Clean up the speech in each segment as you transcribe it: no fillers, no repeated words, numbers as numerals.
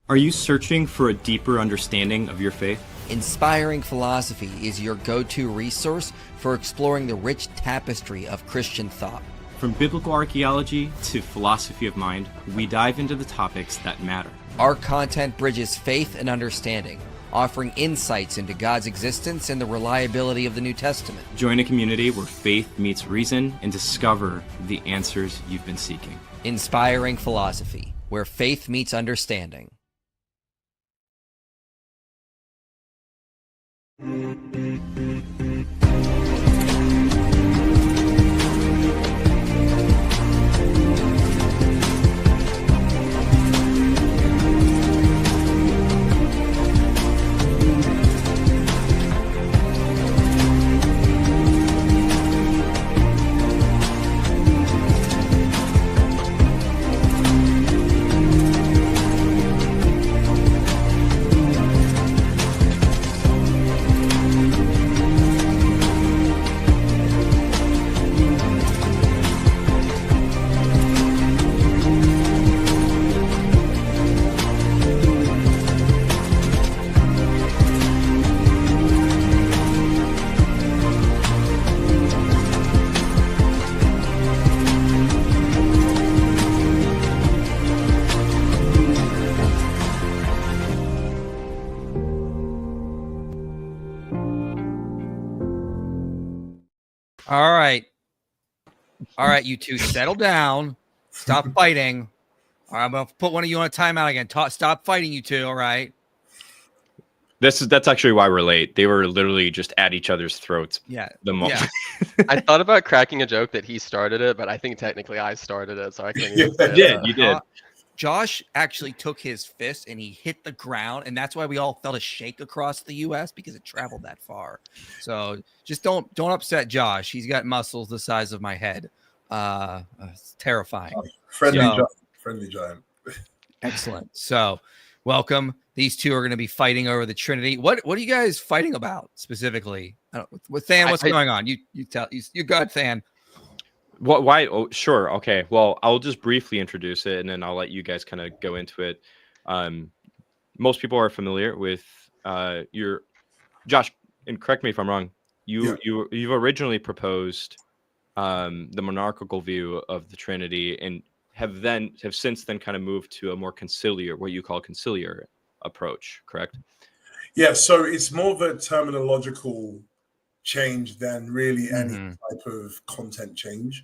Are you searching for a deeper understanding of your faith? Inspiring Philosophy is your go-to resource for exploring the rich tapestry of Christian thought. From biblical archaeology to philosophy of mind, we dive into the topics that matter. Our content bridges faith and understanding, offering insights into God's existence and the reliability of the New Testament. Join a community where faith meets reason and discover the answers you've been seeking. Inspiring Philosophy, where faith meets understanding. All right, you two, settle down. Stop fighting. All right, I'm going to put one of you on a timeout again. Stop fighting, you two, all right? That's actually why we're late. They were literally just at each other's throats. Yeah. The moment. Yeah. I thought about cracking a joke that he started it, but I think technically I started it, so I can't even say You did. Josh actually took his fist and he hit the ground, and that's why we all felt a shake across the U.S. because it traveled that far. So just don't upset Josh. He's got muscles the size of my head. It's terrifying. Friendly giant. Excellent. So welcome. These two are going to be fighting over the Trinity. What are you guys fighting about specifically? With Than, what's going on? You go ahead, Than. What? Why? Oh, sure. Okay. Well, I'll just briefly introduce it, and then I'll let you guys kind of go into it. Most people are familiar with your Josh, and correct me if I'm wrong. You've originally proposed the monarchical view of the Trinity, and have since then kind of moved to a more conciliar, what you call conciliar approach. Correct? Yeah. So it's more of a terminological change than really any type of content change.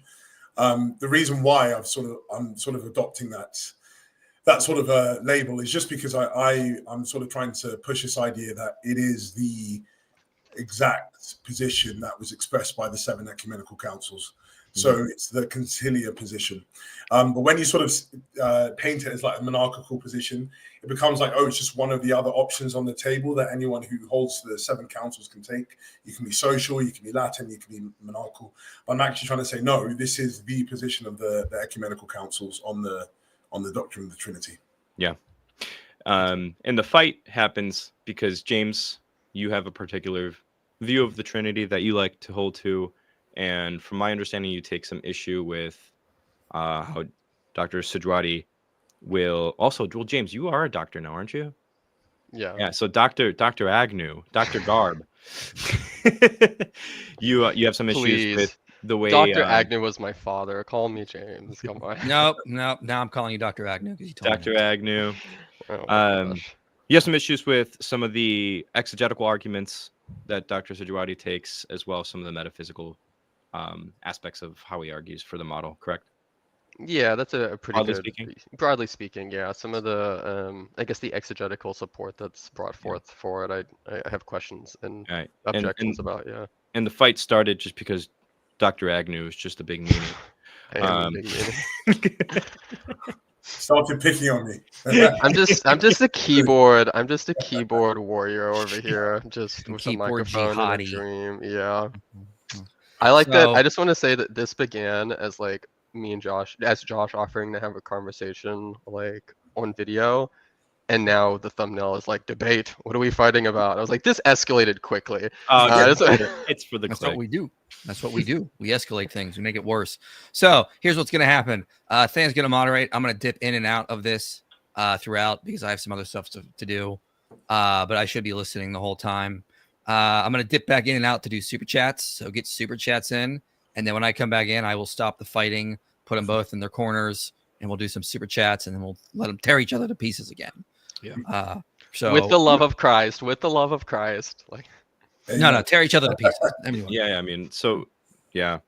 The reason why I'm sort of adopting that sort of a label is just because I'm sort of trying to push this idea that it is the exact position that was expressed by the 7 ecumenical councils. So it's the conciliar position. But when you sort of paint it as like a monarchical position, it becomes like, oh, it's just one of the other options on the table that anyone who holds the 7 councils can take. You can be social, you can be Latin, you can be monarchical. But I'm actually trying to say, no, this is the position of the ecumenical councils on the doctrine of the Trinity. Yeah. And the fight happens because, James, you have a particular view of the Trinity that you like to hold to. And from my understanding, you take some issue with how Dr. Sijuwade will also. Well, James, you are a doctor now, aren't you? Yeah. Yeah. So Dr. Agnew, Dr. Garb, you have some issues with the way Dr. Agnew was my father. Call me James. Come on. Nope. Now I'm calling you Dr. Agnew because you told Dr. Agnew. Oh, you have some issues with some of the exegetical arguments that Dr. Sijuwade takes, as well as some of the metaphysical aspects of how he argues for the model, correct? Yeah, that's a pretty Broadly good. speaking? Broadly speaking, yeah. Some of the, I guess the exegetical support that's brought forth for it, I have questions and objections about, yeah. And the fight started just because Dr. Agnew is just a big meanie. I am a big meanie. Started picking on me. I'm just a keyboard. I'm just a keyboard warrior over here, just with a microphone and a dream. Yeah. I like that. I just want to say that this began as like me and Josh offering to have a conversation like on video, and now the thumbnail is like debate. What are we fighting about? I was like, this escalated quickly. It's for the That's click. what we do. That's what we do. We escalate things. We make it worse. So here's what's going to happen. Than's going to moderate. I'm going to dip in and out of this throughout because I have some other stuff to do. But I should be listening the whole time. I'm going to dip back in and out to do super chats. So get super chats in. And then when I come back in, I will stop the fighting, put them both in their corners, and we'll do some super chats, and then we'll let them tear each other to pieces again. Yeah. So with the love of Christ, like no, tear each other to pieces. Yeah. I mean, so yeah.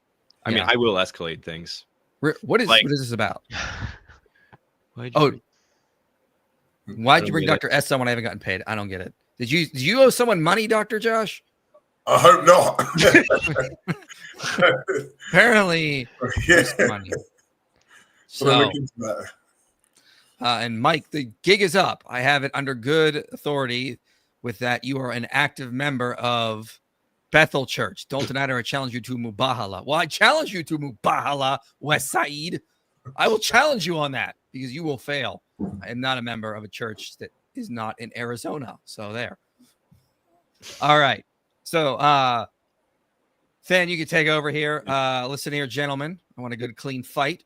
I mean, I will escalate things. What is this about? Why'd you bring Dr. S on when I haven't gotten paid? I don't get it. Did you owe someone money, Dr. Josh? I hope not. Apparently, money. So, and Mike, the gig is up. I have it under good authority with that you are an active member of Bethel Church. Don't deny it, or I challenge you to Mubahala. Well, I challenge you to Mubahala, West Side. I will challenge you on that because you will fail. I am not a member of a church that is not in Arizona. So there. All right. So, Fan, you can take over here. Listen here, gentlemen. I want a good, clean fight.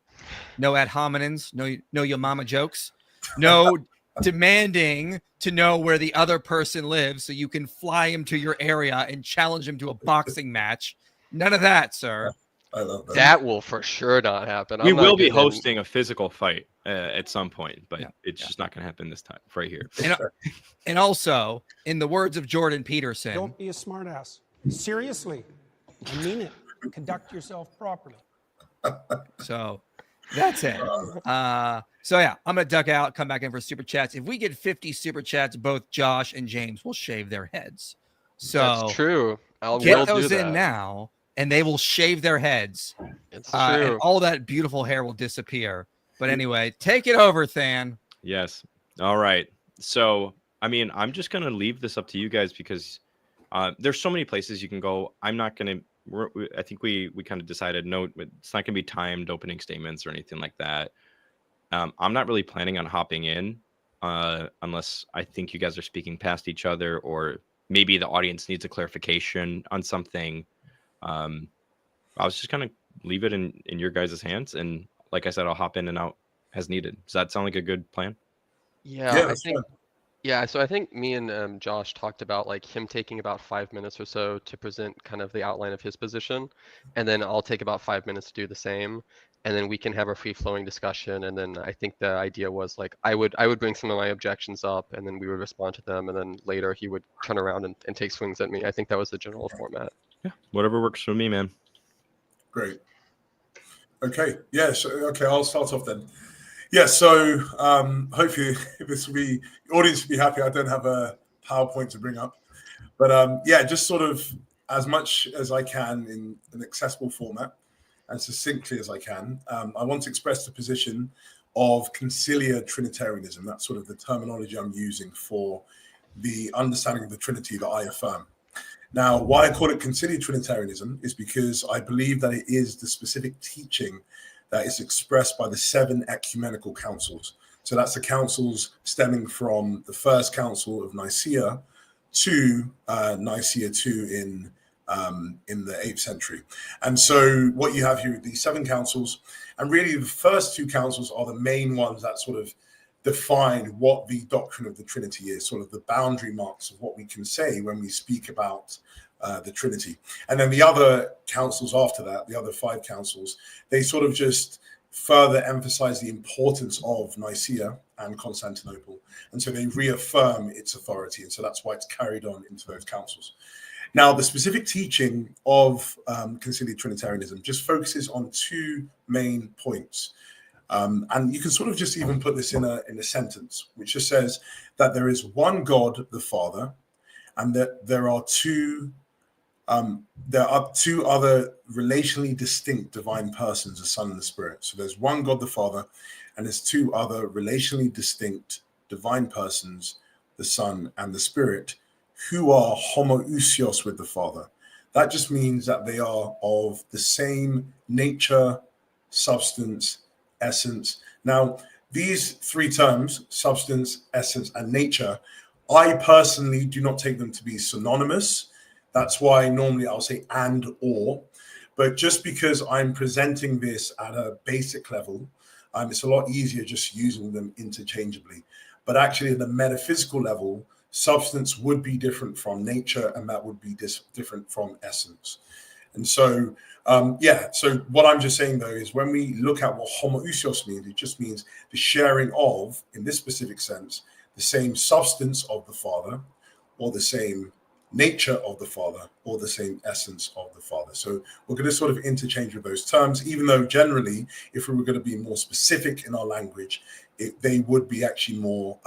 No ad hominems. No your mama jokes. No demanding to know where the other person lives so you can fly him to your area and challenge him to a boxing match. None of that, sir. I love that. That will for sure not happen. We will be hosting a physical fight at some point, but it's just not going to happen this time, right here. And also, in the words of Jordan Peterson, don't be a smartass. Seriously, I mean it. Conduct yourself properly. So that's it. So yeah, I'm gonna duck out, come back in for super chats. If we get 50 super chats, both Josh and James will shave their heads. So that's true. Get those in now, and they will shave their heads. It's true. And all that beautiful hair will disappear. But anyway, take it over, Than. Yes. All right. So, I mean, I'm just going to leave this up to you guys because there's so many places you can go. I'm not going to, I think we kind of decided, no, it's not going to be timed opening statements or anything like that. I'm not really planning on hopping in unless I think you guys are speaking past each other or maybe the audience needs a clarification on something. I was just going to leave it in your guys' hands. And like I said, I'll hop in and out as needed. Does that sound like a good plan? Yeah, I think. Yeah, so I think me and Josh talked about like him taking about 5 minutes or so to present kind of the outline of his position, and then I'll take about 5 minutes to do the same, and then we can have a free-flowing discussion. And then I think the idea was like I would bring some of my objections up, and then we would respond to them, and then later he would turn around and take swings at me. I think that was the general format. Yeah, whatever works for me, man. Great. Okay. Yes. Okay. I'll start off then. Yeah. So hopefully this will be the audience will be happy. I don't have a PowerPoint to bring up, but yeah, just sort of as much as I can in an accessible format and succinctly as I can. I want to express the position of conciliar Trinitarianism. That's sort of the terminology I'm using for the understanding of the Trinity that I affirm. Now, why I call it conciliar Trinitarianism is because I believe that it is the specific teaching that is expressed by the 7 ecumenical councils. So that's the councils stemming from the first council of Nicaea to Nicaea II in the 8th century. And so what you have here are these 7 councils, and really the first 2 councils are the main ones that sort of define what the doctrine of the Trinity is, sort of the boundary marks of what we can say when we speak about the Trinity. And then the other councils after that, the other 5 councils, they sort of just further emphasize the importance of Nicaea and Constantinople. And so they reaffirm its authority. And so that's why it's carried on into those councils. Now, the specific teaching of conciliar Trinitarianism just focuses on 2 main points. And you can sort of just even put this in a sentence, which just says that there is one God, the Father, and that there are two other relationally distinct divine persons, the Son and the Spirit. So there's one God, the Father, and there's 2 other relationally distinct divine persons, the Son and the Spirit, who are homoousios with the Father. That just means that they are of the same nature, substance, essence. Now, these 3 terms, substance, essence, and nature, I personally do not take them to be synonymous. That's why normally I'll say and or. But just because I'm presenting this at a basic level, it's a lot easier just using them interchangeably. But actually, at the metaphysical level, substance would be different from nature, and that would be different from essence. And so, so what I'm just saying, though, is when we look at what homoousios means, it just means the sharing of, in this specific sense, the same substance of the Father, or the same nature of the Father, or the same essence of the Father. So we're going to sort of interchange with those terms, even though generally, if we were going to be more specific in our language, they would be actually more,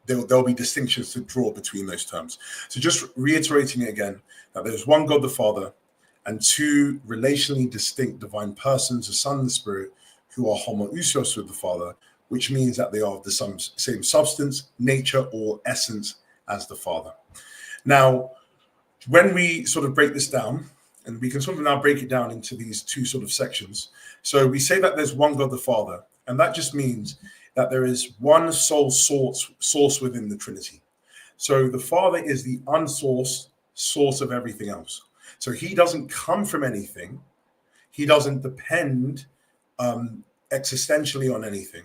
there'll be distinctions to draw between those terms. So just reiterating it again, that there's one God the Father, and two relationally distinct divine persons, the Son and the Spirit, who are homoousios with the Father, which means that they are of the same substance, nature, or essence as the Father. Now, when we sort of break this down, and we can sort of now break it down into these two sort of sections. So we say that there's one God the Father, and that just means that there is one sole source within the Trinity. So the Father is the unsourced source of everything else. So he doesn't come from anything. He doesn't depend existentially on anything.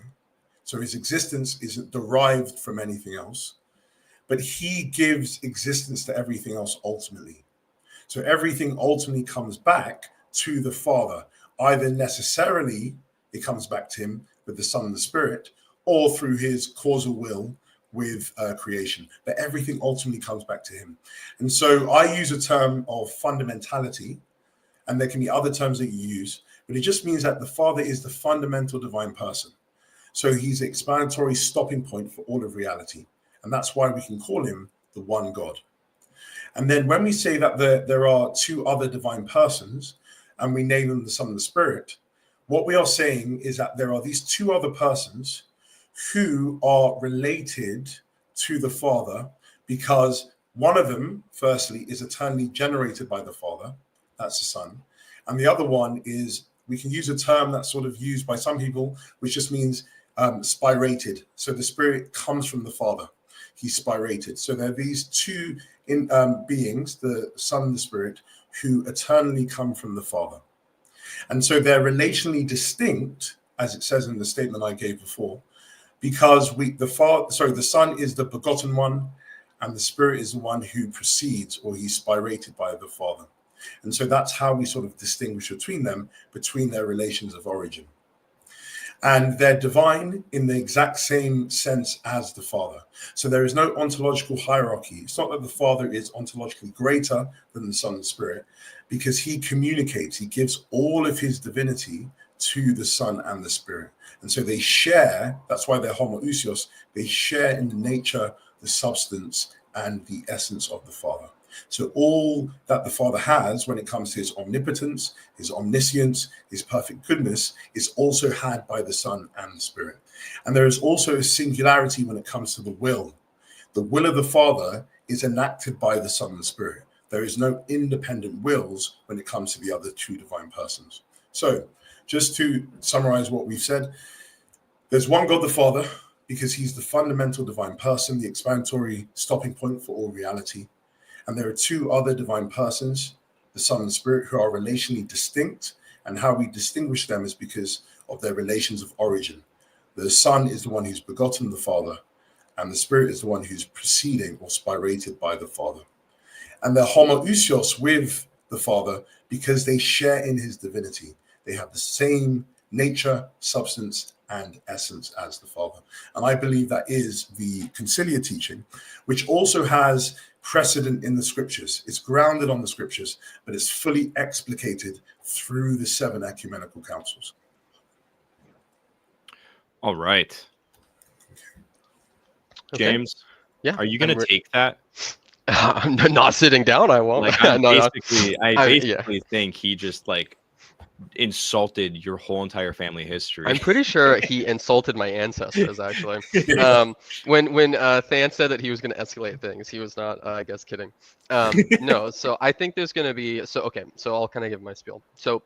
So his existence isn't derived from anything else, but he gives existence to everything else ultimately. So everything ultimately comes back to the Father. Either necessarily it comes back to him with the Son and the Spirit, or through his causal will with creation, but everything ultimately comes back to him. And so I use a term of fundamentality, and there can be other terms that you use, but it just means that the Father is the fundamental divine person. So he's the explanatory stopping point for all of reality. And that's why we can call him the one God. And then when we say that there are two other divine persons, and we name them the Son and the Spirit, what we are saying is that there are these two other persons who are related to the Father, because one of them, firstly, is eternally generated by the Father. That's the Son. And the other one is, we can use a term that's sort of used by some people, which just means spirated. So the Spirit comes from the Father. He's spirated. So there are these two beings, the Son and the Spirit, who eternally come from the Father. And so they're relationally distinct, as it says in the statement I gave before, because the Son is the begotten one, and the Spirit is the one who proceeds, or he's spirated by the Father. And so that's how we sort of distinguish between them, between their relations of origin. And they're divine in the exact same sense as the Father. So there is no ontological hierarchy. It's not that the Father is ontologically greater than the Son and Spirit, because he communicates, he gives all of his divinity to the Son and the Spirit. And so they share, that's why they're homoousios, they share in the nature, the substance, and the essence of the Father. So all that the Father has when it comes to his omnipotence, his omniscience, his perfect goodness, is also had by the Son and the Spirit. And there is also a singularity when it comes to the will. The will of the Father is enacted by the Son and the Spirit. There is no independent wills when it comes to the other two divine persons. So just to summarize what we've said, there's one God the Father, because he's the fundamental divine person, the explanatory stopping point for all reality. And there are two other divine persons, the Son and the Spirit, who are relationally distinct. And how we distinguish them is because of their relations of origin. The Son is the one who's begotten the Father, and the Spirit is the one who's proceeding or spirated by the Father. And they're homoousios with the Father because they share in his divinity. They have the same nature, substance, and essence as the Father. And I believe that is the conciliar teaching, which also has precedent in the scriptures. It's grounded on the scriptures, but it's fully explicated through the 7 ecumenical councils. All right. Okay. James, yeah, are you going to take that? I'm not sitting down. I won't. Like, I No. basically think he just like insulted your whole entire family history. I'm pretty sure he insulted my ancestors, actually. When Than said that he was going to escalate things, he was not, I guess, kidding. No, so I think there's going to be, so I'll kind of give my spiel. So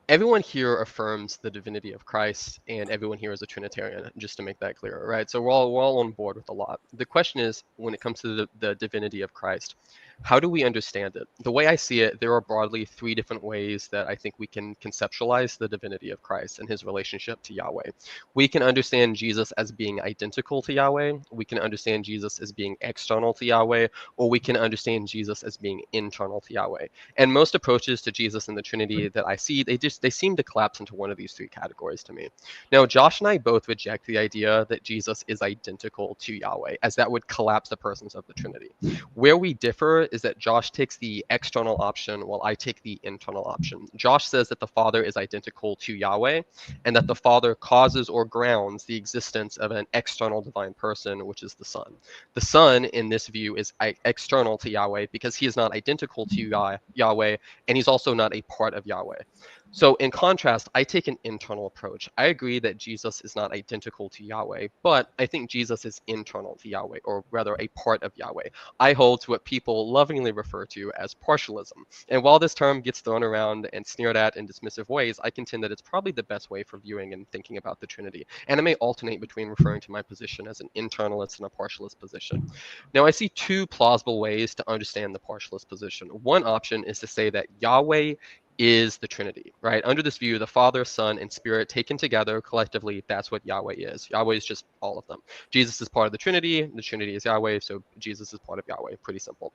everyone here affirms the divinity of Christ, and everyone here is a Trinitarian, just to make that clear, right? So we're all on board with a lot. The question is, when it comes to the divinity of Christ, How do we understand it? The way I see it, there are broadly 3 different ways that I think we can conceptualize the divinity of Christ and his relationship to Yahweh. We can understand Jesus as being identical to Yahweh, we can understand Jesus as being external to Yahweh, or we can understand Jesus as being internal to Yahweh. And most approaches to Jesus and the Trinity that I see, they seem to collapse into one of these 3 categories to me. Now, Josh and I both reject the idea that Jesus is identical to Yahweh, as that would collapse the persons of the Trinity. Where we differ is that Josh takes the external option while I take the internal option. Josh says that the Father is identical to Yahweh and that the Father causes or grounds the existence of an external divine person, which is the Son. The Son, in this view, is external to Yahweh because he is not identical to Yahweh, and he's also not a part of Yahweh. So in contrast, I take an internal approach. I agree that Jesus is not identical to Yahweh, but I think Jesus is internal to Yahweh, or rather a part of Yahweh. I hold to what people lovingly refer to as partialism. And while this term gets thrown around and sneered at in dismissive ways, I contend that it's probably the best way for viewing and thinking about the Trinity. And I may alternate between referring to my position as an internalist and a partialist position. Now, I see 2 plausible ways to understand the partialist position. One option is to say that Yahweh is the Trinity, right? Under this view, the Father, Son, and Spirit taken together collectively, that's what Yahweh is. Yahweh is just all of them. Jesus is part of the Trinity is Yahweh, so Jesus is part of Yahweh. Pretty simple.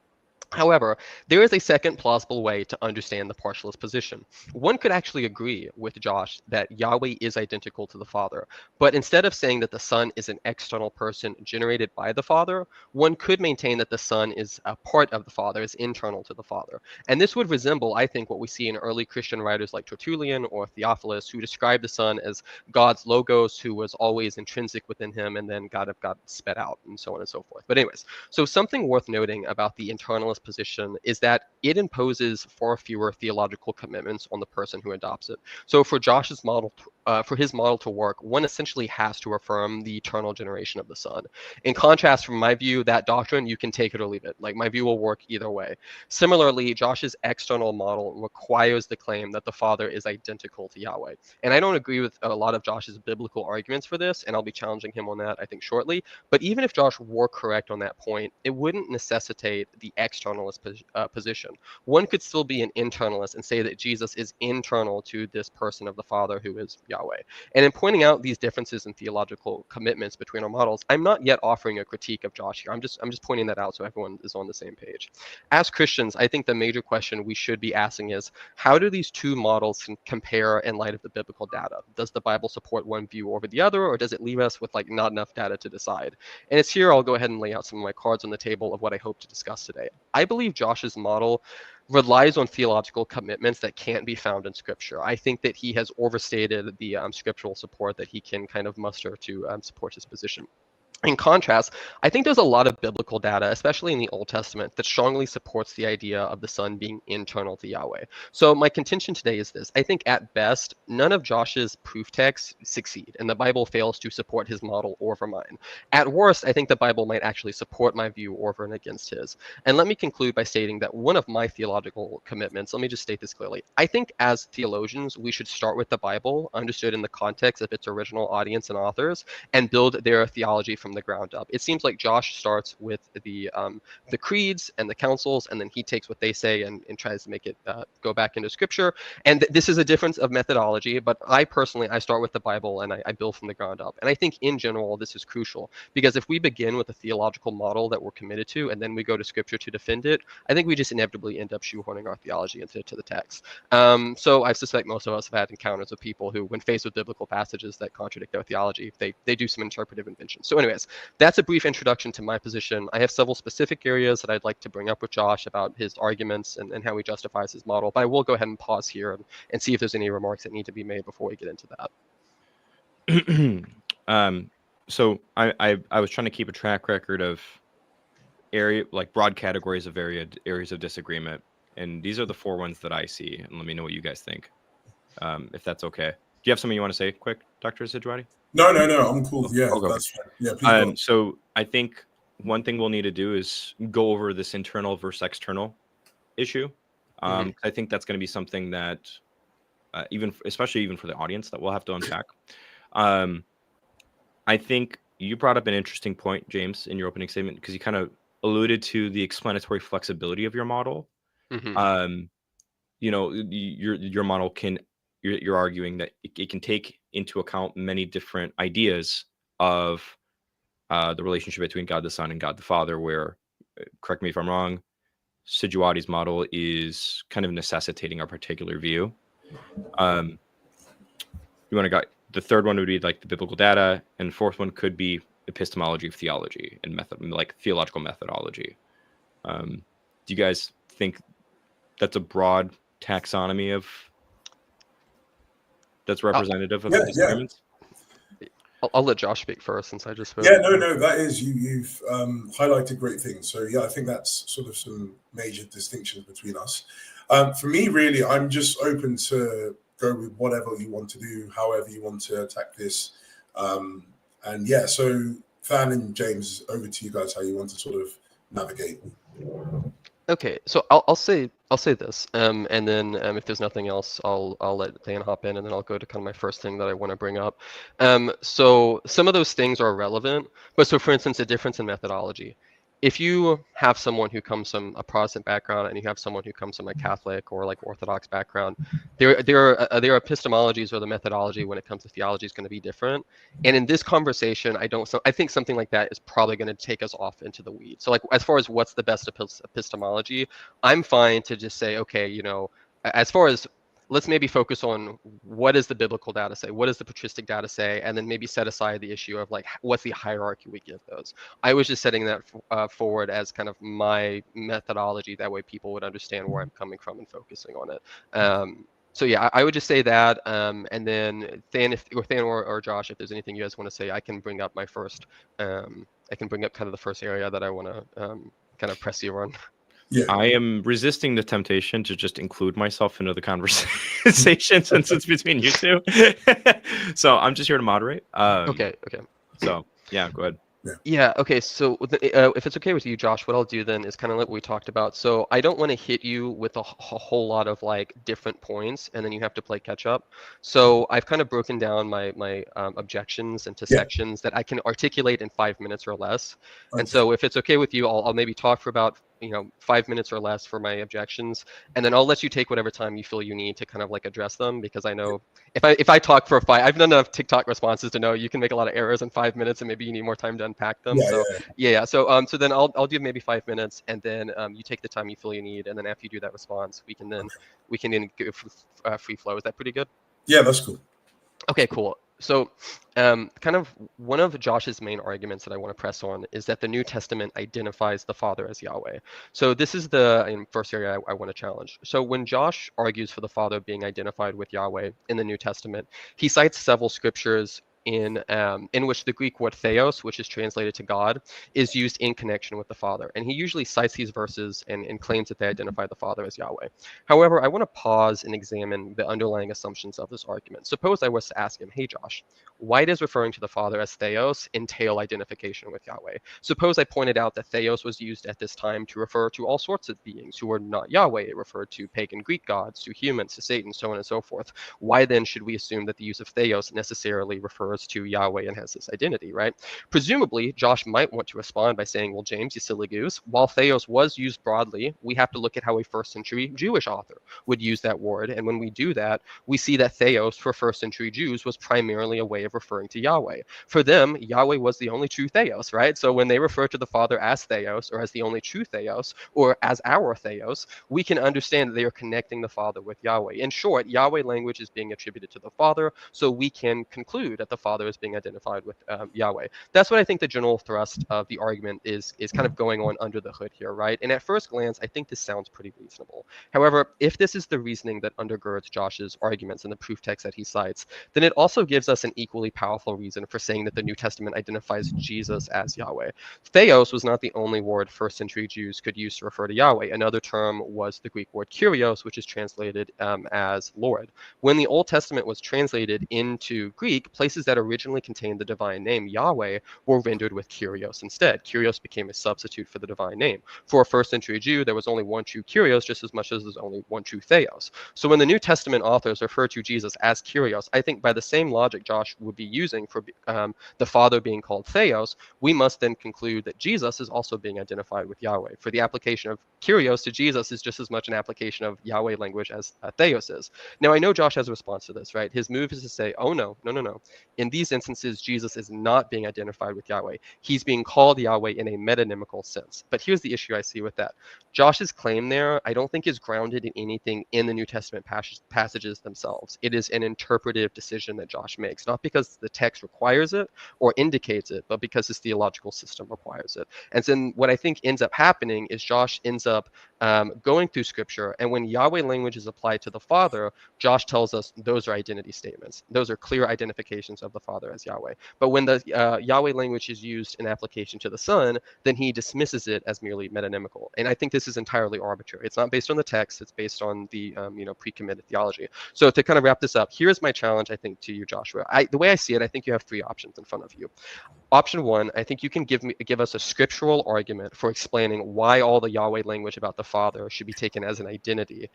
However, there is a second plausible way to understand the partialist position. One could actually agree with Josh that Yahweh is identical to the Father, but instead of saying that the Son is an external person generated by the Father, one could maintain that the Son is a part of the Father, is internal to the Father. And this would resemble, I think, what we see in early Christian writers like Tertullian or Theophilus, who describe the Son as God's logos, who was always intrinsic within him, and then God sped out, and so on and so forth. But anyways, so something worth noting about the internalist position is that it imposes far fewer theological commitments on the person who adopts it. So for Josh's model, for his model to work, one essentially has to affirm the eternal generation of the Son. In contrast, from my view, that doctrine, you can take it or leave it. Like, my view will work either way. Similarly, Josh's external model requires the claim that the Father is identical to Yahweh. And I don't agree with a lot of Josh's biblical arguments for this, and I'll be challenging him on that, I think, shortly. But even if Josh were correct on that point, it wouldn't necessitate the externalist position. One could still be an internalist and say that Jesus is internal to this person of the Father who is Yahweh. And in pointing out these differences in theological commitments between our models, I'm not yet offering a critique of Josh here. I'm just pointing that out so everyone is on the same page. As Christians, I think the major question we should be asking is, how do these 2 models compare in light of the biblical data? Does the Bible support one view over the other, or does it leave us with not enough data to decide? And it's here I'll go ahead and lay out some of my cards on the table of what I hope to discuss today. I believe Josh's model relies on theological commitments that can't be found in Scripture. I think that he has overstated the scriptural support that he can kind of muster to support his position. In contrast, I think there's a lot of biblical data, especially in the Old Testament, that strongly supports the idea of the Son being internal to Yahweh. So my contention today is this. I think at best, none of Josh's proof texts succeed, and the Bible fails to support his model over mine. At worst, I think the Bible might actually support my view over and against his. And let me conclude by stating that one of my theological commitments, let me just state this clearly, I think as theologians, we should start with the Bible, understood in the context of its original audience and authors, and build their theology from the ground up. It seems like Josh starts with the creeds and the councils, and then he takes what they say and tries to make it go back into Scripture. And this is a difference of methodology, but I personally start with the Bible and I build from the ground up. And I think in general this is crucial, because if we begin with a theological model that we're committed to and then we go to Scripture to defend it, I think we just inevitably end up shoehorning our theology into the text. So I suspect most of us have had encounters with people who, when faced with biblical passages that contradict their theology, they do some interpretive invention. So anyways, that's a brief introduction to my position. I have several specific areas that I'd like to bring up with Josh about his arguments and how he justifies his model, but I will go ahead and pause here and see if there's any remarks that need to be made before we get into that. So I was trying to keep a track record of broad categories of areas of disagreement, and these are the 4 ones that I see, and let me know what you guys think, if that's okay. Do you have something you want to say quick, Dr. Sijuwade? No, I'm cool. Yeah, okay. That's fine. Yeah, please go. So I think one thing we'll need to do is go over this internal versus external issue. I think that's going to be something that especially for the audience, that we'll have to unpack. I think you brought up an interesting point, James, in your opening statement, because you kind of alluded to the explanatory flexibility of your model. Mm-hmm. You know, your model can, you're arguing that it can take into account many different ideas of the relationship between God the Son and God the Father, where, correct me if I'm wrong, Sijuwade's model is kind of necessitating a particular view. You want to go, the third one would be like the biblical data, and the fourth one could be epistemology of theology and method, like theological methodology. Do you guys think that's a broad taxonomy of that's representative of the disagreements? I'll let Josh speak first, since I just spoke. Yeah, no, that is, you've highlighted great things. So yeah, I think that's sort of some major distinctions between us. For me, really, I'm just open to go with whatever you want to do, however you want to attack this. And yeah, so Fan and James, over to you guys, how you want to sort of navigate. Okay, so I'll say this, and then if there's nothing else, I'll let Dan hop in, and then I'll go to kind of my first thing that I want to bring up. So some of those things are relevant, but so for instance, a difference in methodology. If you have someone who comes from a Protestant background and you have someone who comes from a Catholic or like Orthodox background, their epistemologies or the methodology when it comes to theology is going to be different. And in this conversation, I think something like that is probably going to take us off into the weeds. So like as far as what's the best epistemology, I'm fine to just say, okay, you know, as far as, let's maybe focus on what does the biblical data say, what does the patristic data say, and then maybe set aside the issue of like what's the hierarchy we give those. I was just setting that forward as kind of my methodology. That way people would understand where I'm coming from and focusing on it. So yeah, I would just say that, and then Than or Josh, if there's anything you guys want to say, I can bring up my first. I can bring up kind of the first area that I want to kind of press you on. Yeah. I am resisting the temptation to just include myself into the conversation since it's between you two. So I'm just here to moderate. Okay. So yeah, go ahead. Yeah, okay, so if it's okay with you, Josh, what I'll do then is kind of like what we talked about. So I don't want to hit you with a whole lot of like different points, and then you have to play catch up. So I've kind of broken down my objections into sections that I can articulate in 5 minutes or less. And so if it's okay with you, I'll maybe talk for about 5 minutes or less for my objections, and then I'll let you take whatever time you feel you need to kind of like address them, because I know if I talk for I've done enough TikTok responses to know you can make a lot of errors in 5 minutes, and maybe you need more time to unpack them. So then I'll do maybe 5 minutes, and then you take the time you feel you need, and then after you do that response, we can then go free flow. Is that pretty good? Yeah, that's cool. Okay, cool. So kind of one of Josh's main arguments that I want to press on is that the New Testament identifies the Father as Yahweh. So this is the first area I want to challenge. So when Josh argues for the Father being identified with Yahweh in the New Testament, he cites several scriptures in which the Greek word theos, which is translated to God, is used in connection with the Father. And he usually cites these verses and claims that they identify the Father as Yahweh. However, I want to pause and examine the underlying assumptions of this argument. Suppose I was to ask him, hey Josh, why does referring to the Father as theos entail identification with Yahweh? Suppose I pointed out that theos was used at this time to refer to all sorts of beings who were not Yahweh. It referred to pagan Greek gods, to humans, to Satan, so on and so forth. Why then should we assume that the use of theos necessarily refers to Yahweh and has this identity, right? Presumably, Josh might want to respond by saying, well, James, you silly goose, while theos was used broadly, we have to look at how a first century Jewish author would use that word. And when we do that, we see that theos for first century Jews was primarily a way of referring to Yahweh. For them, Yahweh was the only true theos, right? So when they refer to the Father as theos, or as the only true theos, or as our theos, we can understand that they are connecting the Father with Yahweh. In short, Yahweh language is being attributed to the Father, so we can conclude that the Father is being identified with Yahweh. That's what I think the general thrust of the argument is kind of going on under the hood here, right? And at first glance, I think this sounds pretty reasonable. However, if this is the reasoning that undergirds Josh's arguments and the proof text that he cites, then it also gives us an equally powerful reason for saying that the New Testament identifies Jesus as Yahweh. Theos was not the only word first century Jews could use to refer to Yahweh. Another term was the Greek word kurios, which is translated as Lord. When the Old Testament was translated into Greek, places that originally contained the divine name Yahweh were rendered with Kyrios instead. Kyrios became a substitute for the divine name. For a first century Jew, there was only one true Kyrios just as much as there's only one true Theos. So when the New Testament authors refer to Jesus as Kyrios, I think by the same logic Josh would be using for the Father being called Theos, we must then conclude that Jesus is also being identified with Yahweh. For the application of Kyrios to Jesus is just as much an application of Yahweh language as Theos is. Now, I know Josh has a response to this, right? His move is to say, oh, no. In these instances, Jesus is not being identified with Yahweh. He's being called Yahweh in a metonymical sense. But here's the issue I see with that. Josh's claim there, I don't think is grounded in anything in the New Testament passages themselves. It is an interpretive decision that Josh makes, not because the text requires it or indicates it, but because his theological system requires it. And then what I think ends up happening is Josh ends up going through scripture, and when Yahweh language is applied to the Father, Josh tells us those are identity statements. Those are clear identifications of the Father as Yahweh. But when the Yahweh language is used in application to the Son, then he dismisses it as merely metonymical. And I think this is entirely arbitrary. It's not based on the text. It's based on the pre-committed theology. So to kind of wrap this up, here's my challenge, I think, to you, Joshua. The way I see it, I think you have three options in front of you. Option one, I think you can give us a scriptural argument for explaining why all the Yahweh language about the Father should be taken as an identity,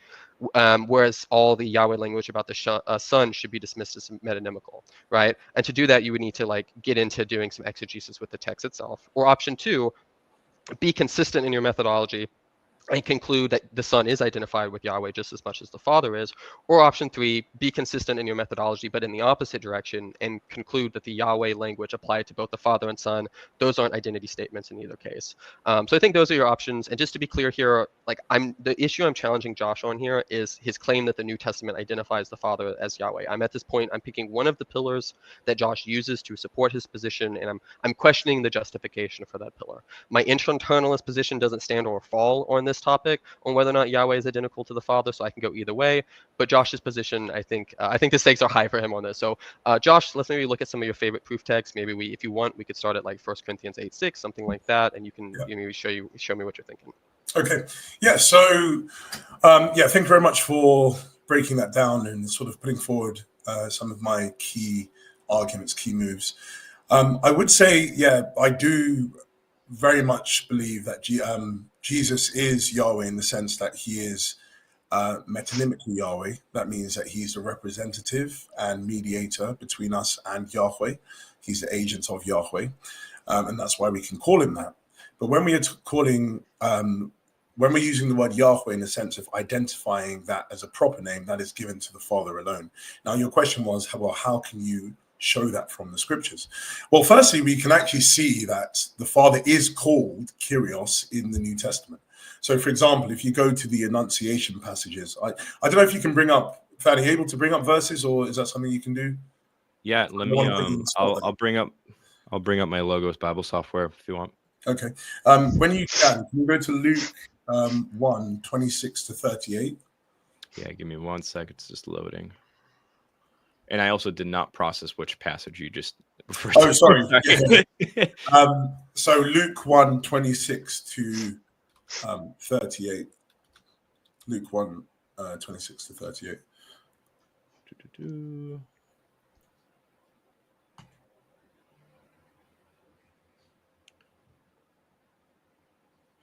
whereas all the Yahweh language about the Son should be dismissed as metonymical, right? And to do that, you would need to get into doing some exegesis with the text itself. Or option two, be consistent in your methodology and conclude that the Son is identified with Yahweh just as much as the Father is. Or option three, be consistent in your methodology, but in the opposite direction, and conclude that the Yahweh language applied to both the Father and Son, those aren't identity statements in either case. So I think those are your options. And just to be clear here, the issue I'm challenging Josh on here is his claim that the New Testament identifies the Father as Yahweh. I'm at this point, I'm picking one of the pillars that Josh uses to support his position, and I'm questioning the justification for that pillar. My internalist position doesn't stand or fall on this topic on whether or not Yahweh is identical to the Father, so I can go either way. But Josh's position, I think the stakes are high for him on this. So Josh, let's maybe look at some of your favorite proof texts. Maybe if you want, we could start at 1 Corinthians 8:6, something like that, and you can maybe show me what you're thinking. Okay. Yeah. So thank you very much for breaking that down and sort of putting forward some of my key arguments, key moves. I would say, I do very much believe that Jesus is Yahweh in the sense that he is metonymically Yahweh. That means that he's a representative and mediator between us and Yahweh. He's the agent of Yahweh, and that's why we can call him that. But when we are when we're using the word Yahweh in the sense of identifying that as a proper name, that is given to the Father alone. Now, your question was, how can you show that from the scriptures? Well, firstly, we can actually see that the Father is called Kyrios in the New Testament. So, for example, if you go to the Annunciation passages, I don't know if you can bring up, Fanny, able to bring up verses, or is that something you can do? Yeah, let me. I'll bring up my Logos Bible software if you want. Okay. When you can you go to Luke 1:26-38? Yeah, give me 1 second. It's just loading. And I also did not process which passage you just referred to. Oh, sorry. Yeah. So Luke 1:26-38. Luke 1:26-38.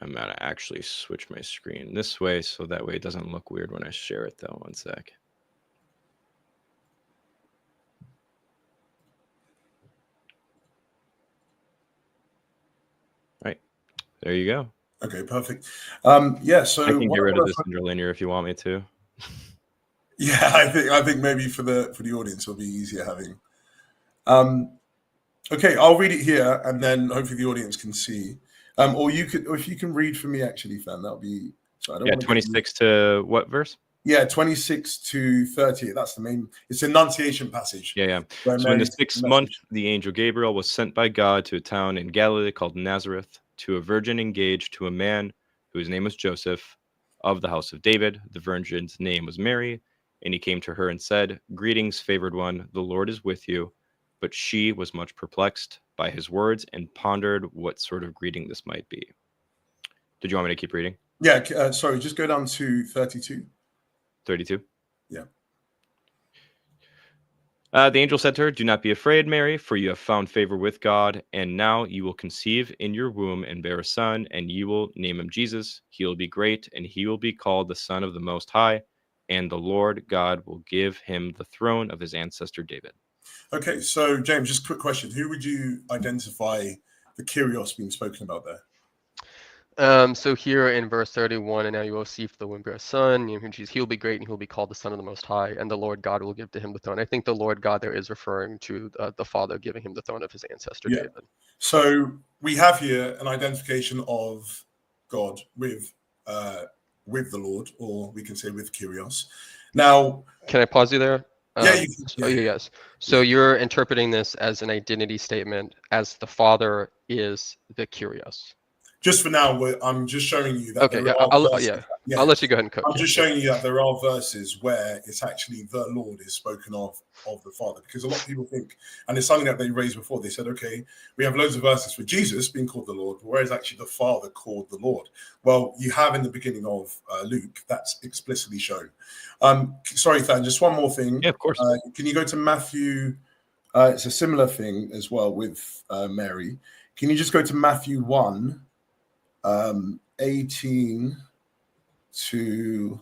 I'm going to actually switch my screen this way so that way it doesn't look weird when I share it, though. 1 sec. Right. There you go. Okay, perfect. So I can get rid of this interlinear if you want me to. Yeah, I think maybe for the audience it'll be easier having. Okay, I'll read it here, and then hopefully the audience can see. Or if you can read for me, actually, Fan, that'll be. So I don't 26 to what verse? Yeah, 26-30. That's the main. It's Annunciation passage. Yeah. So in the 6th month, the angel Gabriel was sent by God to a town in Galilee called Nazareth to a virgin engaged to a man whose name was Joseph, of the house of David. The virgin's name was Mary, and he came to her and said, "Greetings, favored one, the Lord is with you." But she was much perplexed by his words and pondered what sort of greeting this might be. Did you want me to keep reading? Yeah, sorry, just go down to 32. 32? Yeah. The angel said to her, "Do not be afraid, Mary, for you have found favor with God, and now you will conceive in your womb and bear a son, and you will name him Jesus. He will be great, and he will be called the Son of the Most High, and the Lord God will give him the throne of his ancestor David." Okay, so James, just a quick question. Who would you identify the Kyrios being spoken about there? So here in verse 31, and now you will see for the womb bear a son, name him Jesus. He will be great, and he will be called the Son of the Most High, and the Lord God will give to him the throne. I think the Lord God there is referring to the Father giving him the throne of his ancestor David. So we have here an identification of God with the Lord, or we can say with Kyrios. Now, can I pause you there? Yes. So you're interpreting this as an identity statement, as the Father is the Kyrios. Just for now, I'm just showing you that. Okay, I'll let you go ahead and cook. I'm just showing you that there are verses where it's actually the Lord is spoken of the Father, because a lot of people think, and it's something that they raised before. They said, okay, we have loads of verses for Jesus being called the Lord, whereas actually the Father called the Lord. Well, you have in the beginning of Luke, that's explicitly shown. Sorry, Than, just one more thing. Yeah, of course. Can you go to Matthew? It's a similar thing as well with Mary. Can you just go to Matthew 1? 18 to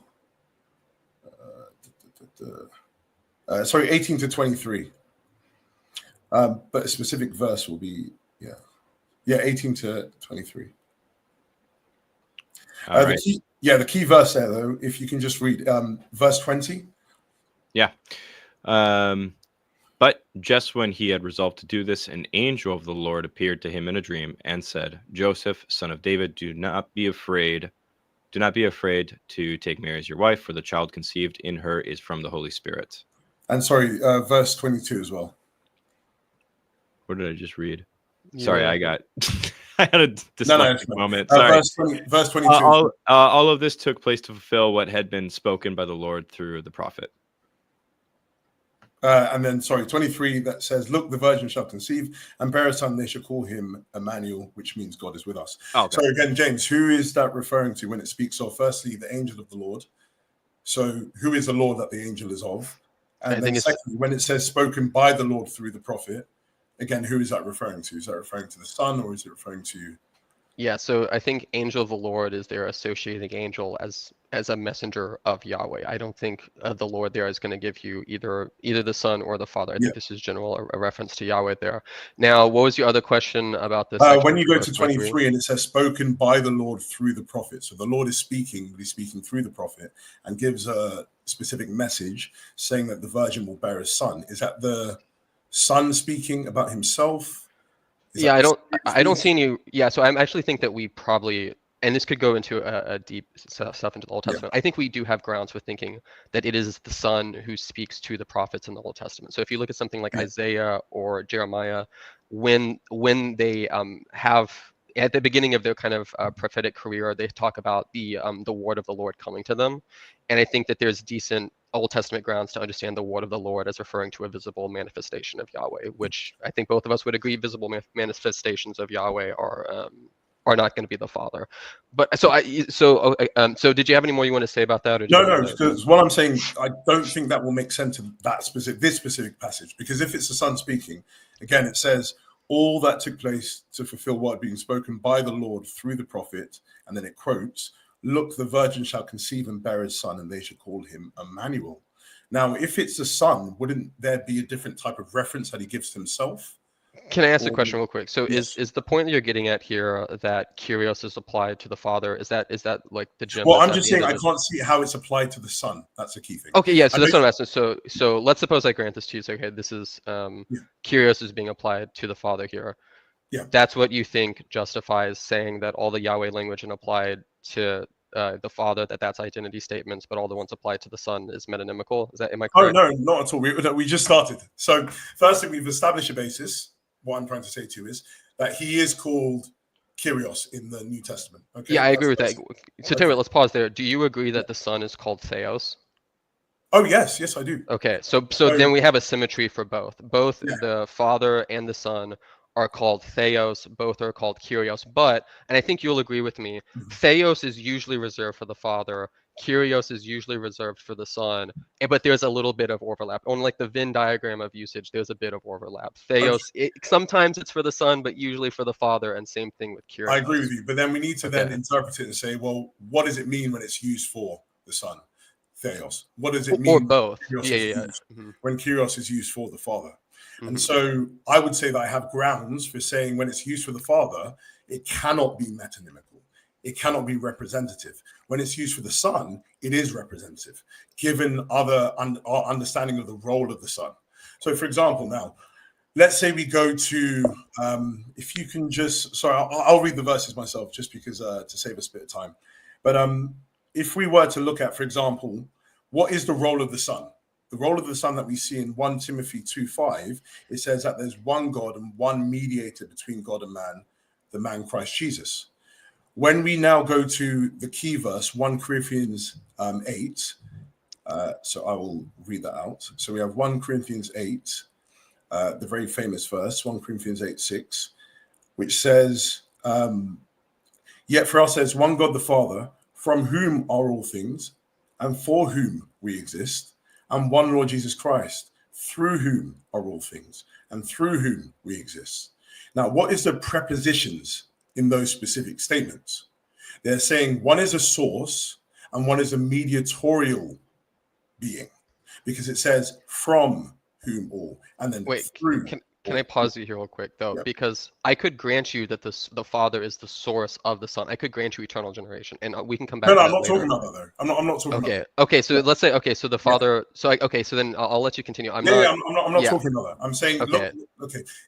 18 to 23, but a specific verse will be 18 to 23. Right. The key verse there, though, if you can just read verse 20. But just when he had resolved to do this, an angel of the Lord appeared to him in a dream and said, "Joseph, son of David, do not be afraid to take Mary as your wife, for the child conceived in her is from the Holy Spirit." And sorry, verse 22 as well. What did I just read? Yeah. Sorry, I got I had a dyslexic moment. Sorry. Verse 22. All of this took place to fulfill what had been spoken by the Lord through the prophet. And then, 23, that says, "Look, the virgin shall conceive and bear a son. They shall call him Emmanuel," which means God is with us. Okay. So again, James, who is that referring to when it speaks of, firstly, the angel of the Lord? So who is the Lord that the angel is of? And then secondly, when it says spoken by the Lord through the prophet, again, who is that referring to? Is that referring to the Son, or is it referring to... Yeah, so I think angel of the Lord is their associating angel as a messenger of Yahweh. I don't think the Lord there is going to give you either the Son or the Father. I think this is general a reference to Yahweh there. Now, what was your other question about this? When you go to 23 and it says spoken by the Lord through the prophet. So the Lord is speaking, but he's speaking through the prophet and gives a specific message saying that the virgin will bear a son. Is that the Son speaking about himself? Yeah, I don't see any. Yeah, so I actually think that we probably, and this could go into a deep stuff into the Old Testament. I think we do have grounds for thinking that it is the Son who speaks to the prophets in the Old Testament. So if you look at something like Isaiah or Jeremiah, when they have at the beginning of their kind of prophetic career, they talk about the word of the Lord coming to them, and I think that there's decent Old Testament grounds to understand the word of the Lord as referring to a visible manifestation of Yahweh, which I think both of us would agree visible manifestations of Yahweh are not going to be the Father. But so did you have any more you want to say about that? Or no, because what I'm saying, I don't think that will make sense in this specific passage, because if it's the Son speaking, again, it says all that took place to fulfill what had been spoken by the Lord through the prophet, and then it quotes, "Look, the virgin shall conceive and bear a son, and they shall call him Emmanuel." Now, if it's the Son, wouldn't there be a different type of reference that he gives to himself? Can I ask a question real quick? So is the point that you're getting at here that Kyrios is applied to the Father? Is that like the gem? Well, I'm just saying I can't see how it's applied to the Son. That's the key thing. Okay, yeah. So that's what I'm asking. So let's suppose I grant this to you. So okay, this is Kyrios is being applied to the Father here. Yeah. That's what you think justifies saying that all the Yahweh language and applied to the Father, that's identity statements, but all the ones applied to the Son is metonymical. Am I correct? Oh no, not at all. We just started. So firstly, we've established a basis. What I'm trying to say to you is that he is called Kyrios in the New Testament. Okay. Yeah, I agree with that. So tell me, let's pause there. Do you agree that the Son is called Theos? Oh yes, I do. Okay, so then we have a symmetry for both. Both the Father and the Son are called Theos, both are called Kyrios, and I think you'll agree with me, Theos is usually reserved for the Father, Kyrios is usually reserved for the Son, but there's a little bit of overlap. On like the Venn diagram of usage, there's a bit of overlap. Theos, sometimes it's for the Son, but usually for the Father, and same thing with Kyrios. I agree with you, but then we need to then interpret it and say, well, what does it mean when it's used for the Son? Theos. What does it mean? Or both. When Kyrios is used for the Father. And so I would say that I have grounds for saying when it's used for the Father, it cannot be metonymical. It cannot be representative. When it's used for the Son, it is representative, given our understanding of the role of the Son. So, for example, now, let's say we go to, if you can just, sorry, I'll read the verses myself just because to save us a bit of time. But if we were to look at, for example, what is the role of the Son? The role of the Son that we see in 1 Timothy 2:5, it says that there's one God and one mediator between God and man, the man Christ Jesus. When we now go to the key verse, 1 Corinthians 8, so I will read that out. So we have 1 Corinthians 8, the very famous verse, 1 Corinthians 8:6, which says, yet for us there's one God the Father, from whom are all things, and for whom we exist, and one Lord Jesus Christ, through whom are all things, and through whom we exist. Now, what is the prepositions in those specific statements? They're saying one is a source and one is a mediatorial being, because it says from whom all, and then through. Can I pause you here real quick though? Yep. Because I could grant you that the Father is the source of the Son. I could grant you eternal generation, and we can come back. No, I'm not talking about that though. I'm not talking about that. Okay. So let's say so the Father. So so then I'll let you continue. I'm not talking about that. I'm saying look,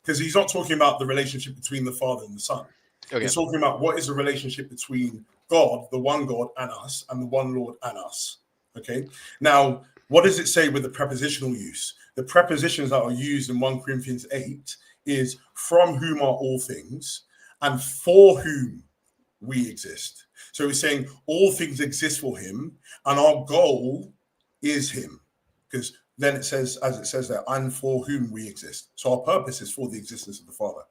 because he's not talking about the relationship between the Father and the Son. He's talking about what is the relationship between God, the one God, and us, and the one Lord and us. Okay. Now, what does it say with the prepositional use? The prepositions that are used in 1 Corinthians 8 is from whom are all things and for whom we exist. So he's saying all things exist for him and our goal is him, because then it says, as it says there, and for whom we exist. So our purpose is for the existence of the Father.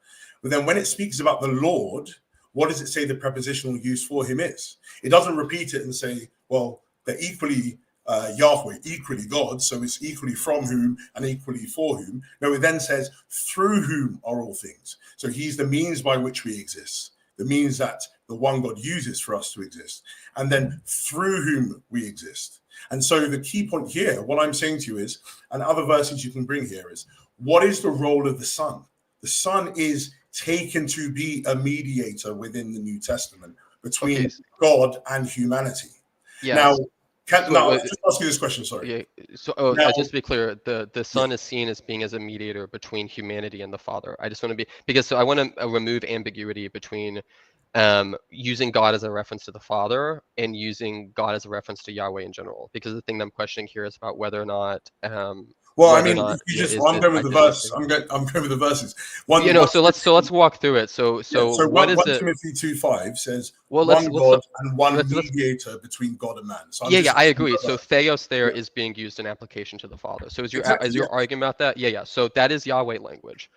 But then when it speaks about the Lord, what does it say the prepositional use for him is? It doesn't repeat it and say, well, they're equally Yahweh, equally God, so it's equally from whom and equally for whom. No, it then says through whom are all things. So he's the means by which we exist, the means that the one God uses for us to exist, and then through whom we exist. And so the key point here, what I'm saying to you is, and other verses you can bring here is, what is the role of the Son? The Son is taken to be a mediator within the New Testament between God and humanity. Yes. Now, I'll just ask you this question, sorry. Yeah. So just to be clear, the Son is seen as being as a mediator between humanity and the Father. I just want to be, because so I want to remove ambiguity between using God as a reference to the Father and using God as a reference to Yahweh in general, because the thing that I'm questioning here is about whether or not well, I mean, I'm going with the verse. I'm going with the verses. So let's walk through it. So what is it? 1 Timothy 2:5 says, one God and one mediator between God and man. So I agree. So theos there is being used in application to the Father. So is your argument about that? Yeah. So that is Yahweh language.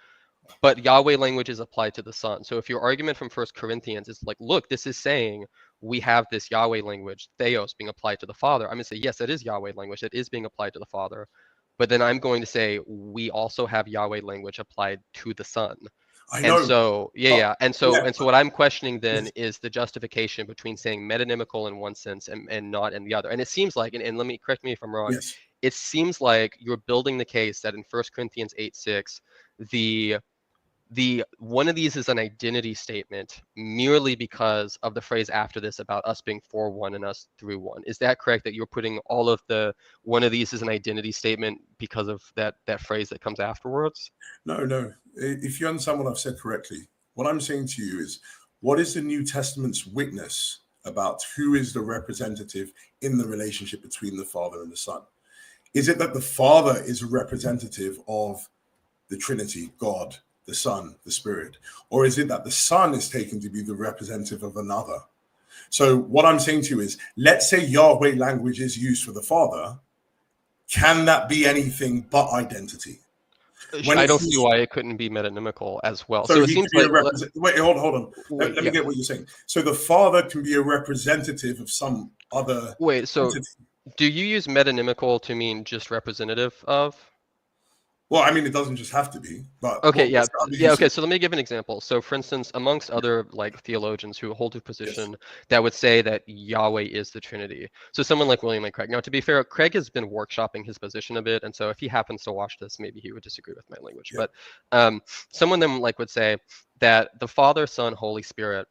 But Yahweh language is applied to the Son. So if your argument from 1 Corinthians is like, look, this is saying we have this Yahweh language, theos, being applied to the Father, I'm going to say, yes, it is Yahweh language. It is being applied to the Father. But then I'm going to say we also have Yahweh language applied to the Son. I know. And so, And so what I'm questioning then is the justification between saying metonymical in one sense and not in the other. And it seems like, and let me correct me if I'm wrong, it seems like you're building the case that in 1 Corinthians 8:6, the one of these is an identity statement merely because of the phrase after this about us being for one and us through one. Is that correct, that you're putting all of the one of these is an identity statement because of that phrase that comes afterwards? No. If you understand what I've said correctly, what I'm saying to you is, what is the New Testament's witness about who is the representative in the relationship between the Father and the Son? Is it that the Father is a representative of the Trinity, God, the Son, the Spirit? Or is it that the Son is taken to be the representative of another? So what I'm saying to you is, let's say Yahweh language is used for the Father. Can that be anything but identity? I don't see why it couldn't be metonymical as well. So it he seems could be like wait, hold on. Let me get what you're saying. So the father can be a representative of some other entity. Do you use metonymical to mean just representative of? Well, I mean, it doesn't just have to be, but okay, okay. So let me give an example. So, for instance, amongst other like theologians who hold a position that would say that Yahweh is the Trinity. So, someone like William and Craig. Now, to be fair, Craig has been workshopping his position a bit, and so if he happens to watch this, maybe he would disagree with my language. But someone then like would say that the Father, Son, Holy Spirit.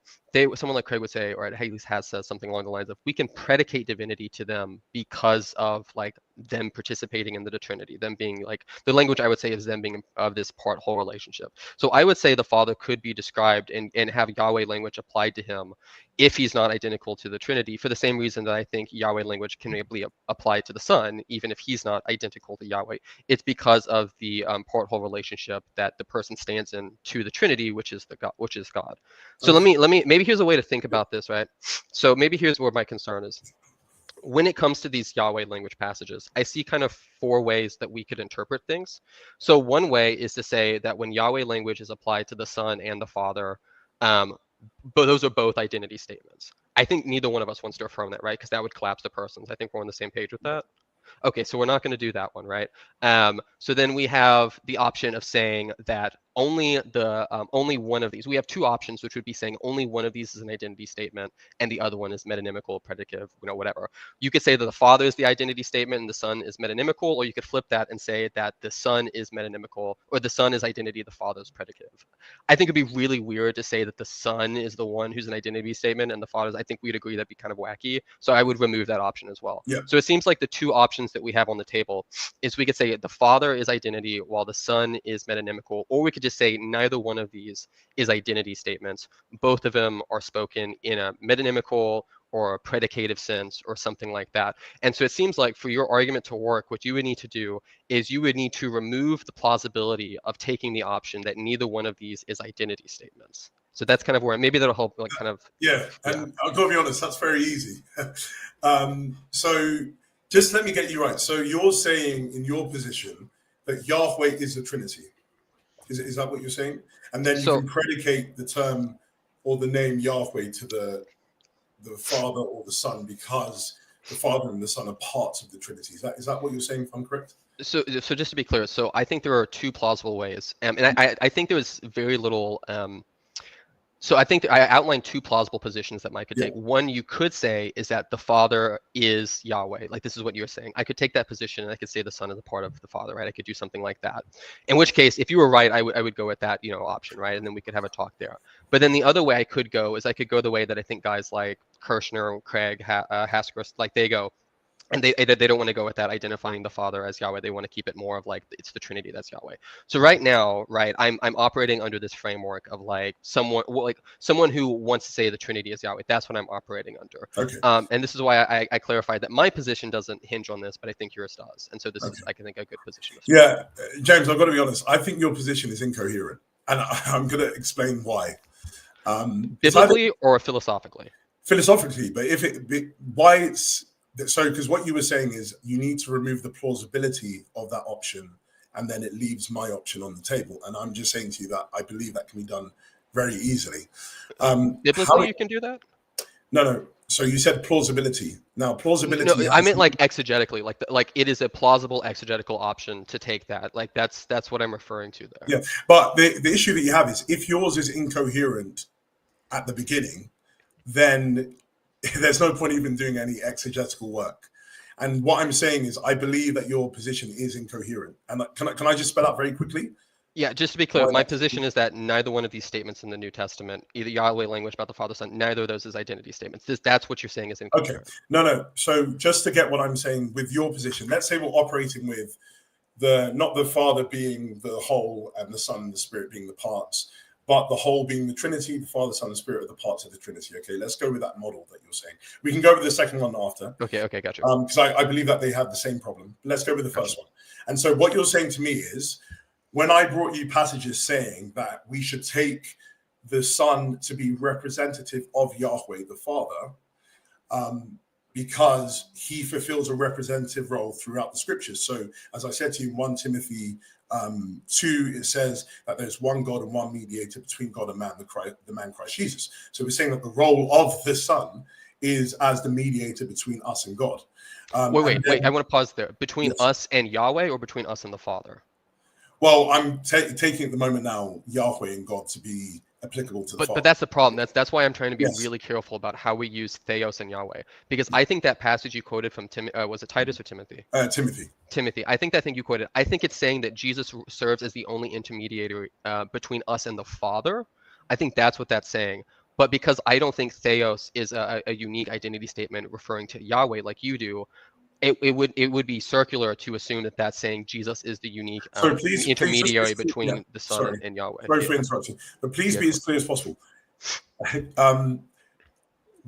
Someone like Craig would say, or at least has said something along the lines of, we can predicate divinity to them because of like them participating in the Trinity, them being like, the language I would say is them being of this part whole relationship. So I would say the Father could be described and have Yahweh language applied to him if he's not identical to the Trinity, for the same reason that I think Yahweh language can be applied to the Son, even if he's not identical to Yahweh. It's because of the part whole relationship that the person stands in to the Trinity, which is God. So let me maybe here's a way to think about this, right? So maybe here's where my concern is. When it comes to these Yahweh language passages, I see kind of 4 ways that we could interpret things. So one way is to say that when Yahweh language is applied to the Son and the Father, but those are both identity statements. I think neither one of us wants to affirm that, right? Because that would collapse the persons. I think we're on the same page with that. Okay, so we're not going to do that one, right? So then we have the option of saying that only one of these. We have 2 options, which would be saying only one of these is an identity statement, and the other one is metonymical, predicative, whatever. You could say that the Father is the identity statement and the Son is metonymical, or you could flip that and say that the Son is metonymical, or the Son is identity, the Father is predicative. I think it'd be really weird to say that the Son is the one who's an identity statement and the Father's. I think we'd agree that'd be kind of wacky. So I would remove that option as well. Yeah. So it seems like the 2 options that we have on the table is we could say the Father is identity while the Son is metonymical, or we could just say neither one of these is identity statements. Both of them are spoken in a metonymical or a predicative sense or something like that. And so it seems like for your argument to work, what you would need to do is you would need to remove the plausibility of taking the option that neither one of these is identity statements. So that's kind of where maybe that'll help, like kind of. Yeah, and I've got to be honest, that's very easy. So just let me get you right. So you're saying in your position that Yahweh is the Trinity. Is that what you're saying? And then you can predicate the term or the name Yahweh to the Father or the Son because the Father and the Son are parts of the Trinity. Is that what you're saying, if I'm correct? So just to be clear, so I think there are 2 plausible ways, and I think there was very little. So I think I outlined 2 plausible positions that Mike could take. One you could say is that the Father is Yahweh. Like this is what you're saying. I could take that position and I could say the Son is a part of the Father, right? I could do something like that. In which case, if you were right, I would go with that, option, right? And then we could have a talk there. But then the other way I could go is I could go the way that I think guys like Kirshner, Craig, Haskell, like they go. And they don't want to go with that identifying the Father as Yahweh. They want to keep it more of like it's the Trinity that's Yahweh. So right now, right, I'm operating under this framework of like someone who wants to say the Trinity is Yahweh. That's what I'm operating under. Okay. And this is why I clarified that my position doesn't hinge on this, but I think yours does. And so this is, I think, a good position. Yeah, James, I've got to be honest. I think your position is incoherent, and I'm going to explain why. Biblically or philosophically? Philosophically, but why it's. So, because what you were saying is you need to remove the plausibility of that option, and then it leaves my option on the table. And I'm just saying to you that I believe that can be done very easily. Biblically, you can do that? No. So you said plausibility. Now, plausibility. No, I meant like exegetically, like it is a plausible exegetical option to take that. Like that's what I'm referring to there. Yeah, but the issue that you have is if yours is incoherent at the beginning, then there's no point even doing any exegetical work. And what I'm saying is I believe that your position is incoherent. And can I just spell out very quickly? Yeah, just to be clear, my position is that neither one of these statements in the New Testament, either Yahweh language about the Father, Son, neither of those is identity statements. That's what you're saying is incoherent. Okay. No. So just to get what I'm saying with your position, let's say we're operating with not the Father being the whole and the Son and the Spirit being the parts, but the whole being the Trinity, the Father, Son, and Spirit are the parts of the Trinity. Okay, let's go with that model that you're saying. We can go with the second one after. Okay, gotcha. Because I believe that they have the same problem. Let's go with the first one. And so what you're saying to me is, when I brought you passages saying that we should take the Son to be representative of Yahweh, the Father, because he fulfills a representative role throughout the scriptures. So, as I said to you, 1 Timothy 2, it says that there's one God and one mediator between God and man, the man Christ Jesus. So we're saying that the role of the Son is as the mediator between us and God. Wait. I want to pause there. Between Yes. us and Yahweh, or between us and the Father? Well, I'm taking at the moment now Yahweh and God to be applicable to the Father. But that's the problem. That's why I'm trying to be Yes. really careful about how we use theos and Yahweh, because I think that passage you quoted from was it Titus or Timothy? Timothy. Timothy. I think that thing you quoted. I think it's saying that Jesus serves as the only intermediary between us and the Father. I think that's what that's saying. But because I don't think theos is a unique identity statement referring to Yahweh like you do, it would be circular to assume that that's saying Jesus is the unique So please, intermediary just, between the Son and Yahweh. Sorry for interrupting, but please be as clear as possible.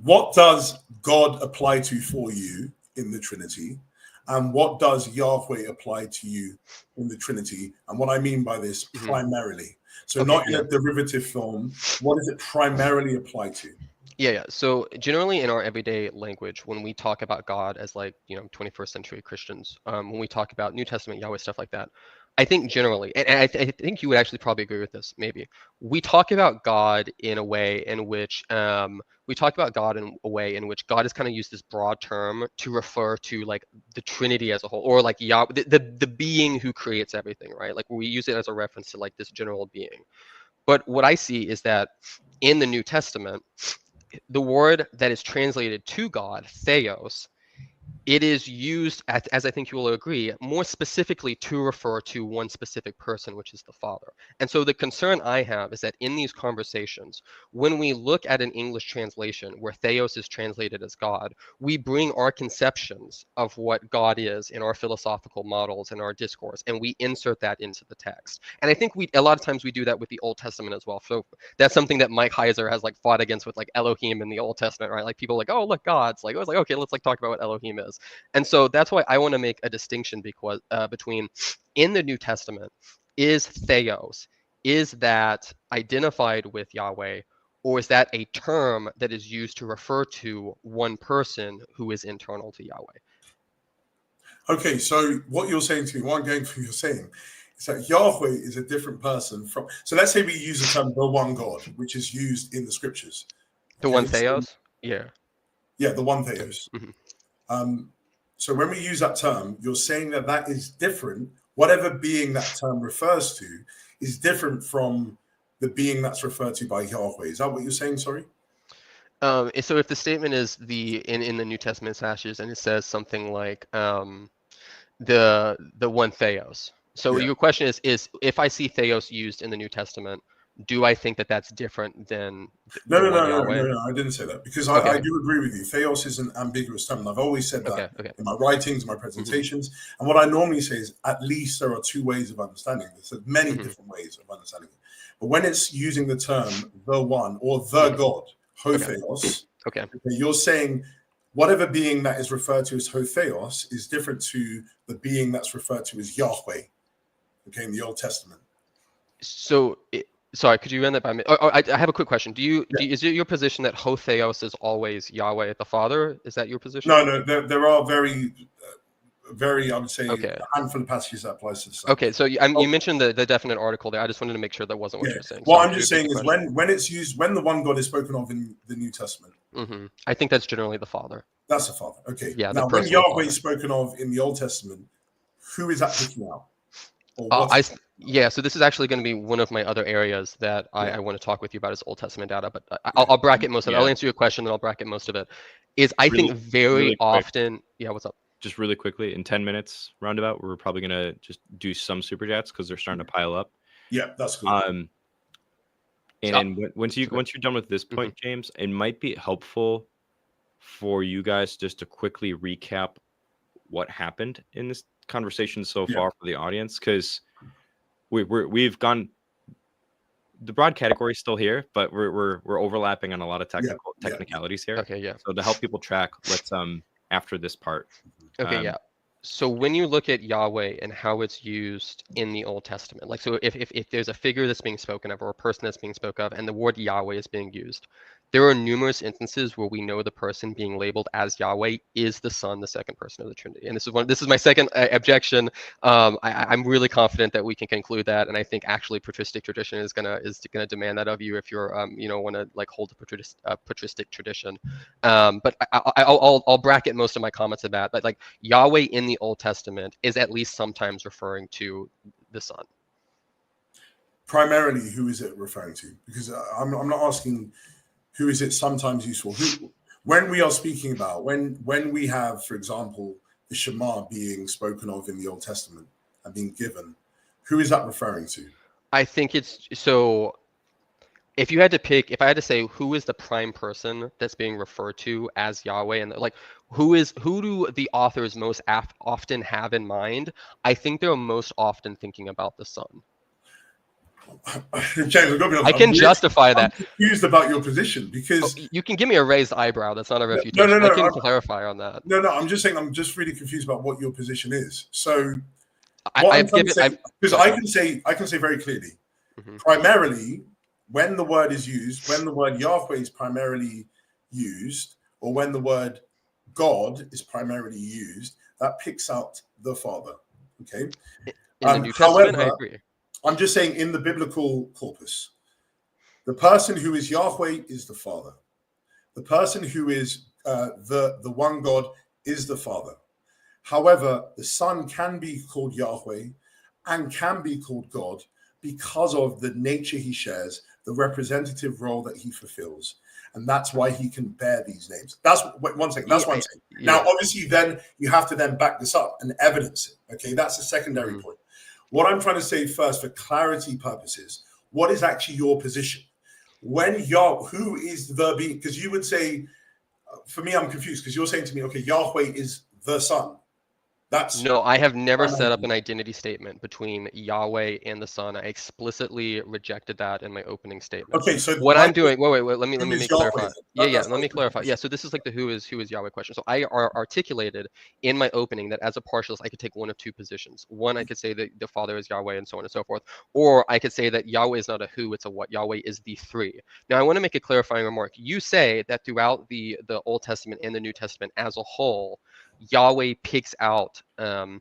What does God apply to for you in the Trinity? And what does Yahweh apply to you in the Trinity? And what I mean by this, primarily. So not in a derivative form. What does it primarily apply to? Yeah. So generally in our everyday language, when we talk about God as 21st century Christians, when we talk about New Testament Yahweh, stuff like that, I think generally, and I think you would actually probably agree with this, maybe, we talk about God in a way in which God has kind of used this broad term to refer to like the Trinity as a whole, or like Yahweh, the being who creates everything, right? Like we use it as a reference to like this general being. But what I see is that in the New Testament, the word that is translated to God, theos, it is used, as I think you will agree, more specifically to refer to one specific person, which is the Father. And so the concern I have is that in these conversations, when we look at an English translation where theos is translated as God, we bring our conceptions of what God is in our philosophical models and our discourse, and we insert that into the text. And I think a lot of times we do that with the Old Testament as well. So that's something that Mike Heiser has like fought against with like Elohim in the Old Testament, right? Like people are like, oh, look, God's like, I was like, okay, let's like talk about what Elohim is. And so that's why I want to make a distinction between in the New Testament, is theos, is that identified with Yahweh, or is that a term that is used to refer to one person who is internal to Yahweh? Okay, so what you're saying to me, what I'm going through, you're saying is that Yahweh is a different person from. So let's say we use the term the one God, which is used in the scriptures. The one theos? Yeah. Yeah, the one theos. So when we use that term, you're saying that that is different. Whatever being that term refers to is different from the being that's referred to by Yahweh. Is that what you're saying? Sorry. So if the statement is in the New Testament passages and it says something like the one theos. So your question is if I see theos used in the New Testament, do I think that that's different than No, I didn't say that, because I do agree with you. Theos is an ambiguous term, and I've always said that in my writings, my presentations. And what I normally say is at least there are two ways of understanding this. There's many different ways of understanding it. But when it's using the term the one or the God, ho theos, you're saying whatever being that is referred to as ho theos is different to the being that's referred to as Yahweh, in the Old Testament. So sorry, could you run that by me? I have a quick question. Is it your position that ho theos is always Yahweh the Father? Is that your position? No. There are very, I would say, a handful of passages that applies to the Son. Okay, so you mentioned the definite article there. I just wanted to make sure that wasn't what you're saying. What I'm just saying is when it's used, when the one God is spoken of in the New Testament, I think that's generally the Father. That's the Father. Okay. Yeah. Now, when Yahweh is spoken of in the Old Testament, who is that picking out? So this is actually going to be one of my other areas that I want to talk with you about is Old Testament data, but I'll bracket most of it. I'll answer your question, then I'll bracket most of it. I think very often. Yeah, what's up? Just really quickly, in 10 minutes roundabout, we're probably going to just do some super chats because they're starting to pile up. Yeah, that's cool. And once you're done with this point, James, it might be helpful for you guys just to quickly recap what happened in this conversation so far for the audience, because we've gone, the broad category is still here, but we're overlapping on a lot of technicalities here. Okay, yeah. So to help people track, let's after this part. So when you look at Yahweh and how it's used in the Old Testament, like so if there's a figure that's being spoken of or a person that's being spoken of and the word Yahweh is being used, there are numerous instances where we know the person being labeled as Yahweh is the Son, the second person of the Trinity. And this is my second objection. I'm really confident that we can conclude that, and I think actually patristic tradition is gonna demand that of you if you're want to like hold a patristic tradition. But I'll bracket most of my comments of that. But like Yahweh in the Old Testament is at least sometimes referring to the Son. Primarily, who is it referring to? Because I'm not asking who is it sometimes useful. When we are speaking about, when we have, for example, the Shema being spoken of in the Old Testament and being given, who is that referring to? I think it's so. If I had to say who is the prime person that's being referred to as Yahweh, and like who do the authors most often have in mind? I think they're most often thinking about the Son. James, I can justify that. I'm confused about your position because you can give me a raised eyebrow. That's not a refutation. No, I can clarify on that. No, I'm just saying I'm just really confused about what your position is. So I can say very clearly, primarily when the word is used, when the word Yahweh is primarily used, or when the word God is primarily used, that picks out the Father. Okay. In the New Testament, I agree. I'm just saying in the biblical corpus, the person who is Yahweh is the Father. The person who is the one God is the Father. However, the Son can be called Yahweh and can be called God because of the nature he shares, the representative role that he fulfills. And that's why he can bear these names. That's one second. That's what I'm saying. Yeah. Now, obviously, then you have to then back this up and evidence it. Okay, that's a secondary point. What I'm trying to say first, for clarity purposes, what is actually your position? When who is the being? Because you would say, for me, I'm confused because you're saying to me, okay, Yahweh is the Son. No, I have never set up an identity statement between Yahweh and the Son. I explicitly rejected that in my opening statement. Okay, so what I'm doing, wait, let me make clarify. Let me clarify. Yeah, so this is like the who is Yahweh question. So I articulated in my opening that as a partialist, I could take one of two positions. One, I could say that the Father is Yahweh and so on and so forth, or I could say that Yahweh is not a who, it's a what. Yahweh is the three. Now, I want to make a clarifying remark. You say that throughout the Old Testament and the New Testament as a whole, Yahweh picks out the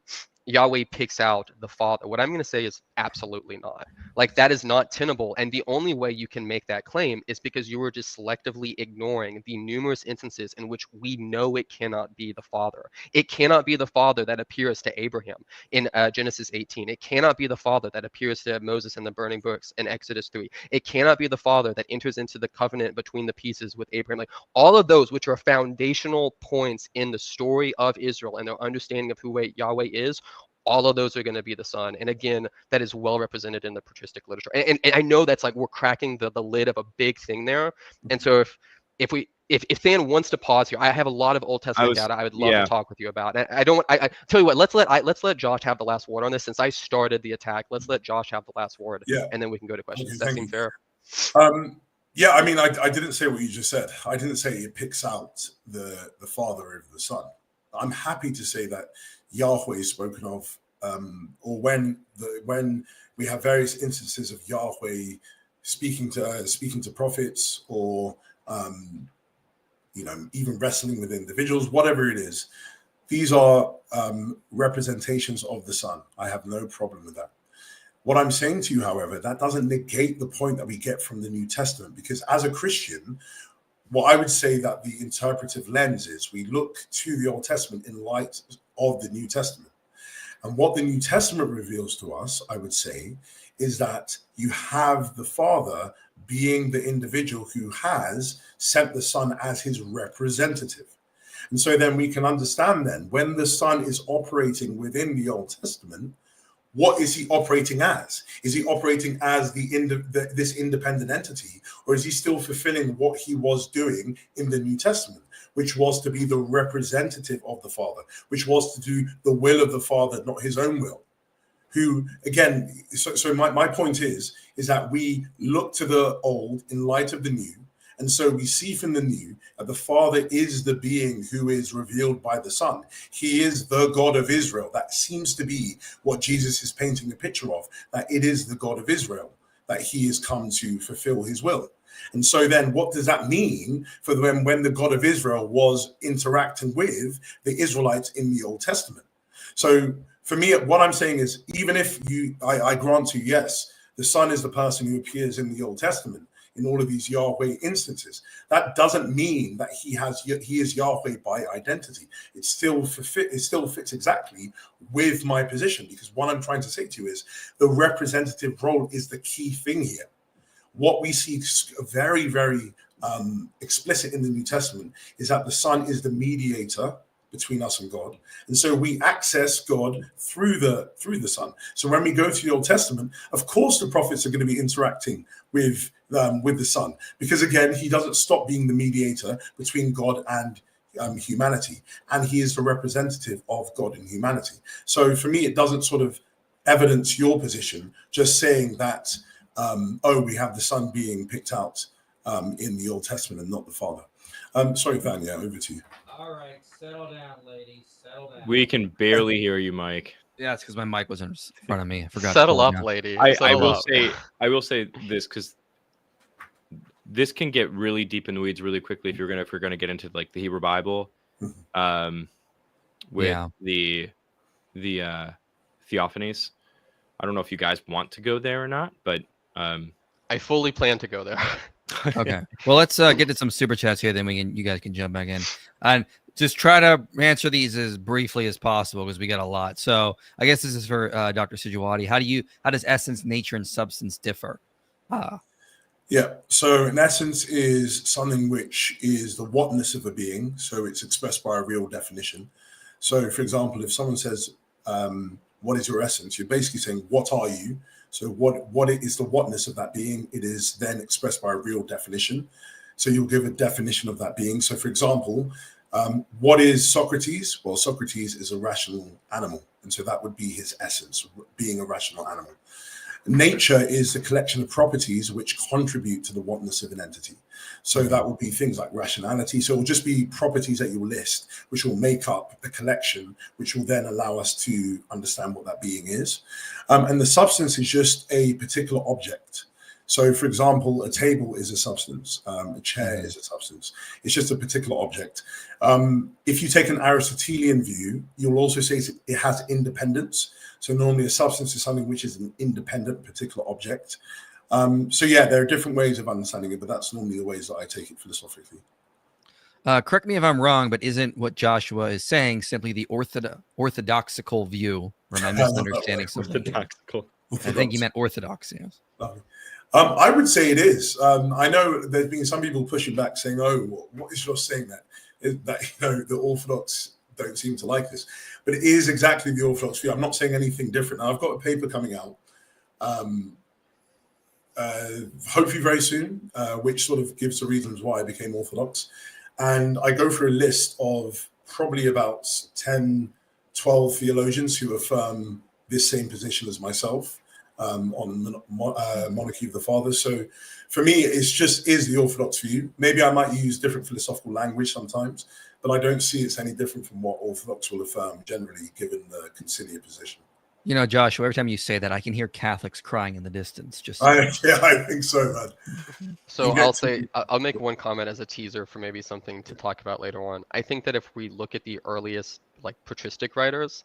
Father. What I'm going to say is absolutely not. Like, that is not tenable. And the only way you can make that claim is because you are just selectively ignoring the numerous instances in which we know it cannot be the Father. It cannot be the Father that appears to Abraham in Genesis 18. It cannot be the Father that appears to Moses in the burning books in Exodus 3. It cannot be the Father that enters into the covenant between the pieces with Abraham. Like, all of those, which are foundational points in the story of Israel and their understanding of who Yahweh is, all of those are going to be the Son. And again, that is well represented in the patristic literature. And I know that's like we're cracking the lid of a big thing there. And so if Than wants to pause here, I have a lot of Old Testament data I would love to talk with you about. And I tell you what, let's let Josh have the last word on this. Since I started the attack, let's let Josh have the last word. Yeah. And then we can go to questions. Does that seem fair? Yeah, I mean, I didn't say what you just said. I didn't say it picks out the Father over the Son. I'm happy to say that Yahweh is spoken of, or when we have various instances of Yahweh speaking to prophets, or even wrestling with individuals, whatever it is. These are representations of the Son. I have no problem with that. What I'm saying to you, however, that doesn't negate the point that we get from the New Testament, because as a Christian, what I would say that the interpretive lens is, we look to the Old Testament in light of the New Testament. And what the New Testament reveals to us, I would say, is that you have the Father being the individual who has sent the Son as his representative. And so then we can understand then, when the Son is operating within the Old Testament, what is he operating as? Is he operating as this independent entity, or is he still fulfilling what he was doing in the New Testament, which was to be the representative of the Father, which was to do the will of the Father, not his own will? Who, again, so my point is that we look to the old in light of the new, And so we see from the New that the Father is the being who is revealed by the Son. He is the God of Israel. That seems to be what Jesus is painting a picture of, that it is the God of Israel, that he has come to fulfill his will. And so then what does that mean for them when the God of Israel was interacting with the Israelites in the Old Testament? So for me, what I'm saying is, even if I grant you, yes, the Son is the person who appears in the Old Testament in all of these Yahweh instances, that doesn't mean that he is Yahweh by identity. It still fits exactly with my position, because what I'm trying to say to you is the representative role is the key thing here. What we see very, very explicit in the New Testament is that the Son is the mediator between us and God, and so we access God through the Son. So when we go to the Old Testament, of course the prophets are going to be interacting with the Son, because again, he doesn't stop being the mediator between God and humanity, and he is the representative of God and humanity. So for me, it doesn't sort of evidence your position just saying that we have the Son being picked out in the Old Testament and not the Father. Sorry, Vanya, over to you. All right, settle down, ladies. Settle down. We can barely hear you, Mike. Yeah, it's because my mic was in front of me. I forgot. Settle up, lady. I will say this, because this can get really deep in the weeds really quickly if we're gonna get into like the Hebrew Bible, with the theophanies. I don't know if you guys want to go there or not, but I fully plan to go there. Okay. Well, let's get to some super chats here. Then you guys can jump back in and just try to answer these as briefly as possible, because we got a lot. So I guess this is for Dr. Sijuwade. How does essence, nature, and substance differ? Yeah. So in essence is something which is the whatness of a being. So it's expressed by a real definition. So for example, if someone says, what is your essence? You're basically saying, what are you? So what is the whatness of that being? It is then expressed by a real definition. So you'll give a definition of that being. So for example, what is Socrates? Well, Socrates is a rational animal. And so that would be his essence, being a rational animal. Nature is the collection of properties which contribute to the whatness of an entity. So that would be things like rationality. So it will just be properties that you will list, which will make up a collection, which will then allow us to understand what that being is. And the substance is just a particular object. So, for example, a table is a substance, a chair is a substance. It's just a particular object. If you take an Aristotelian view, you'll also say it has independence. So normally a substance is something which is an independent particular object. So yeah, there are different ways of understanding it, but that's normally the ways that I take it philosophically. Correct me if I'm wrong, but isn't what Joshua is saying simply the orthodoxical view? Or am I misunderstanding something? Orthodoxical. I think he meant orthodox. Yes. I would say it is. I know there's been some people pushing back saying, oh, what is Josh saying that the Orthodox don't seem to like this? But it is exactly the Orthodox view. I'm not saying anything different. Now, I've got a paper coming out, hopefully very soon, which sort of gives the reasons why I became Orthodox. And I go through a list of probably about 10, 12 theologians who affirm this same position as myself. On monarchy of the fathers. So for me, it's the Orthodox view. Maybe I might use different philosophical language sometimes, but I don't see it's any different from what Orthodox will affirm generally, given the conciliar position. You know, Joshua, every time you say that, I can hear Catholics crying in the distance. I think so, man. So I'll make one comment as a teaser for maybe something to talk about later on. I think that if we look at the earliest like patristic writers,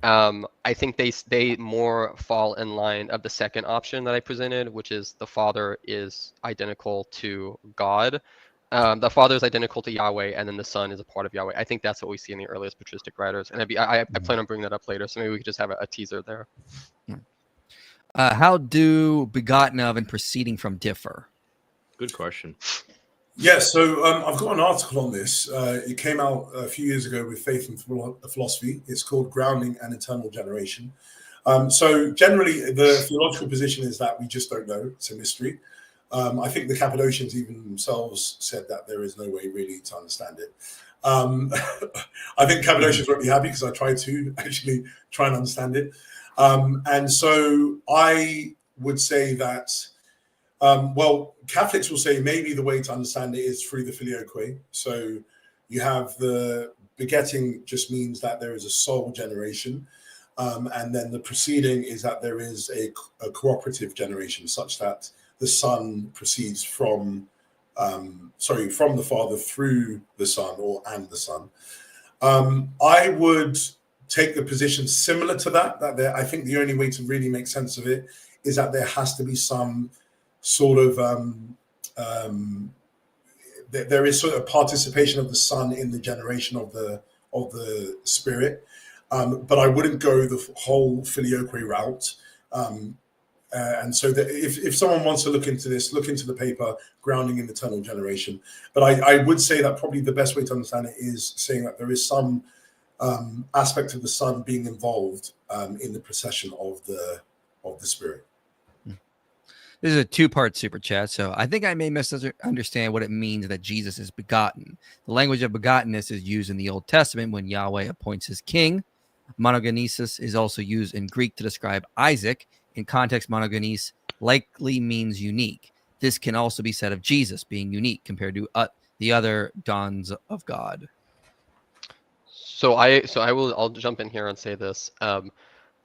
I think they more fall in line of the second option that I presented, which is the Father is identical to God. The Father is identical to Yahweh, and then the Son is a part of Yahweh. I think that's what we see in the earliest patristic writers, and I plan on bringing that up later. So maybe we could just have a teaser there. How do begotten of and proceeding from differ? Good question. Yes, so I've got an article on this. It came out a few years ago with Faith and Philosophy. It's called Grounding and Eternal Generation. So generally, the theological position is that we just don't know. It's a mystery. I think the Cappadocians even themselves said that there is no way really to understand it. I think Cappadocians won't be happy because I tried to actually try and understand it. And so I would say that Well, Catholics will say maybe the way to understand it is through the filioque. So you have the begetting just means that there is a soul generation. And then the proceeding is that there is a cooperative generation, such that the son proceeds from the father through the son and the son. I would take the position similar to that I think the only way to really make sense of it is that there has to be some sort of there is sort of participation of the son in the generation of the spirit, but I wouldn't go the whole filioque route. And so that if someone wants to look into this, look into the paper Grounding in Eternal Generation. But I would say that probably the best way to understand it is saying that there is some aspect of the son being involved in the procession of the spirit. This is a two-part super chat, so I think I may misunderstand what it means that Jesus is begotten. The language of begottenness is used in the Old Testament when Yahweh appoints his king. Monogenesis is also used in Greek to describe Isaac. In context, monogenes likely means unique. This can also be said of Jesus being unique compared to the other dons of God. I'll jump in here and say this.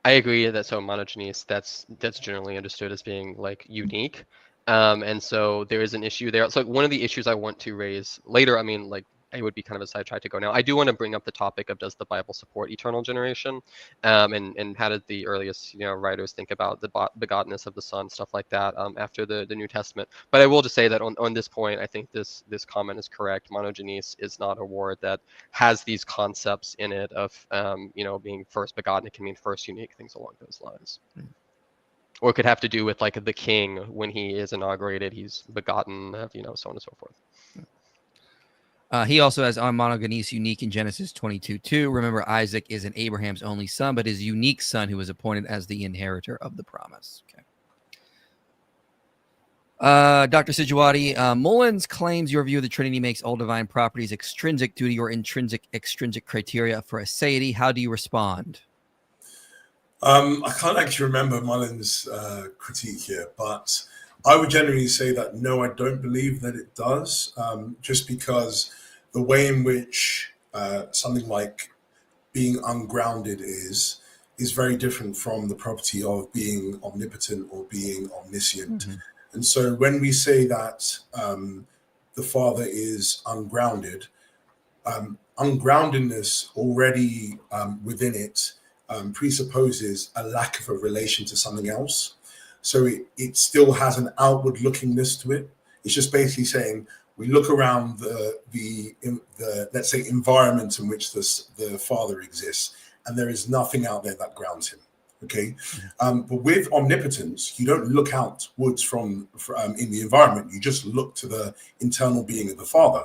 I agree that monogenes, that's generally understood as being like unique. And so there is an issue there. So one of the issues I want to raise later, I mean, like, it would be kind of a sidetrack to go now. I do want to bring up the topic of, does the Bible support eternal generation? And how did the earliest writers think about the begottenness of the Son, stuff like that, after the New Testament. But I will just say that on this point, I think this comment is correct. Monogenes is not a word that has these concepts in it of being first begotten. It can mean first unique, things along those lines. Or it could have to do with like the king when he is inaugurated, he's begotten of, so on and so forth. He also has on monogenes unique in Genesis 22:2. Remember, Isaac isn't Abraham's only son, but his unique son who was appointed as the inheritor of the promise. Okay. Dr. Sijuwade, Mullins claims your view of the Trinity makes all divine properties extrinsic due to your intrinsic extrinsic criteria for aseity. How do you respond? I can't actually remember Mullins' critique here, but I would generally say that no, I don't believe that it does, just because the way in which something like being ungrounded is very different from the property of being omnipotent or being omniscient. Mm-hmm. And so when we say that the Father is ungrounded, ungroundedness already within it presupposes a lack of a relation to something else. So it still has an outward lookingness to it. It's just basically saying we look around the let's say environment in which the Father exists, and there is nothing out there that grounds him. Okay, but with omnipotence, you don't look outwards from in the environment. You just look to the internal being of the Father.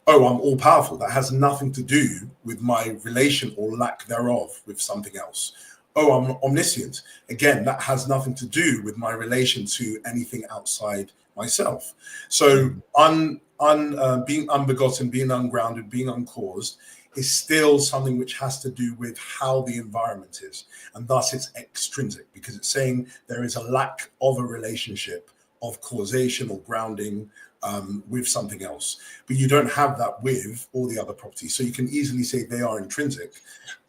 Oh, I'm all powerful. That has nothing to do with my relation or lack thereof with something else. Oh, I'm omniscient. Again, that has nothing to do with my relation to anything outside myself. So being unbegotten, being ungrounded, being uncaused is still something which has to do with how the environment is. And thus it's extrinsic, because it's saying there is a lack of a relationship of causation or grounding with something else. But you don't have that with all the other properties. So you can easily say they are intrinsic,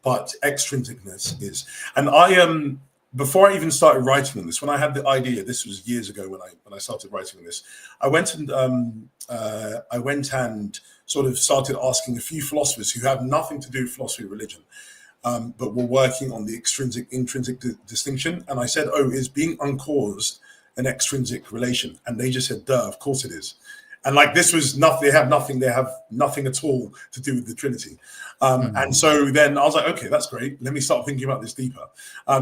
but extrinsicness is. And I before I even started writing on this, when I had the idea, this was years ago when I started writing on this, I went and sort of started asking a few philosophers who have nothing to do with philosophy of religion, but were working on the extrinsic-intrinsic distinction. And I said, oh, is being uncaused an extrinsic relation? And they just said, duh, of course it is. And like, this was nothing, they have nothing at all to do with the Trinity. And so then I was like, okay, that's great. Let me start thinking about this deeper.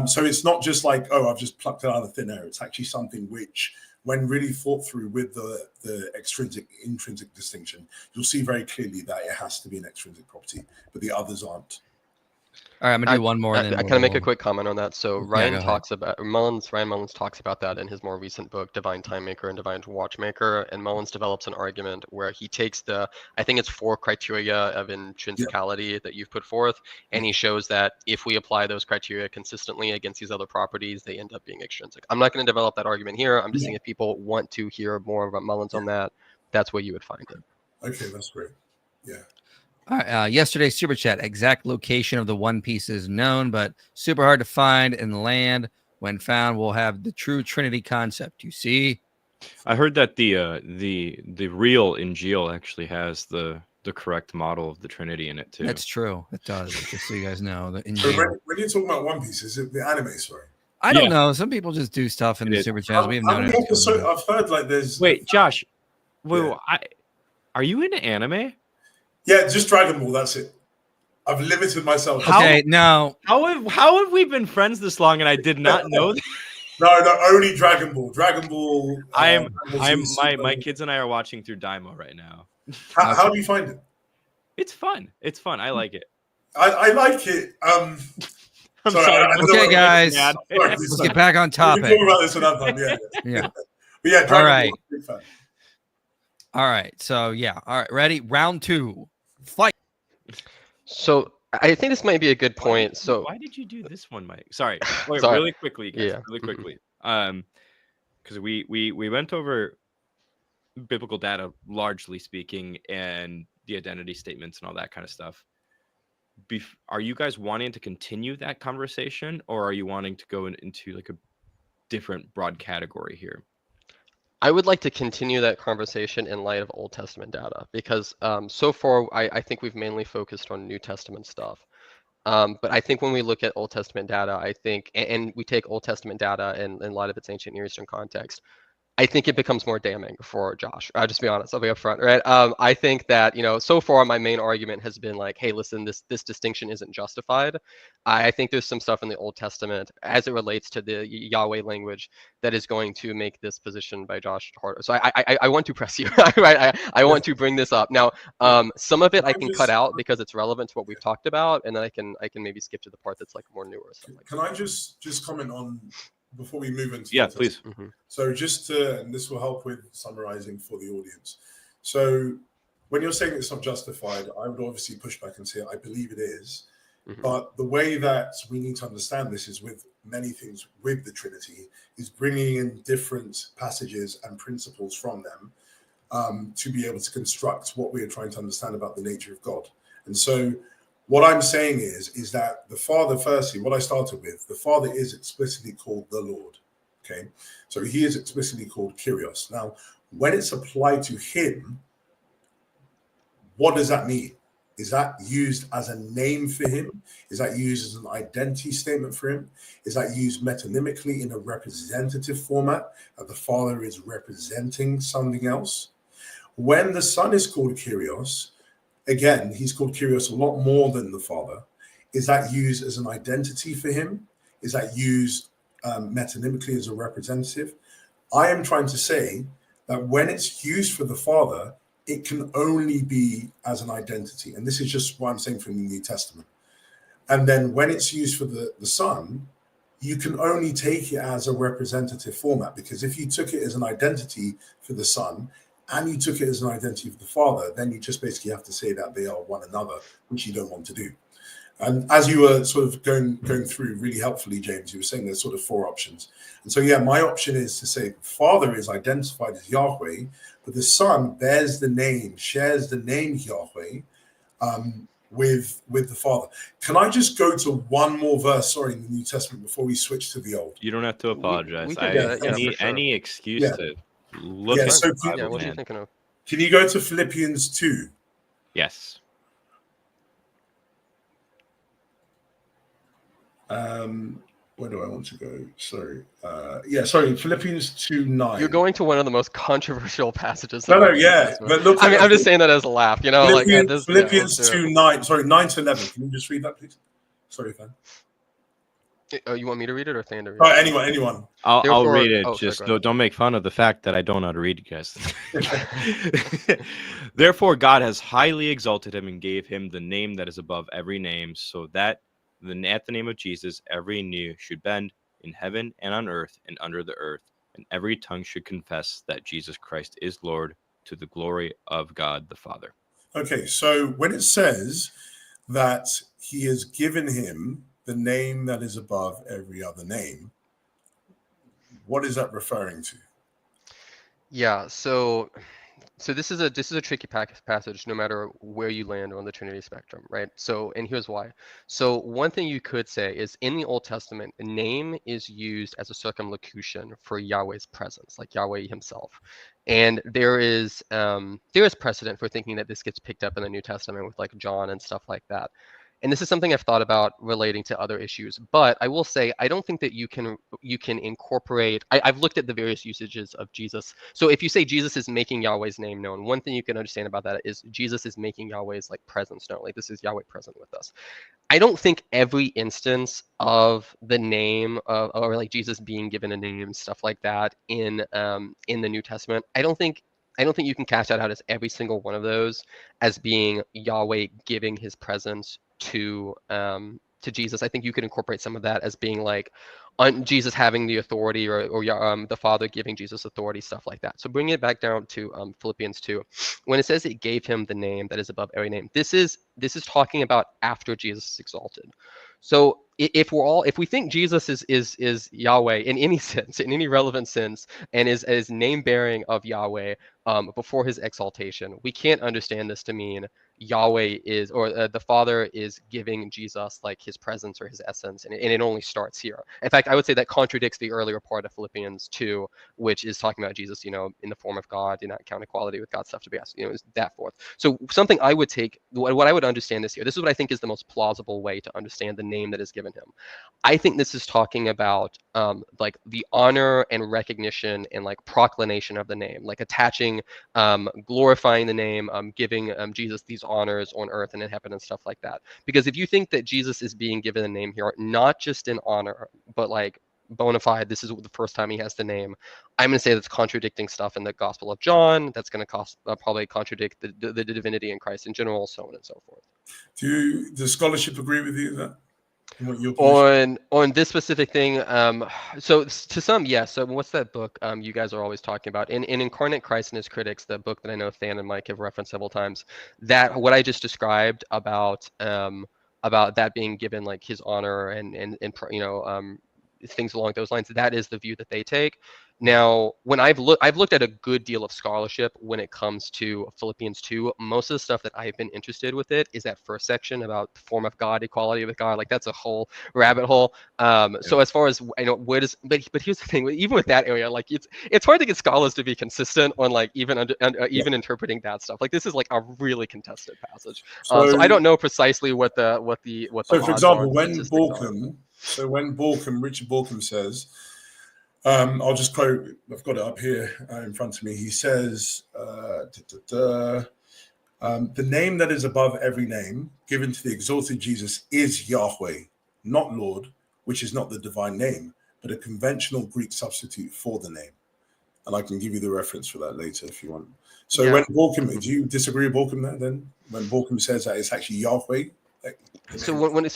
So it's not just like, oh, I've just plucked it out of thin air. It's actually something which, when really thought through with the extrinsic-intrinsic distinction, you'll see very clearly that it has to be an extrinsic property, but the others aren't. All right, I'm gonna do one more. I And then kind of make a quick comment on that. So Ryan go Mullins talks about that in his more recent book, Divine Time Maker and Divine Watchmaker. And Mullins develops an argument where he takes I think it's 4 criteria of intrinsicality that you've put forth, and he shows that if we apply those criteria consistently against these other properties, they end up being extrinsic. I'm not going to develop that argument here. I'm just saying if people want to hear more about Mullins on that, that's where you would find it. Okay, that's great. Yeah. All right, yesterday's super chat. Exact location of the One Piece is known, but super hard to find and land. When found, we'll have the true Trinity concept. You see, I heard that the real Injil actually has the correct model of the Trinity in it too. That's true. It does. Just so you guys know, the So Injil. when you're talking about One Piece, is it the anime? Sorry. I don't know. Some people just do stuff in the super chats. We have no idea. I've heard like there's. Wait, Josh. Wait, are you into anime? Yeah, just Dragon Ball. That's it. I've limited myself. Okay, no. How have we been friends this long and I did not know that? No, only Dragon Ball. Dragon Ball. My kids and I are watching through Daimo right now. How do you find it? It's fun. It's fun. I like it. I like it. I'm sorry. Okay, guys. Let's get back on topic. We'll talk about this another time. Yeah. But yeah, Dragon All right. Ball, big fan. All right. So yeah. All right. Ready? Round 2. Fight. So I think this might be a good point. So why did you do this one, Mike? Sorry. Wait, Sorry. really quickly, guys. Yeah. Really quickly. Because we went over biblical data, largely speaking, and the identity statements and all that kind of stuff. Are you guys wanting to continue that conversation, or are you wanting to go into like a different broad category here? I would like to continue that conversation in light of Old Testament data, because so far I think we've mainly focused on New Testament stuff. But I think when we look at Old Testament data, I think, and we take Old Testament data in light of its ancient Near Eastern context, I think it becomes more damning for Josh. I'll just be honest. I'll be upfront, right? I think that, so far my main argument has been like, hey, listen, this distinction isn't justified. I think there's some stuff in the Old Testament as it relates to the Yahweh language that is going to make this position by Josh harder. So I want to press you. Right? I want to bring this up. Now, some of it I can cut out because it's relevant to what we've talked about, and then I can maybe skip to the part that's like more newer stuff. Can I just comment on before we move into please. Mm-hmm. So and this will help with summarizing for the audience. So when you're saying it's not justified, I would obviously push back and say I believe it is. Mm-hmm. But the way that we need to understand this is with many things with the Trinity is bringing in different passages and principles from them to be able to construct what we are trying to understand about the nature of God. And so what I'm saying is that the Father, firstly, what I started with, the Father is explicitly called the Lord. Okay, so he is explicitly called Kyrios. Now, when it's applied to him, what does that mean? Is that used as a name for him? Is that used as an identity statement for him? Is that used metonymically in a representative format that the Father is representing something else? When the Son is called Kyrios, again, he's called Kyrios a lot more than the Father. Is that used as an identity for him? Is that used metonymically as a representative? I am trying to say that when it's used for the Father, it can only be as an identity. And this is just what I'm saying from the New Testament. And then when it's used for the Son, you can only take it as a representative format, because if you took it as an identity for the Son, and you took it as an identity for the Father, then you just basically have to say that they are one another, which you don't want to do. And as you were sort of going through really helpfully, James, you were saying there's sort of 4 options. And so, yeah, my option is to say the Father is identified as Yahweh, but the Son bears the name, shares the name Yahweh with the Father. Can I just go to one more verse, in the New Testament before we switch to the Old? You don't have to apologize. Any excuse to look at so the Bible, what are you thinking of? Can you go to Philippians 2? Yes. Where do I want to go? Sorry. Philippians 2:9. You're going to one of the most controversial passages. No, yeah. But look, I'm just saying that as a laugh, Philippians 2:9. Sorry, 9 to 11. Can you just read that, please? Sorry, fan. Oh, you want me to read it or Than to read it? Anyone. I'll read it. Don't make fun of the fact that I don't know how to read, you guys. Therefore, God has highly exalted him and gave him the name that is above every name, so that Then at the name of Jesus, every knee should bend in heaven and on earth and under the earth, and every tongue should confess that Jesus Christ is Lord, to the glory of God the Father. Okay, so when it says that he has given him the name that is above every other name, what is that referring to? Yeah, so this is a tricky passage no matter where you land on the Trinity spectrum, right? So, and here's why. So one thing you could say is in the Old Testament, a name is used as a circumlocution for Yahweh's presence, like Yahweh himself. And there is precedent for thinking that this gets picked up in the New Testament with like John and stuff like that. And this is something I've thought about relating to other issues, but I will say I don't think that you can incorporate. I've looked at the various usages of Jesus. So if you say Jesus is making Yahweh's name known, one thing you can understand about that is Jesus is making Yahweh's like presence known. Like this is Yahweh present with us. I don't think every instance of the name or like Jesus being given a name, stuff like that in the New Testament, I don't think you can cast that out as every single one of those as being Yahweh giving his presence to Jesus. I think you could incorporate some of that as being like Jesus having the authority or the Father giving Jesus authority, stuff like that. So bringing it back down to Philippians 2, when it says it gave him the name that is above every name, this is talking about after Jesus is exalted. So if we think Jesus is Yahweh in any sense, in any relevant sense, and is name bearing of Yahweh before his exaltation, we can't understand this to mean Yahweh is, or the Father is giving Jesus like his presence or his essence, and it only starts here. In fact, I would say that contradicts the earlier part of Philippians 2, which is talking about Jesus, in the form of God, do not count equality with God stuff to be asked, is that forth. So something I would take, what I would understand this here, this is what I think is the most plausible way to understand the name that is given him. I think this is talking about like the honor and recognition and like proclamation of the name, like attaching, glorifying the name, giving Jesus these honors on earth and in heaven and stuff like that. Because if you think that Jesus is being given a name here, not just in honor, but like bona fide, this is the first time he has the name, I'm going to say that's contradicting stuff in the Gospel of John. That's going to probably contradict the divinity in Christ in general, so on and so forth. Does scholarship agree with you that? On this specific thing, so to some, yes. So what's that book you guys are always talking about? In Incarnate Christ and His Critics, the book that I know Than and Mike have referenced several times, that what I just described about that being given like his honor and things along those lines, that is the view that they take. Now, when I've looked at a good deal of scholarship when it comes to Philippians 2. Most of the stuff that I've been interested with it is that first section about the form of God, equality with God. Like that's a whole rabbit hole. So as far as I know, but here's the thing. Even with that area, like it's hard to get scholars to be consistent on like even interpreting that stuff. Like this is like a really contested passage. So I don't know precisely what the. So for example, when Richard Borkham says. I'll just quote, I've got it up here in front of me. He says, the name that is above every name given to the exalted Jesus is Yahweh, not Lord, which is not the divine name, but a conventional Greek substitute for the name. And I can give you the reference for that later if you want. So when Borkham, do you disagree with Borkham there then? When Borkham says that it's actually Yahweh? So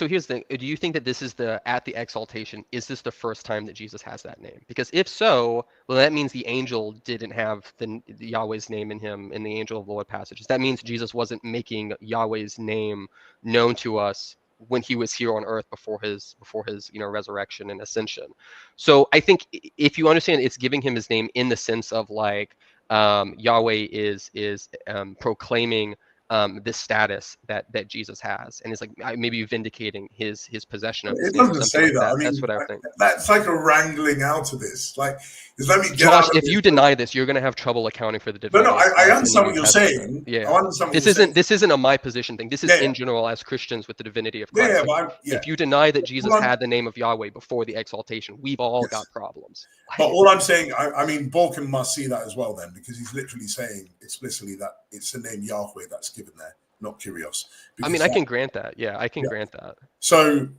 here's the thing. Do you think that this is at the exaltation? Is this the first time that Jesus has that name? Because if so, well, that means the angel didn't have the Yahweh's name in him in the angel of the Lord passages. That means Jesus wasn't making Yahweh's name known to us when he was here on earth before his resurrection and ascension. So I think if you understand, it's giving him his name in the sense of like Yahweh is proclaiming this status that Jesus has, and it's like maybe vindicating his possession of his it name. Doesn't say like that. I mean, that's what I think. That's like a wrangling out of this. Like, let me get Josh, out of if you deny this, you're going to have trouble accounting for the divinity. No, I understand what you're saying. Yeah, I understand what this isn't a my position thing. This is in general as Christians with the divinity of Christ. If you deny that Jesus had the name of Yahweh before the exaltation, we've all got problems. But all I'm saying, I mean, Borkham must see that as well then, because he's literally saying explicitly that it's the name Yahweh that's given there, not Kyrios. I mean, I can grant that. Yeah, I can grant that. So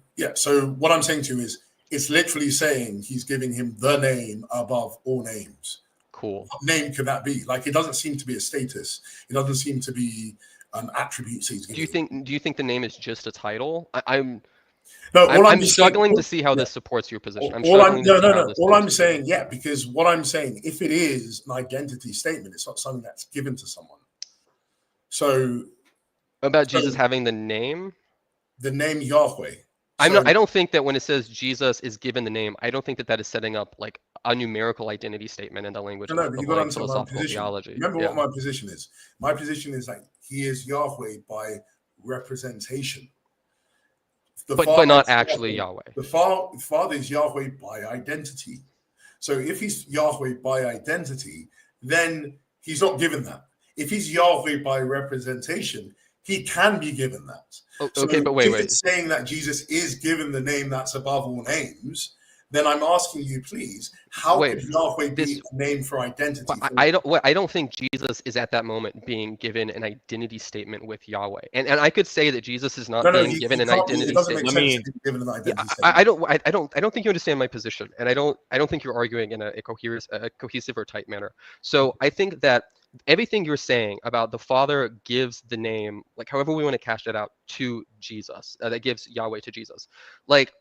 what I'm saying to you is it's literally saying he's giving him the name above all names. Cool. What name could that be? Like, it doesn't seem to be a status. It doesn't seem to be an attribute. Do you think the name is just a title? I'm No, I'm struggling to see how this supports your position. All I'm saying, yeah, because what I'm saying, if it is an identity statement, it's not something that's given to someone. So about Jesus having the name Yahweh. I don't think that when it says Jesus is given the name, I don't think that is setting up like a numerical identity statement in the language of like philosophical theology. Remember what my position is. My position is that he is Yahweh by representation. But not actually Yahweh. The Father is Yahweh by identity. So if he's Yahweh by identity, then he's not given that. If he's Yahweh by representation, he can be given that. Okay, but wait. It's saying that Jesus is given the name that's above all names, then I'm asking you, please, how could Yahweh be a name for identity? I don't think Jesus is at that moment being given an identity statement with Yahweh, and I could say that Jesus is not being given an identity statement. I don't think you understand my position, and I don't think you're arguing in a cohesive or tight manner. So I think that everything you're saying about the Father gives the name, like however we want to cash that out, to Jesus, that gives Yahweh to Jesus, like.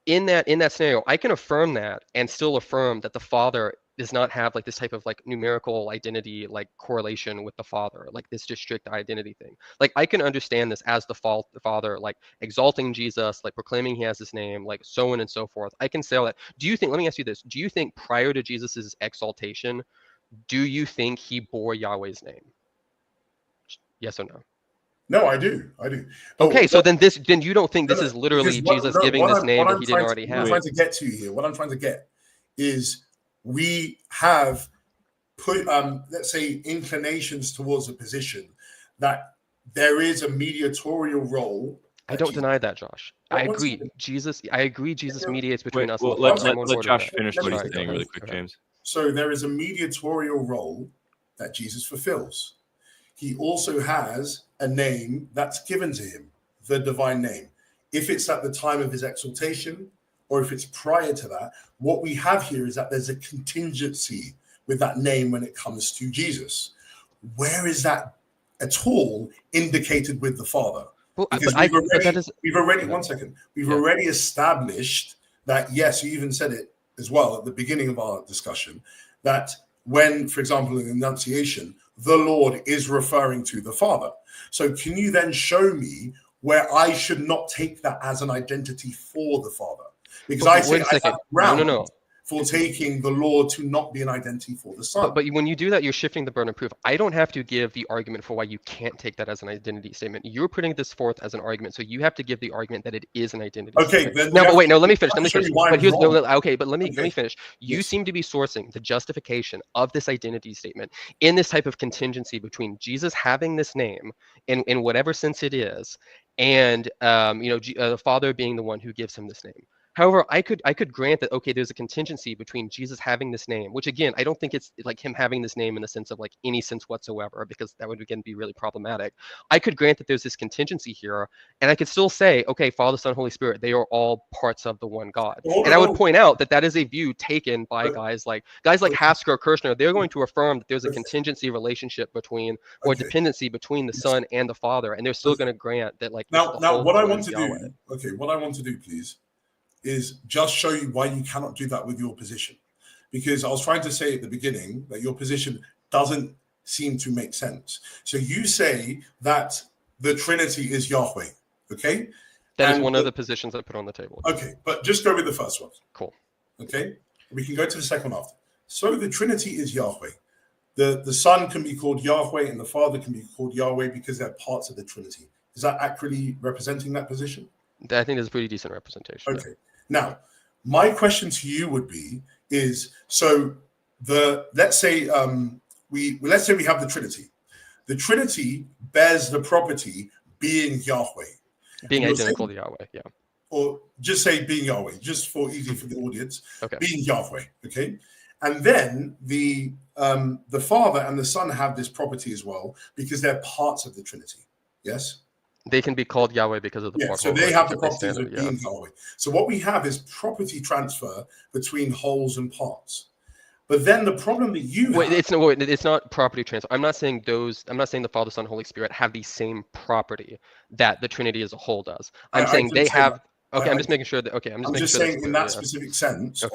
In that scenario, I can affirm that and still affirm that the Father does not have like this type of like numerical identity like correlation with the Father, like this just strict identity thing. Like I can understand this as the Father like exalting Jesus, like proclaiming he has his name, like so on and so forth. I can say all that. Let me ask you this, do you think prior to Jesus's exaltation, do you think he bore Yahweh's name? Yes or no? No, I do. Okay, so then you don't think this is literally Jesus giving this name that he didn't already have? What I'm trying to get to here, what I'm trying to get is we have put, let's say, inclinations towards a position that there is a mediatorial role. I don't deny that, Josh. I agree. Jesus mediates between us. Let Josh finish what he's saying really quick, James. So there is a mediatorial role that Jesus fulfills. He also has a name that's given to him, the divine name. If it's at the time of his exaltation or if it's prior to that, what we have here is that there's a contingency with that name when it comes to Jesus. Where is that at all indicated with the Father? Because we've already established that, yes, you even said it as well at the beginning of our discussion, that when, for example, in Annunciation, the Lord is referring to the Father. So can you then show me where I should not take that as an identity for the Father? Because I say I have ground for taking the Lord to not be an identity for the Son. But when you do that, you're shifting the burden of proof. I don't have to give the argument for why you can't take that as an identity statement. You're putting this forth as an argument, so you have to give the argument that it is an identity statement. Then let me finish. Let me finish. You seem to be sourcing the justification of this identity statement in this type of contingency between Jesus having this name in whatever sense it is, and the Father being the one who gives him this name. However, I could grant that, okay, there's a contingency between Jesus having this name, which again, I don't think it's like him having this name in the sense of like any sense whatsoever, because that would again be really problematic. I could grant that there's this contingency here, and I could still say, okay, Father, Son, Holy Spirit, they are all parts of the one God. And I would point out that is a view taken by guys like Hasker or Kirshner. They're going to affirm that there's a contingency relationship between, or dependency between the Son and the Father, and they're still going to grant that like now what I want to do, what I want to do, please, is just show you why you cannot do that with your position. Because I was trying to say at the beginning that your position doesn't seem to make sense. So you say that the Trinity is Yahweh, okay? That is one of the positions I put on the table. Okay, but just go with the first one. Cool. Okay, we can go to the second one after. So the Trinity is Yahweh. The Son can be called Yahweh and the Father can be called Yahweh because they're parts of the Trinity. Is that accurately representing that position? I think that's a pretty decent representation. Okay. Yeah. Now, my question to you would be is, so let's say we have the Trinity. The Trinity bears the property being Yahweh. Being identical to Yahweh, yeah. Or just say being Yahweh, just for easy for the audience. Okay. Being Yahweh, okay? And then the Father and the Son have this property as well because they're parts of the Trinity. Yes? They can be called Yahweh because of the so they have the properties of being Yahweh. So what we have is property transfer between wholes and parts. But then the problem that you have... It's not property transfer. I'm not saying the Father, Son, Holy Spirit have the same property that the Trinity as a whole does. I'm saying they have. Okay, I'm just making sure that. Okay, I'm just saying in that specific sense of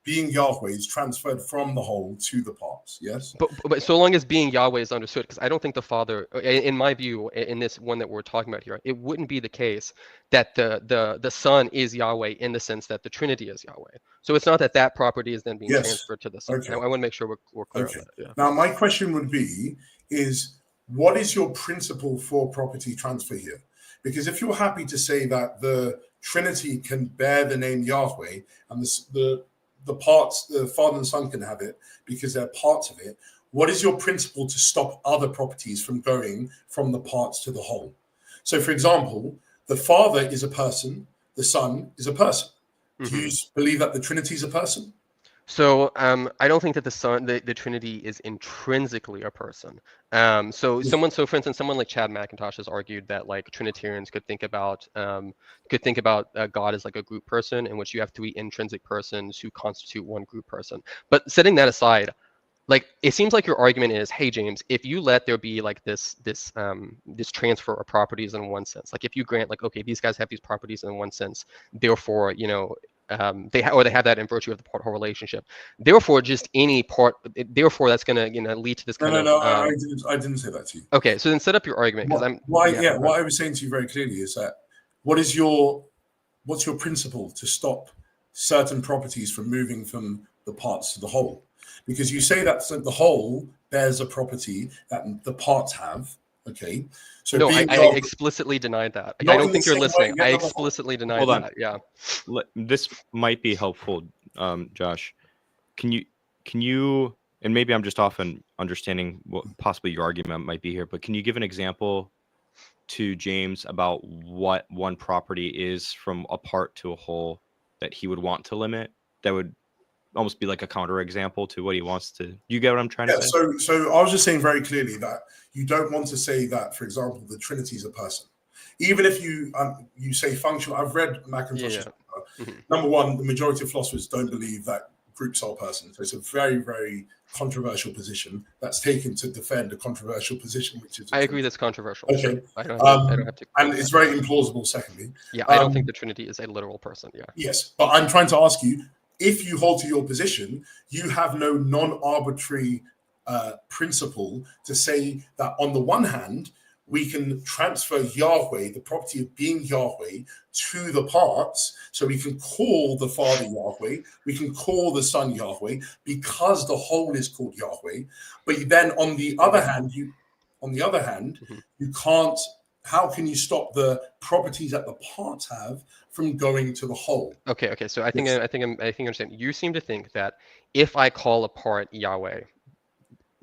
being Yahweh is transferred from the whole to the parts. Yes. But so long as being Yahweh is understood, because I don't think the Father, in my view, in this one that we're talking about here, it wouldn't be the case that the Son is Yahweh in the sense that the Trinity is Yahweh. So it's not that property is then being transferred to the Son. Okay. I want to make sure we're clear on that. Yeah. Now, my question would be: what is your principle for property transfer here? Because if you're happy to say that the Trinity can bear the name Yahweh, and the parts, the Father and Son can have it because they're parts of it, what is your principle to stop other properties from going from the parts to the whole? So, for example, the Father is a person, the Son is a person. Do you believe that the Trinity is a person? So I don't think that the Trinity is intrinsically a person. So for instance, someone like Chad McIntosh has argued that like Trinitarians could think about God as like a group person in which you have three intrinsic persons who constitute one group person. But setting that aside, like it seems like your argument is, hey James, if you let there be like this transfer of properties in one sense, like if you grant like, okay, these guys have these properties in one sense, therefore they have that in virtue of the part whole relationship. Therefore, just any part. Therefore, that's gonna lead to this kind of. No, I didn't say that to you. Okay, so then set up your argument because what I was saying to you very clearly is that what's your principle to stop certain properties from moving from the parts to the whole? Because you say that the whole bears a property that the parts have. Okay. So no, I explicitly denied that. I don't think you're listening. I explicitly denied that. Yeah. This might be helpful, Josh. Can you, and maybe I'm just off in understanding what possibly your argument might be here, but can you give an example to James about what one property is from a part to a whole that he would want to limit? That would almost be like a counter example to what he wants to. You get what I'm trying to say? So I was just saying very clearly that you don't want to say that, for example, the Trinity is a person. Even if you say functional, I've read McIntosh's number one, the majority of philosophers don't believe that groups are persons. So it's a very, very controversial position that's taken to defend a controversial position, which is. I agree that's controversial. Okay. Sure. I don't have to. And it's very implausible, secondly. Yeah, I don't think the Trinity is a literal person. Yeah. Yes, but I'm trying to ask you, if you hold to your position, you have no non-arbitrary principle to say that on the one hand, we can transfer Yahweh, the property of being Yahweh, to the parts. So we can call the Father Yahweh, we can call the Son Yahweh, because the whole is called Yahweh. But then on the other hand, you can't. How can you stop the properties that the parts have from going to the whole? Okay. So I think I understand. You seem to think that if I call a part Yahweh,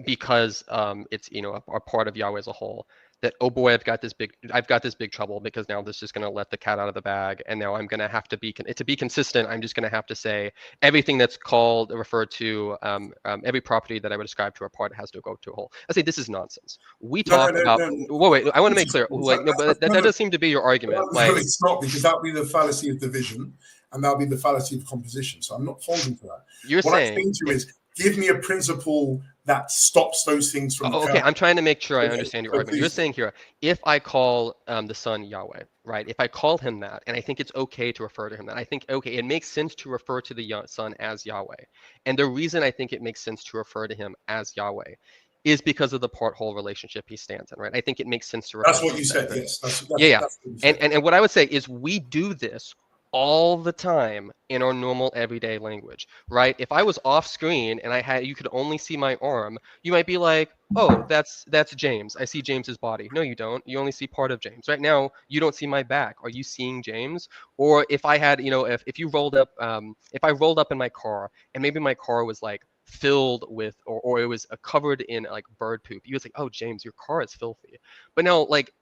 because it's a part of Yahweh as a whole, that oh boy, I've got this big trouble, because now this is going to let the cat out of the bag, and now I'm going to have to be consistent. I'm just going to have to say everything that's referred to every property that I would ascribe to a part has to go to a whole. I say this is nonsense. We talk about. Wait, I want to make clear. But that does seem to be your argument. No, it's not, because that would be the fallacy of division, and that would be the fallacy of composition. So I'm not holding to that. What I'm saying to you is, give me a principle that stops those things from. Okay, I'm trying to make sure I understand your argument. You're saying here, if I call the Son Yahweh, right? If I call him that, and I think it's okay to refer to him that, I think, okay, it makes sense to refer to the Son as Yahweh. And the reason I think it makes sense to refer to him as Yahweh is because of the part-whole relationship he stands in, right? I think it makes sense to refer to him. That's what you said, yes. That's and what I would say is we do this all the time in our normal everyday language, right? If I was off screen and you could only see my arm, you might be like, oh, that's James. I see James's body. No, you don't. You only see part of James. Right now, you don't see my back. Are you seeing James? Or if I had, if you rolled up, if I rolled up in my car and maybe my car was like filled with, or it was covered in like bird poop, you was like, oh, James, your car is filthy. But no, like,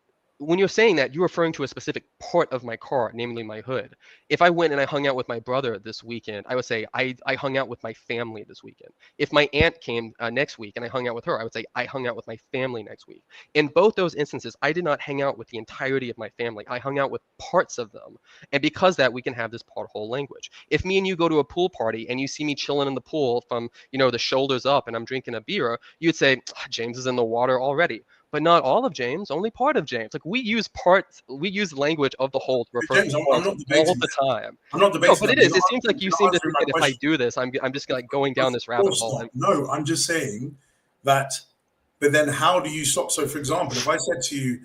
when you're saying that, you're referring to a specific part of my car, namely my hood. If I went and I hung out with my brother this weekend, I would say I hung out with my family this weekend. If my aunt came next week and I hung out with her, I would say I hung out with my family next week. In both those instances, I did not hang out with the entirety of my family. I hung out with parts of them. And because that, we can have this part whole language. If me and you go to a pool party and you see me chilling in the pool from, the shoulders up and I'm drinking a beer, you'd say, James is in the water already. But not all of James, only part of James. Like we use language of the whole to refer James, to I'm not debating all the time. I'm not debating. No, but it is. It seems like you seem to think that if I do this, I'm just like going down this rabbit hole. No, I'm just saying that. But then, how do you stop? So, for example, if I said to you,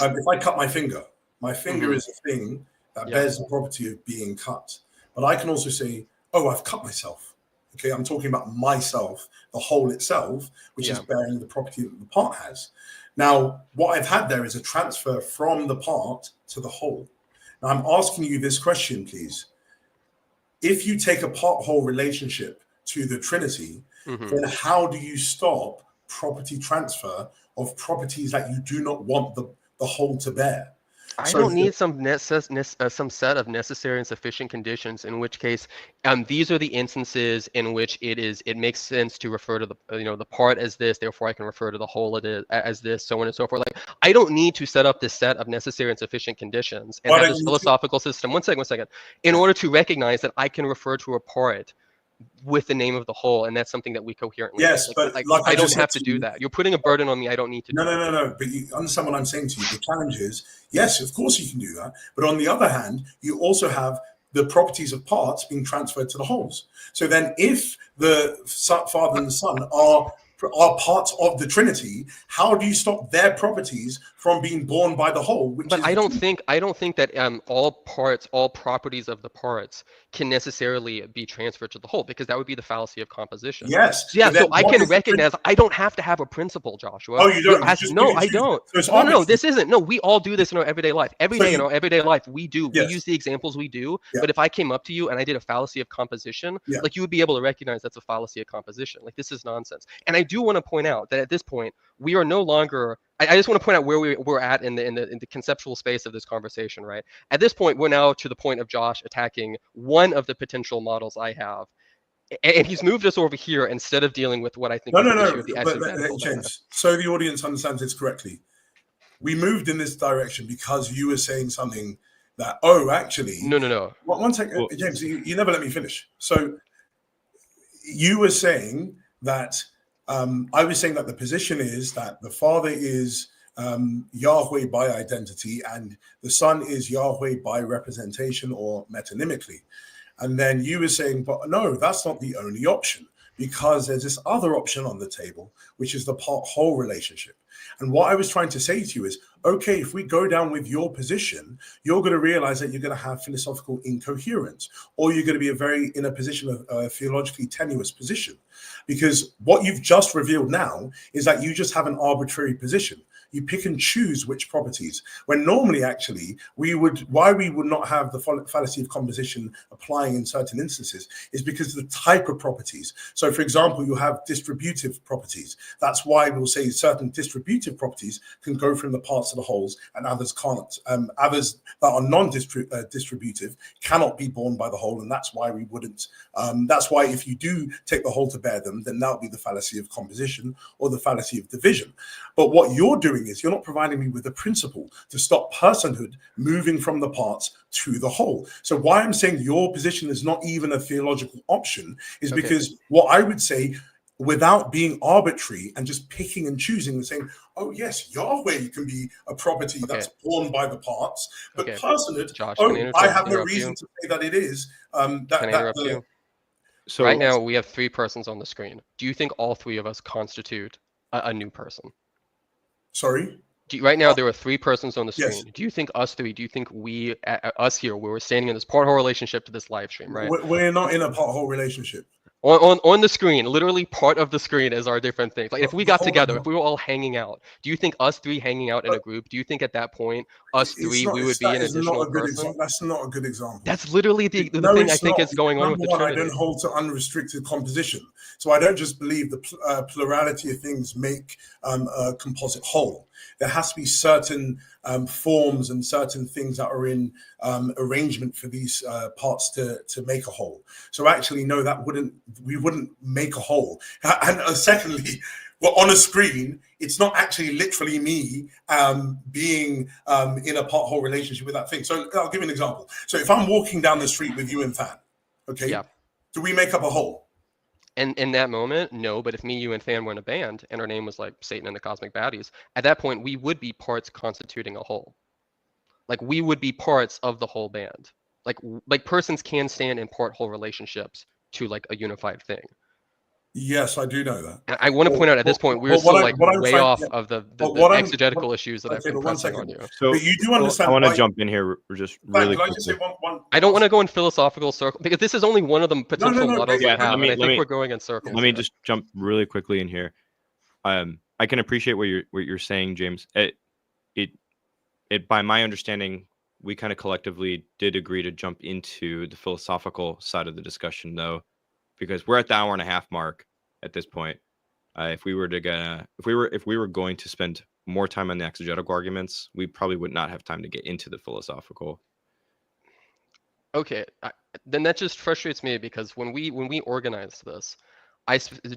if I cut my finger is a thing that bears the property of being cut. But I can also say, oh, I've cut myself. Okay, I'm talking about myself, the whole itself, which is bearing the property that the part has. Now, what I've had there is a transfer from the part to the whole. Now, I'm asking you this question, please. If you take a part-whole relationship to the Trinity, then how do you stop property transfer of properties that you do not want the whole to bear? I don't need some set of necessary and sufficient conditions. In which case, these are the instances in which it makes sense to refer to the the part as this. Therefore, I can refer to the whole as this, so on and so forth. Like I don't need to set up this set of necessary and sufficient conditions and have this philosophical system. One second. In order to recognize that I can refer to a part with the name of the whole, and that's something that we coherently but I don't have to do that. You're putting a burden on me. I don't need to. No. But you understand what I'm saying to you. The challenge is, yes, of course you can do that. But on the other hand, you also have the properties of parts being transferred to the wholes. So then if the Father and the Son are parts of the Trinity, how do you stop their properties from being borne by the whole? But I don't think that all properties of the parts can necessarily be transferred to the whole, because that would be the fallacy of composition. Yes. Yeah. So I can recognize. I don't have to have a principle, Joshua. Oh, you don't? No, I don't. So no, this isn't. No, we all do this in our everyday life. Every day in our everyday life, we do. Yes. We use the examples we do. Yeah. But if I came up to you and I did a fallacy of composition, like you would be able to recognize that's a fallacy of composition. Like this is nonsense. And I do want to point out that at this point, we are no longer. I just want to point out where we're at in the conceptual space of this conversation, right? At this point, we're now to the point of Josh attacking one of the potential models I have, and he's moved us over here instead of dealing with what I think is the issue of the exegetical. James, so the audience understands this correctly. We moved in this direction because you were saying something that, actually... No. One second, well, James, you never let me finish. So you were saying that... I was saying that the position is that the Father is Yahweh by identity and the Son is Yahweh by representation or metonymically. And then you were saying, but no, that's not the only option, because there's this other option on the table, which is the part-whole relationship. And what I was trying to say to you is, okay, if we go down with your position, you're going to realize that you're going to have philosophical incoherence, or you're going to be in a position of a theologically tenuous position. Because what you've just revealed now is that you just have an arbitrary position. You pick and choose which properties, when normally, actually, why we would not have the fallacy of composition applying in certain instances is because of the type of properties. So, for example, you have distributive properties. That's why we'll say certain distributive properties can go from the parts of the wholes and others can't. Others that are non-distributive cannot be borne by the whole, and that's why we wouldn't. That's why if you do take the whole to bear them, then that would be the fallacy of composition or the fallacy of division. But what you're doing is you're not providing me with a principle to stop personhood moving from the parts to the whole. So why I'm saying your position is not even a theological option is because what I would say, without being arbitrary and just picking and choosing and saying, oh yes, Yahweh can be a property that's borne by the parts, but personhood, Josh, I have no reason to say that it is. Can I interrupt you? So right now we have 3 persons on the screen. Do you think all 3 of us constitute a new person? Sorry? Right now, there are 3 persons on the screen. Yes. Do you think us 3, do you think we, us here, where we're standing in this part-whole relationship to this live stream, right? We're not in a part-whole relationship. On the screen, literally part of the screen is our different things. Like if we got together, if we were all hanging out, do you think us 3 hanging out in a group, do you think at that point, us 3, we would be an additional person? That's not a good example. That's literally the thing I think is going on with the Trinity. I don't hold to unrestricted composition. So I don't just believe the plurality of things make a composite whole. There has to be certain forms and certain things that are in arrangement for these parts to make a whole. So actually, no, we wouldn't make a whole. And secondly, well, on a screen, it's not actually literally me being in a part-whole relationship with that thing. So I'll give you an example. So if I'm walking down the street with you and Fan, okay, Yeah. do we make up a whole? And in that moment, no. But if me, you, and Fan were in a band, and our name was like Satan and the Cosmic Baddies, at that point, we would be parts constituting a whole. Like we would be parts of the whole band. Like persons can stand in part-whole relationships to like a unified thing. Yes, I do know that. And I want to point out at this point, we're still like way off of the exegetical issues that I've been pressing on you. So but you do understand. I want to jump in here just really quickly. Can I just say one? I don't want to go in philosophical circles because this is only one of the potential models we Yeah, have. And I think we're going in circles. Let me just jump really quickly in here. I can appreciate what you're saying, James. It by my understanding, we kind of collectively did agree to jump into the philosophical side of the discussion, though, because we're at the 1.5-hour mark at this point. If we were going to spend more time on the exegetical arguments, we probably would not have time to get into the philosophical. Okay, then that just frustrates me because when we organized this,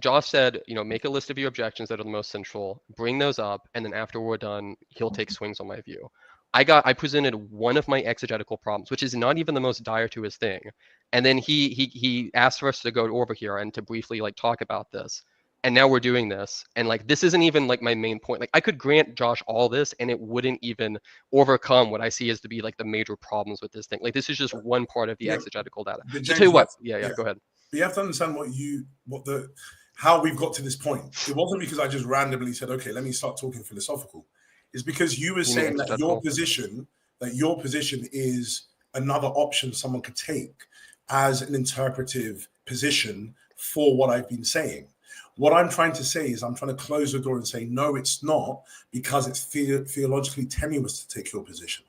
Josh said, make a list of your objections that are the most central, bring those up, and then after we're done, he'll take swings on my view. I presented one of my exegetical problems, which is not even the most dire to his thing, and then he asked for us to go over here and to briefly like talk about this, and now we're doing this, and like this isn't even like my main point. Like I could grant Josh all this, and it wouldn't even overcome what I see as to be like the major problems with this thing. Like this is just one part of the exegetical data. So tell you what, yeah, go ahead. But you have to understand how we've got to this point. It wasn't because I just randomly said, okay, let me start talking philosophical. It's because you were saying that your position is another option someone could take as an interpretive position for what I've been saying. What I'm trying to say is I'm trying to close the door and say, no, it's not, because it's theologically tenuous to take your position.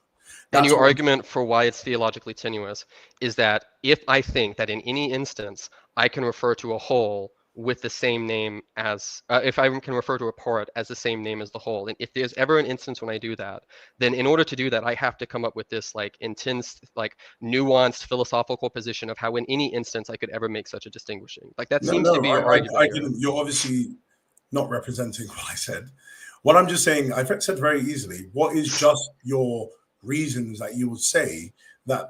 And your argument for why it's theologically tenuous is that if I think that in any instance I can refer to a whole with the same name as, if I can refer to a part as the same name as the whole, and if there's ever an instance when I do that, then in order to do that, I have to come up with this like intense, like nuanced philosophical position of how in any instance I could ever make such a distinguishing. Like that seems to be your argument. You're obviously not representing what I said. What I'm just saying, I've said very easily, what is just your reasons that you would say that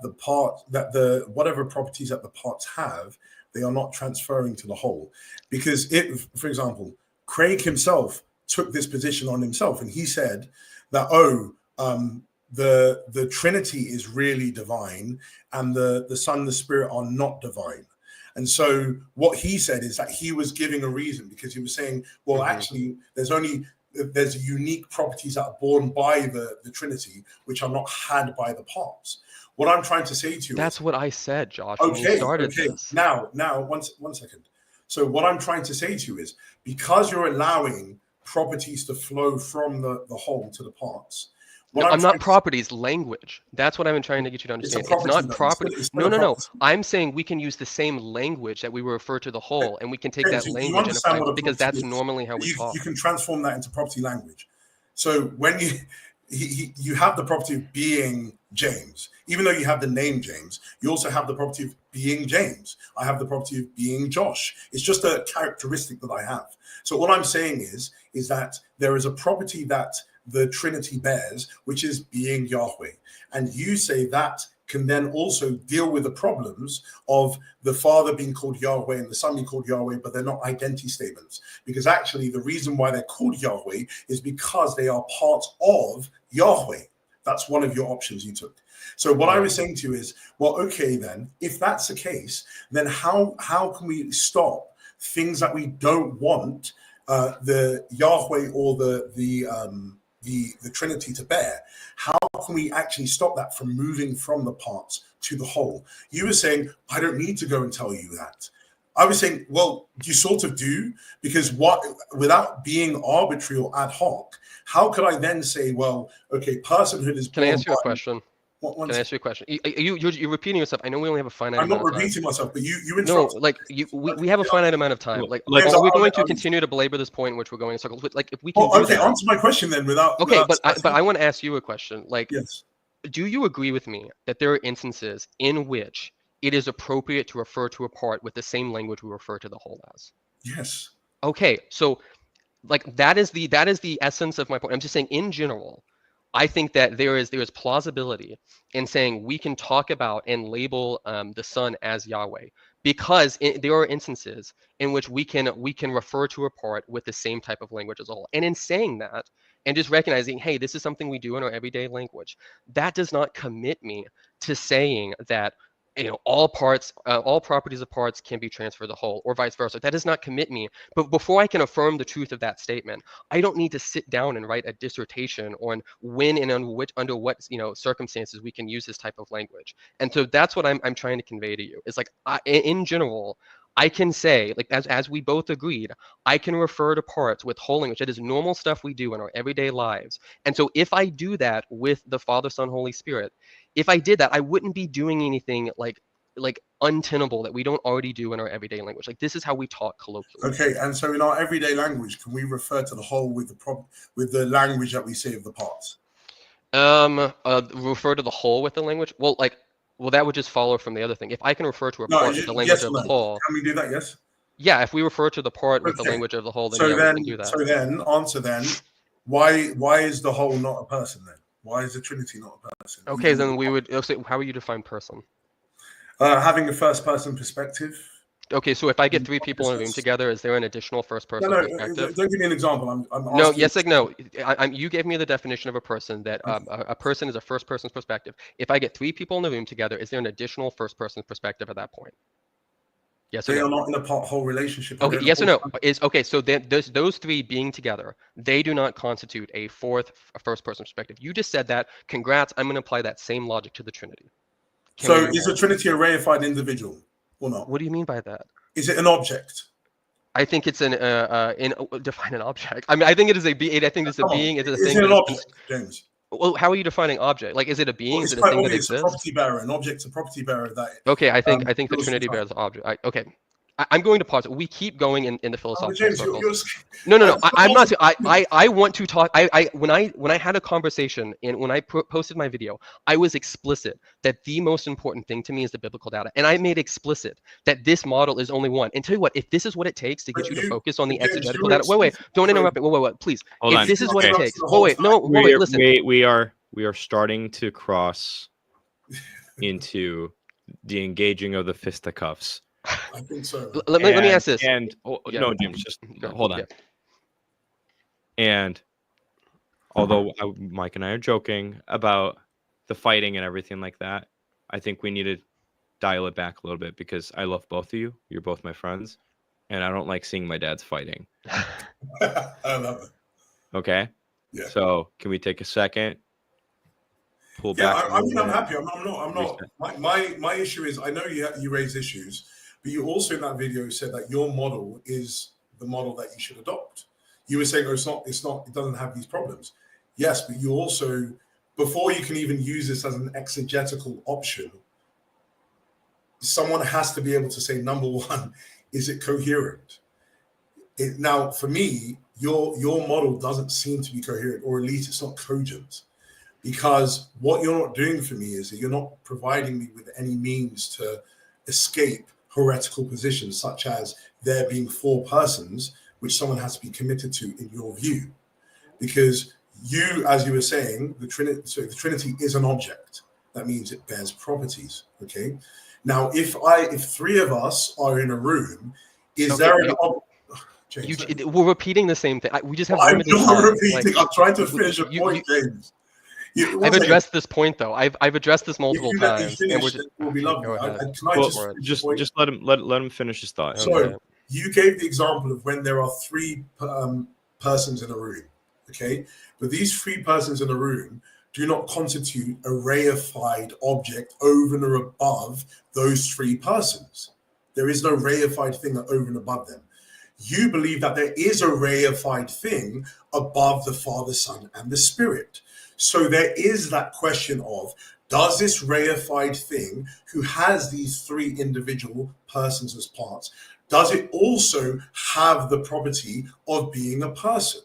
whatever properties that the parts have, they are not transferring to the whole. Because for example, Craig himself took this position on himself, and he said that the Trinity is really divine, and the Son and the Spirit are not divine. And so what he said is that he was giving a reason, because he was saying, well, actually, there's unique properties that are born by the Trinity, which are not had by the parts. What I'm trying to say to you, that's what I said, Josh. Okay. This. Now, one second. So what I'm trying to say to you is, because you're allowing properties to flow from the whole to the parts. I'm not properties, language. That's what I've been trying to get you to understand. It's not property. No. I'm saying we can use the same language that we refer to the whole, and we can take that language and apply it, because that's normally how we talk. You can transform that into property language. So when you have the property of being James, even though you have the name James, you also have the property of being James. I have the property of being Josh. It's just a characteristic that I have. So what I'm saying is that there is a property that the Trinity bears, which is being Yahweh. And you say that can then also deal with the problems of the Father being called Yahweh and the Son being called Yahweh, but they're not identity statements. Because actually the reason why they're called Yahweh is because they are part of Yahweh. That's one of your options you took. So what I was saying to you is, well, okay, then, if that's the case, then how can we stop things that we don't want the Yahweh or the Trinity to bear? How can we actually stop that from moving from the parts to the whole? You were saying, I don't need to go and tell you that. I was saying, well, you sort of do, because without being arbitrary or ad hoc, how could I then say, well, okay, personhood is... Can I ask you a question? Can I ask you a question? You're repeating yourself. I know we only have a finite I'm not amount of time. repeating myself, but you No, interrupted. like we have a finite amount of time. Like, Let's- are we going to continue to belabor this point in which we're going in circles? But like, if we can do Okay, that. answer my question then without. Okay, without but I want to ask you a question. Like, yes. do you agree with me that there are instances in which it is appropriate to refer to a part with the same language we refer to the whole as? Yes. Okay, so like that is the essence of my point. I'm just saying in general, I think that there is plausibility in saying we can talk about and label the Son as Yahweh, because there are instances in which we can refer to a part with the same type of language as a whole. And in saying that, and just recognizing, hey, this is something we do in our everyday language, that does not commit me to saying that all properties of parts can be transferred to the whole, or vice versa. That does not commit me. But before I can affirm the truth of that statement, I don't need to sit down and write a dissertation on when and under what circumstances we can use this type of language. And so that's what I'm trying to convey to you. It's like in general, I can say, like as we both agreed, I can refer to parts with whole language. That is normal stuff we do in our everyday lives. And so if I do that with the Father, Son, Holy Spirit, if I did that, I wouldn't be doing anything like untenable that we don't already do in our everyday language. Like this is how we talk colloquially. Okay, and so in our everyday language, can we refer to the whole with the language that we say of the parts? Refer to the whole with the language. Well, that would just follow from the other thing. If I can refer to a part with the language of the whole, can we do that? Yes. Yeah, if we refer to the part with the language of the whole, then we can do that. So then, answer then. Why is the whole not a person then? Why is the Trinity not a person? Okay, then we would. So how would you define person? Having a first-person perspective. Okay, so if I get three people in a room together, is there an additional first-person perspective? Don't give me an example. I'm no, yes, like no. You gave me the definition of a person that a person is a first-person perspective. If I get three people in the room together, is there an additional first-person perspective at that point? Yes or no? They are not in a whole relationship. Okay, yes or no? Okay. So those three being together, they do not constitute a first-person perspective. You just said that. Congrats. I'm going to apply that same logic to the Trinity. So is the Trinity a reified individual or not? What do you mean by that? Is it an object? I think it's define an object. I mean, I think it is a being. I think it's a being. It's a thing. Is it an object, James? Well, how are you defining object? Like, is it a being? Is it a thing that exists? It's a property bearer. An object's a property bearer. That. Okay, I think the Trinity bears object. Okay. I'm going to pause. We keep going in the philosophical circles. No. I'm not. I want to talk. When I had a conversation and when I posted my video, I was explicit that the most important thing to me is the biblical data, and I made explicit that this model is only one. And tell you what, if this is what it takes to get you to focus on the exegetical data, wait, don't interrupt me. Wait, please. If this is what it takes, listen. We are starting to cross into the engaging of the fisticuffs. I think so. Let me ask this. No, James, just hold on. Yeah. And although Mike and I are joking about the fighting and everything like that, I think we need to dial it back a little bit because I love both of you. You're both my friends, and I don't like seeing my dads fighting. I love it. Okay. Yeah. So can we take a second? Pull back. Yeah, I'm happy. I'm not. My issue is I know you raise issues. But you also in that video said that your model is the model that you should adopt. You were saying, it doesn't have these problems. Yes, but you also, before you can even use this as an exegetical option, someone has to be able to say, number one, is it coherent? Now, for me, your model doesn't seem to be coherent, or at least it's not cogent. Because what you're not doing for me is that you're not providing me with any means to escape heretical positions, such as there being four persons, which someone has to be committed to in your view. Because you, as you were saying, the Trinity is an object. That means it bears properties. Okay. Now, if three of us are in a room, James, we're repeating the same thing. We just have limited time. I'm not repeating. I'm trying to finish a point, James. I've addressed this point though. I've addressed this multiple times. And we'll be lovely. Just let him finish his thought. So you gave the example of when there are three persons in a room, okay? But these three persons in a room do not constitute a reified object over and above those three persons. There is no reified thing over and above them. You believe that there is a reified thing above the Father, Son, and the Spirit. So there is that question of, Does this reified thing, who has these three individual persons as parts, does it also have the property of being a person?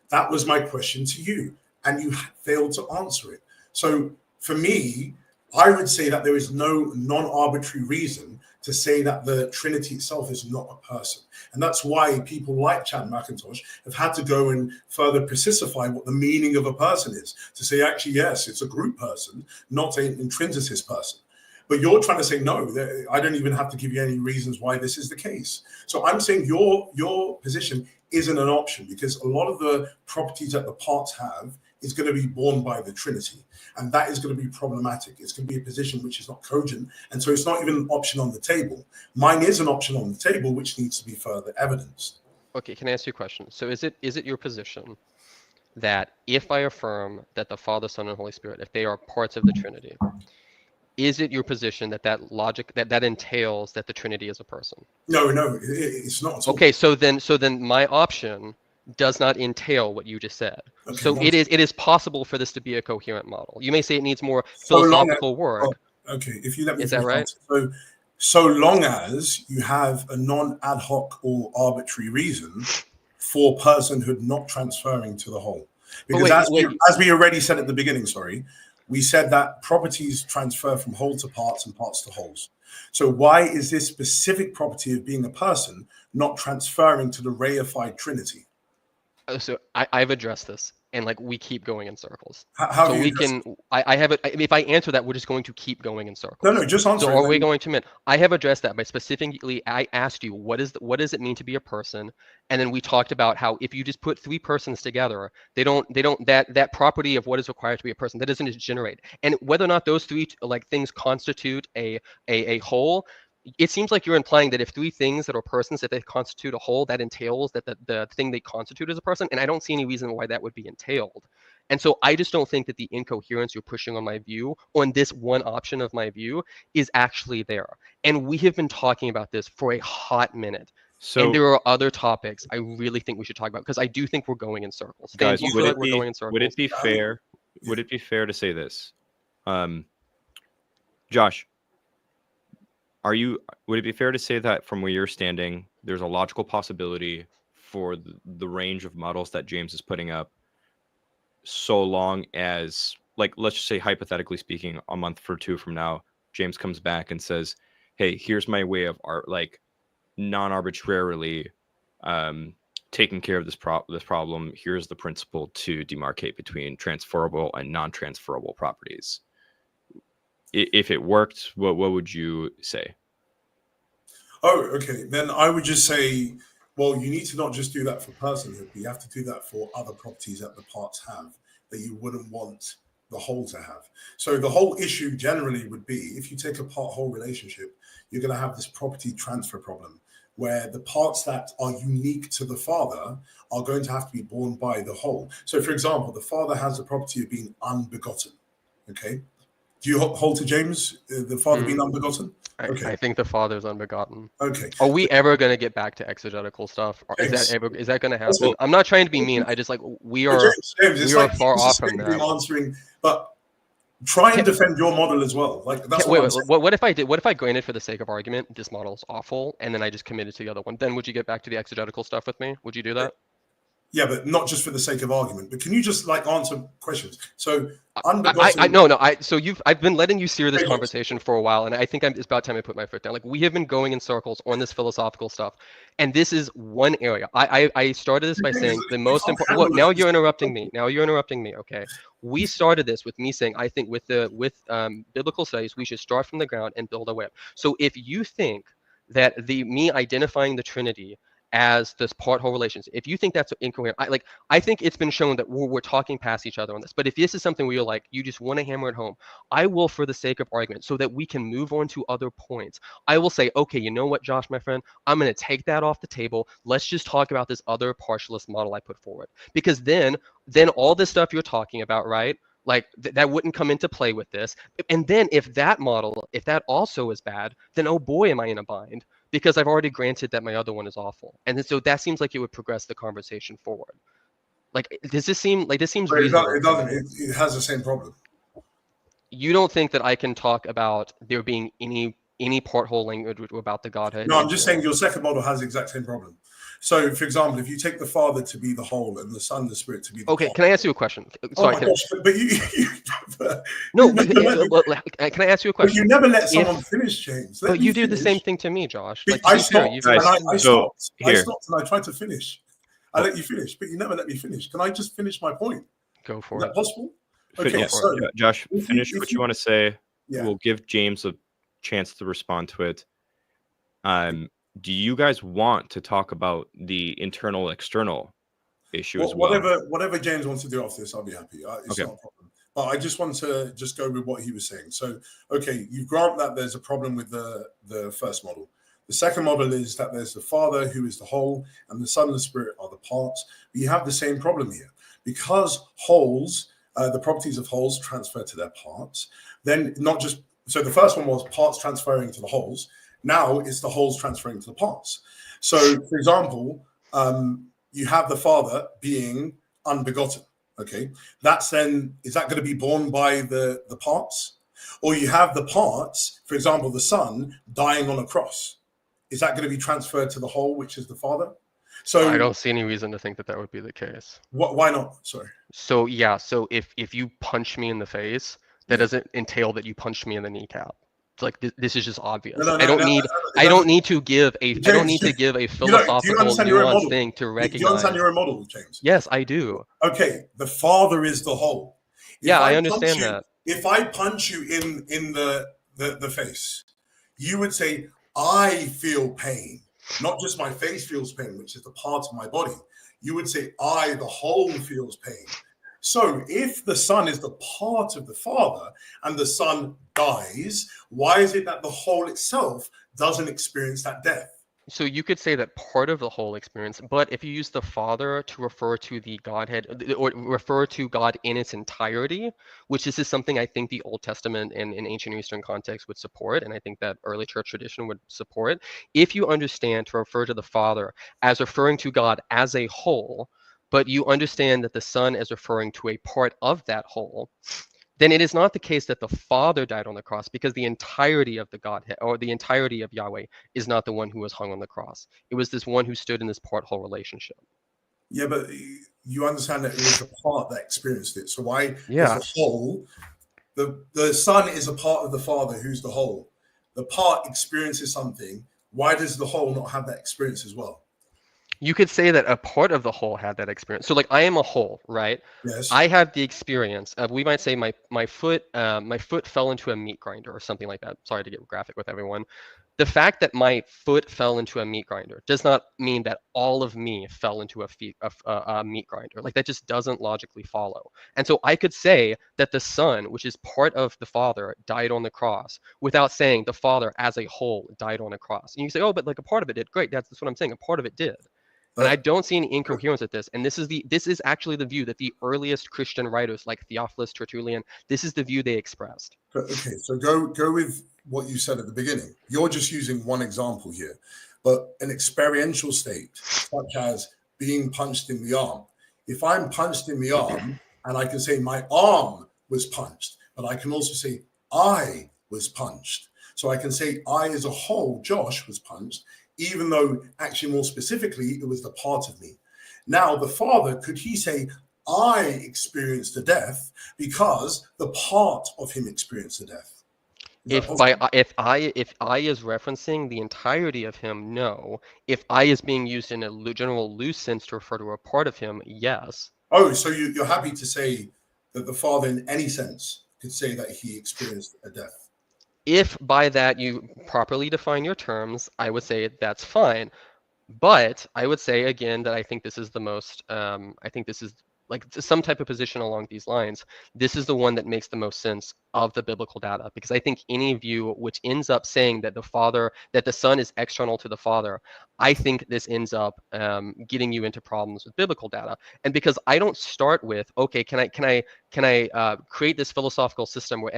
That was my question to you, and you failed to answer it. So for me, I would say that there is no non-arbitrary reason to say that the Trinity itself is not a person. And that's why people like Chad McIntosh have had to go and further precisify what the meaning of a person is, to say, actually, yes, it's a group person, not an intrinsicist person. But you're trying to say, no, I don't even have to give you any reasons why this is the case. So I'm saying your position isn't an option, because a lot of the properties that the parts have is going to be borne by the Trinity. And that is going to be problematic. It's going to be a position which is not cogent. And so it's not even an option on the table. Mine is an option on the table, which needs to be further evidenced. Okay, can I ask you a question? So is it your position that if I affirm that the Father, Son, and Holy Spirit, if they are parts of the Trinity, is it your position that logic that entails that the Trinity is a person? No, it's not at all. Okay, so then my option does not entail what you just said. Okay, so it is possible for this to be a coherent model. You may say it needs more philosophical work. Okay, if you let me. Is that right? So long as you have a non-ad hoc or arbitrary reason for personhood not transferring to the whole. Because as we already said at the beginning, we said that properties transfer from whole to parts and parts to wholes. So why is this specific property of being a person not transferring to the reified Trinity? So I've addressed this, and we keep going in circles. How so we can. I have it. If I answer that, we're just going to keep going in circles. No, just answer. So are we going to? I have addressed that by specifically. I asked you what does it mean to be a person, and then we talked about how if you just put three persons together, that property of what is required to be a person, that doesn't generate. And whether or not those three things constitute a whole. It seems like you're implying that if three things that are persons, if they constitute a whole, that entails that the thing they constitute is a person. And I don't see any reason why that would be entailed. And so I just don't think that the incoherence you're pushing on my view, on this one option of my view, is actually there. And we have been talking about this for a hot minute. So, and there are other topics I really think we should talk about, because I do think we're going in circles. Guys, would it be fair? Would it be fair to say this? Josh, would it be fair to say that from where you're standing, there's a logical possibility for the range of models that James is putting up, so long as, let's just say, hypothetically speaking, a month or two from now, James comes back and says, hey, here's my way of non-arbitrarily taking care of this problem. Here's the principle to demarcate between transferable and non-transferable properties. If it worked, what would you say? Oh, okay. Then I would just say, well, you need to not just do that for personhood, but you have to do that for other properties that the parts have that you wouldn't want the whole to have. So the whole issue generally would be, if you take a part-whole relationship, you're going to have this property transfer problem, where the parts that are unique to the father are going to have to be borne by the whole. So, for example, the father has the property of being unbegotten. Okay. Do you hold to James, the father being unbegotten? Okay. I think the father is unbegotten. Okay. Are we ever going to get back to exegetical stuff? Or is that going to happen? I'm not trying to be mean. I just we are far off from that. Answering, but try and defend your model as well. What if I granted, for the sake of argument, this model is awful, and then I just committed to the other one? Then would you get back to the exegetical stuff with me? Would you do that? Yeah, but not just for the sake of argument. But can you just answer questions? So I've been letting you steer this conversation for a while, and I think it's about time I put my foot down. We have been going in circles on this philosophical stuff, and this is one area. I started this by saying the most important. Look, now you're interrupting me. Okay, we started this with me saying I think with biblical studies we should start from the ground and build our way up. So if you think that me identifying the Trinity as this part-whole relations, if you think that's incoherent, I think it's been shown that we're talking past each other on this. But if this is something where you're you just want to hammer it home, I will, for the sake of argument, so that we can move on to other points, I will say, okay, you know what, Josh, my friend, I'm going to take that off the table. Let's just talk about this other partialist model I put forward. Because then all this stuff you're talking about, right? That wouldn't come into play with this. And then if that also is bad, then oh boy, am I in a bind, because I've already granted that my other one is awful. And so that seems like it would progress the conversation forward. Does this seem this seems reasonable? It doesn't. It has the same problem. you don't think that I can talk about there being any porthole language about the Godhead? No, I'm just saying your second model has the exact same problem. So, for example, if you take the Father to be the whole and the Son, the Spirit to be the okay, part. can I ask you a question? Oh my gosh, but you no, can I ask you a question? You never let someone finish, James. But you do the same thing to me, Josh. Like, I stopped, and I stopped. Here. I stopped and I tried to finish. I let you finish, but you never let me finish. Can I just finish my point? Go for it. Is that possible? Okay, yeah, so Josh, finish what you want to say. Yeah. We'll give James a chance to respond to it. Do you guys want to talk about the internal external issue as well? Whatever James wants to do after this, I'll be happy. It's not a problem. But I just want to just go with what he was saying. So, okay, you grant that there's a problem with the first model. The second model is that there's the Father who is the whole and the Son and the Spirit are the parts. But you have the same problem here. Because wholes, the properties of wholes transfer to their parts, then not just, so the first one was parts transferring to the wholes. Now it's the wholes transferring to the parts. So, for example, you have the Father being unbegotten. Okay, that's then, is that going to be borne by the parts? Or you have the parts, for example, the Son dying on a cross. Is that going to be transferred to the whole, which is the Father? So I don't see any reason to think that would be the case. Why not? Sorry. So yeah, so if you punch me in the face, that doesn't entail that you punched me in the kneecap. It's like this is just obvious. I don't need to give a philosophical nuanced thing to recognize. Do you understand your own model, James? Yes, I do. Okay, the Father is the whole. I understand that. If I punch you in the face, you would say, I feel pain. Not just my face feels pain, which is the part of my body. You would say, I, the whole, feels pain. So if the Son is the part of the Father and the Son dies, why is it that the whole itself doesn't experience that death? So you could say that part of the whole experience, but if you use the Father to refer to the Godhead or refer to God in its entirety, which this is something I think the Old Testament and in ancient Eastern context would support, and I think that early church tradition would support, if you understand to refer to the Father as referring to God as a whole, but you understand that the Son is referring to a part of that whole, then it is not the case that the Father died on the cross, because the entirety of the Godhead or the entirety of Yahweh is not the one who was hung on the cross. It was this one who stood in this part-whole relationship. Yeah, but you understand that it was the part that experienced it. So why is the whole, the Son is a part of the Father who's the whole. The part experiences something. Why does the whole not have that experience as well? You could say that a part of the whole had that experience. So like I am a whole, right? Yes. I have the experience of, we might say my foot fell into a meat grinder or something like that. Sorry to get graphic with everyone. The fact that my foot fell into a meat grinder does not mean that all of me fell into a meat grinder. Like that just doesn't logically follow. And so I could say that the Son, which is part of the Father, died on the cross without saying the Father as a whole died on a cross. And you say, oh, but like a part of it did. Great, that's what I'm saying. A part of it did. And I don't see any incoherence with this. And this is actually the view that the earliest Christian writers like Theophilus, Tertullian, this is the view they expressed. Okay, so go with what you said at the beginning. You're just using one example here, but an experiential state, such as being punched in the arm. If I'm punched in the arm, and I can say my arm was punched, but I can also say I was punched. So I can say I as a whole, Josh, was punched, even though actually more specifically, it was the part of me. Now, the Father, could he say, I experienced the death because the part of him experienced the death? If I is referencing the entirety of him, no. If I is being used in a general loose sense to refer to a part of him, yes. Oh, so you're happy to say that the Father in any sense could say that he experienced a death? If by that you properly define your terms, I would say that's fine. But I would say again that I think this is the most, I think this is like some type of position along these lines. This is the one that makes the most sense of the biblical data, because I think any view which ends up saying that the Son is external to the Father, I think this ends up getting you into problems with biblical data. And because I don't start with, okay, can I create this philosophical system where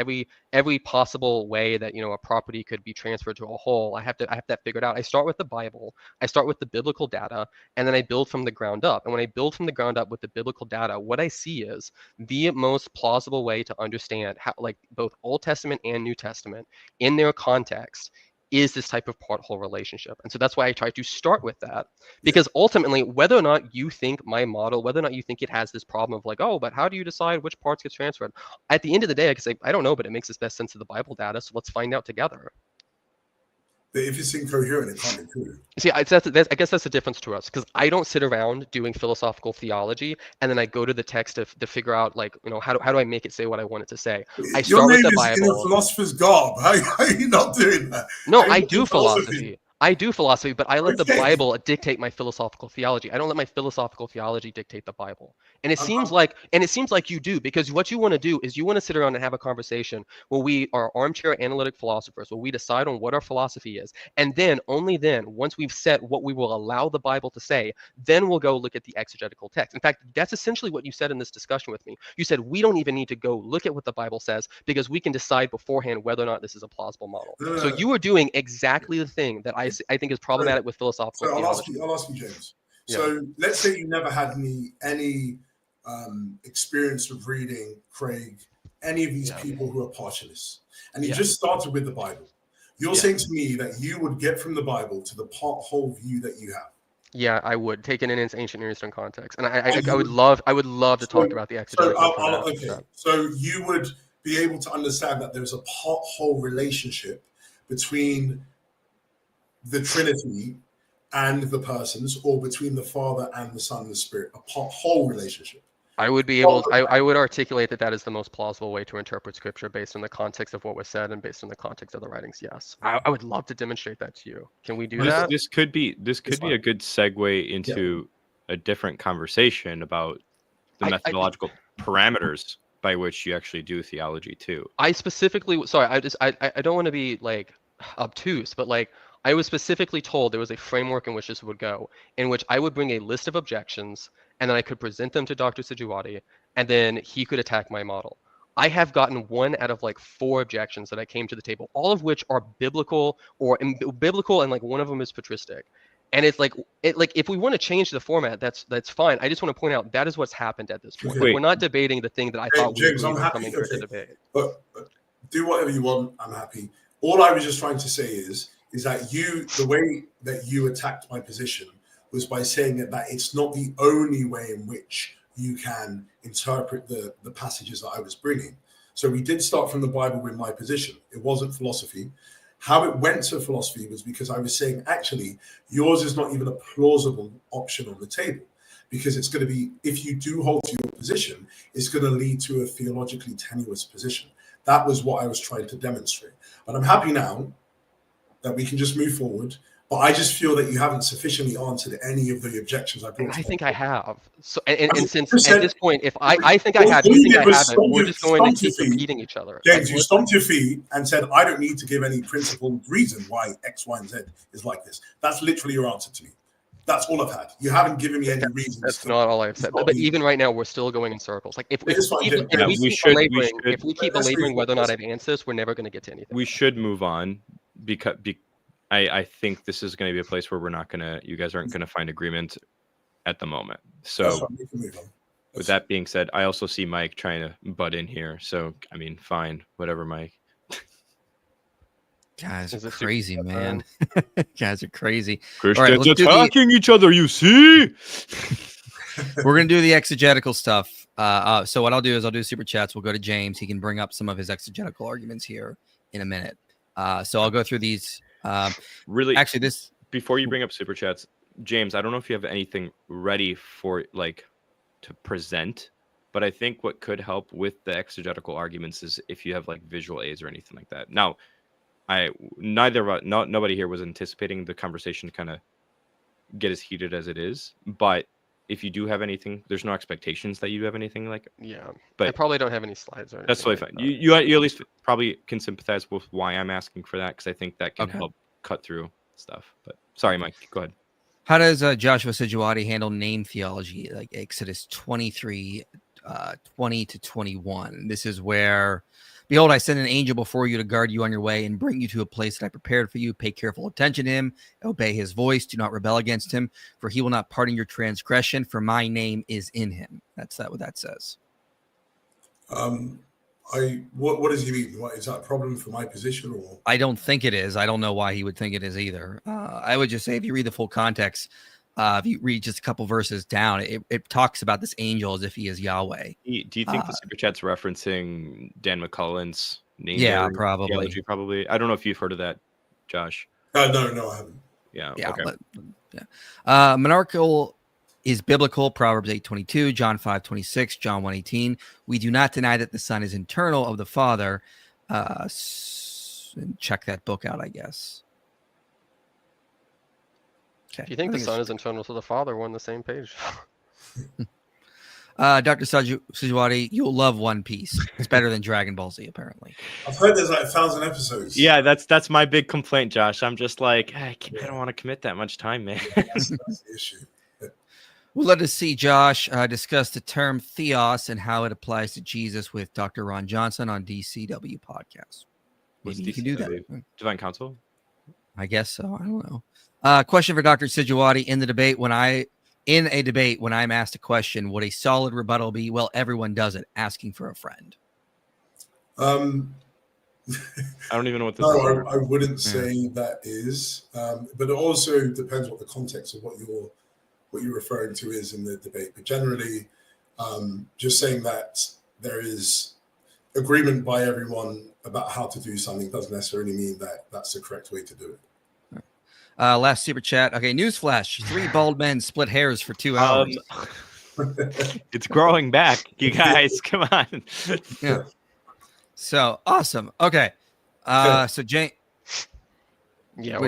every possible way that a property could be transferred to a whole, I have that figured out. I start with the Bible, I start with the biblical data, and then I build from the ground up. And when I build from the ground up with the biblical data, data, what I see is the most plausible way to understand how, like, both Old Testament and New Testament in their context is this type of part-whole relationship. And so that's why I try to start with that, because ultimately, whether or not you think my model, whether or not you think it has this problem of like, oh, but how do you decide which parts get transferred? At the end of the day, I can say, I don't know, but it makes the best sense of the Bible data, so let's find out together. But if it's incoherent, it can't be true. See, I guess that's the difference to us, because I don't sit around doing philosophical theology and then I go to the text to figure out, like, how do I make it say what I want it to say? I start with the Bible. Your name is in a philosopher's garb. How are you not doing that? No, I do philosophy. I do philosophy, but I let the Bible dictate my philosophical theology. I don't let my philosophical theology dictate the Bible. And it seems like you do, because what you want to do is you want to sit around and have a conversation where we are armchair analytic philosophers, where we decide on what our philosophy is. And then, only then, once we've set what we will allow the Bible to say, then we'll go look at the exegetical text. In fact, that's essentially what you said in this discussion with me. You said we don't even need to go look at what the Bible says, because we can decide beforehand whether or not this is a plausible model. So you are doing exactly the thing that I think is problematic with philosophical theology. I'll ask you, James. So let's say you never had any experience of reading, Craig, any of these people who are partialists, and you just started with the Bible. You're saying to me that you would get from the Bible to the whole view that you have. Yeah, I would, take it in its ancient Near Eastern context, and I would love to talk about the exegetical. So you would be able to understand that there's a whole relationship between the Trinity and the persons, or between the Father and the Son and the Spirit, a whole relationship. I would be able. I would articulate that is the most plausible way to interpret Scripture based on the context of what was said and based on the context of the writings. Yes, I would love to demonstrate that to you. Can we do that? This could be a good segue into a different conversation about the methodological parameters by which you actually do theology too. I specifically, sorry, I don't want to be like obtuse, but like, I was specifically told there was a framework in which this would go, in which I would bring a list of objections, and then I could present them to Dr. Sijuwade, and then he could attack my model. I have gotten 1 out of like 4 objections that I came to the table, all of which are biblical, and like one of them is patristic. And it's like, if we want to change the format, that's fine. I just want to point out that is what's happened at this point. Like, we're not debating the thing that I thought James, we were coming here to debate. But do whatever you want. I'm happy. All I was just trying to say is that the way that you attacked my position was by saying that it's not the only way in which you can interpret the passages that I was bringing. So we did start from the Bible with my position. It wasn't philosophy. How it went to philosophy was because I was saying, actually, yours is not even a plausible option on the table, because it's going to be, if you do hold to your position, it's going to lead to a theologically tenuous position. That was what I was trying to demonstrate. But I'm happy now that we can just move forward. But I just feel that you haven't sufficiently answered any of the objections I brought. I think I have. So, and since at this point, if I think I have, you think I haven't, we're just going to keep repeating each other. James, you stomped your feet and said, I don't need to give any principled reason why X, Y, and Z is like this. That's literally your answer to me. That's all I've had. You haven't given me any reasons. That's not all I've said. But even right now, we're still going in circles. Like if we keep belaboring whether or not I've answered this, we're never going to get to anything. We should move on, because I think this is going to be a place where you guys aren't going to find agreement at the moment. So with that being said, I also see Mike trying to butt in here. So, I mean, fine, whatever, Mike. Guys are crazy, man. Guys are crazy. Christians attacking each other, you see? We're going to do the exegetical stuff. So what I'll do is I'll do super chats. We'll go to James. He can bring up some of his exegetical arguments here in a minute. So I'll go through these. Really, actually, this before you bring up super chats, James, I don't know if you have anything ready for to present, but I think what could help with the exegetical arguments is if you have like visual aids or anything like that. Now, nobody here was anticipating the conversation to kind of get as heated as it is, but if you do have anything, there's no expectations that you have anything like. Yeah, but I probably don't have any slides or anything. That's totally fine. You at least probably can sympathize with why I'm asking for that, because I think that can help cut through stuff. But sorry, Mike, go ahead. How does Joshua Sijuwade handle name theology, like Exodus 23, 20 to 21? This is where Behold, I send an angel before you to guard you on your way and bring you to a place that I prepared for you. Pay careful attention to him. Obey his voice. Do not rebel against him, for he will not pardon your transgression, for my name is in him. That's what that says. What does he mean? What, is that a problem for my position, or? I don't think it is. I don't know why he would think it is either. I would just say, if you read the full context, if you read just a couple verses down, it talks about this angel as if he is Yahweh. Do you think the super chat's referencing Dan McCullen's name? Yeah, probably. Theology, probably. I don't know if you've heard of that, Josh. No, I haven't. Yeah. Okay. Monarchical is biblical. Proverbs 8:22, John 5:26, John 1:18. We do not deny that the Son is internal of the Father. And check that book out, I guess. Okay. If you think the Son is internal to the Father, we're on the same page. Dr. Sijuwade, you'll love One Piece. It's better than Dragon Ball Z, apparently. I've heard there's like 1,000 episodes. Yeah, that's my big complaint, Josh. I'm just like, I don't want to commit that much time, man. That's the issue. We'll let us see Josh discuss the term theos and how it applies to Jesus with Dr. Ron Johnson on DCW podcast. Maybe you can do that. Divine Council? I guess so. I don't know. Question for Dr. Sijuwade. In a debate, when I'm asked a question, would a solid rebuttal be, well, everyone does it, asking for a friend? I don't even know what this is. No, I wouldn't say that is. But it also depends what the context of what you're referring to is in the debate. But generally, just saying that there is agreement by everyone about how to do something doesn't necessarily mean that that's the correct way to do it. Last super chat. Okay, newsflash. 3 bald men split hairs for 2 hours. It's growing back, you guys. Come on. Yeah. So awesome. Okay. So James. Yeah.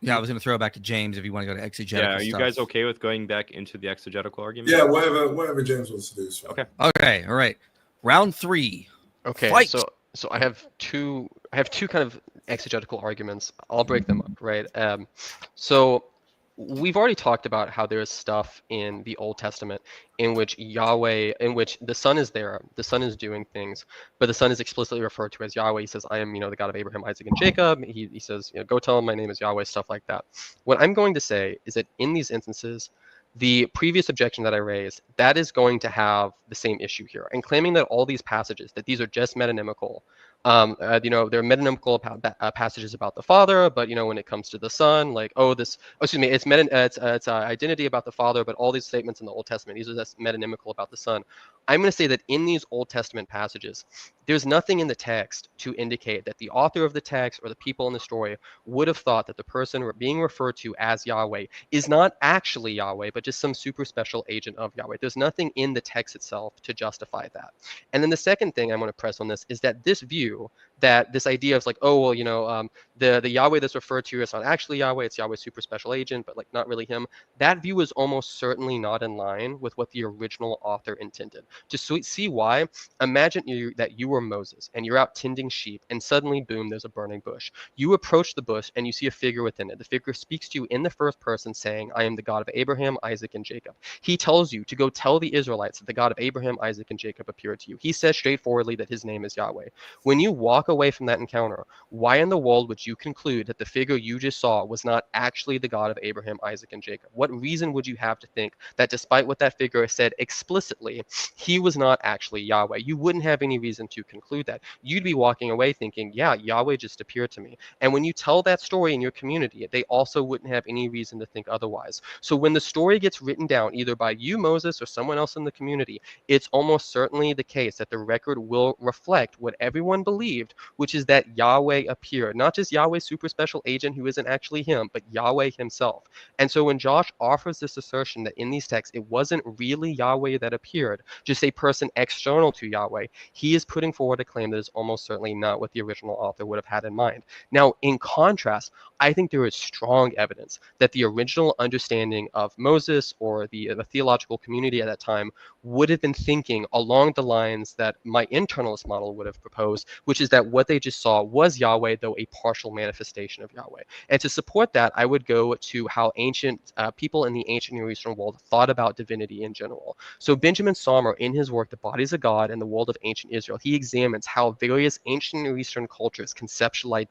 Yeah, I was going to throw it back to James if you want to go to exegetical. Yeah, are you guys okay with going back into the exegetical argument? Yeah, whatever James wants to do is fine. Okay. Okay. All right. Round 3. Okay. Fight. So I have two kind of exegetical arguments. I'll break them up, right? So we've already talked about how there is stuff in the Old Testament in which the Son is there, the Son is doing things, but the Son is explicitly referred to as Yahweh. He says, I am, the God of Abraham, Isaac, and Jacob. He says, go tell him my name is Yahweh, stuff like that. What I'm going to say is that in these instances, the previous objection that I raised, that is going to have the same issue here. And claiming that all these passages, that these are just metonymical, they're metonymical passages about the Father, but when it comes to the Son, like, it's identity about the Father, but all these statements in the Old Testament, these are just metonymical about the Son. I'm going to say that in these Old Testament passages, there's nothing in the text to indicate that the author of the text or the people in the story would have thought that the person being referred to as Yahweh is not actually Yahweh, but just some super special agent of Yahweh. There's nothing in the text itself to justify that. And then the second thing I want to press on this is that this view, that this idea of like, the Yahweh that's referred to is not actually Yahweh, it's Yahweh's super special agent, but like not really him. That view is almost certainly not in line with what the original author intended. To see why, imagine that you were Moses and you're out tending sheep and suddenly, boom, there's a burning bush. You approach the bush and you see a figure within it. The figure speaks to you in the first person saying, I am the God of Abraham, Isaac, and Jacob. He tells you to go tell the Israelites that the God of Abraham, Isaac, and Jacob appeared to you. He says straightforwardly that his name is Yahweh. When you walk away from that encounter, why in the world would you conclude that the figure you just saw was not actually the God of Abraham, Isaac, and Jacob? What reason would you have to think that despite what that figure said explicitly, he was not actually Yahweh? You wouldn't have any reason to conclude that. You'd be walking away thinking, yeah, Yahweh just appeared to me. And when you tell that story in your community, they also wouldn't have any reason to think otherwise. So when the story gets written down, either by you, Moses, or someone else in the community, it's almost certainly the case that the record will reflect what everyone believed, which is that Yahweh appeared. Not just Yahweh's super special agent who isn't actually him, but Yahweh himself. And so when Josh offers this assertion that in these texts, it wasn't really Yahweh that appeared, just a person external to Yahweh, he is putting forward a claim that is almost certainly not what the original author would have had in mind. Now, in contrast, I think there is strong evidence that the original understanding of Moses or the theological community at that time would have been thinking along the lines that my internalist model would have proposed, which is that that what they just saw was Yahweh, though a partial manifestation of Yahweh. And to support that, I would go to how ancient people in the ancient Near Eastern world thought about divinity in general. So Benjamin Sommer, in his work, The Bodies of God and the World of Ancient Israel, he examines how various ancient Near Eastern cultures conceptualize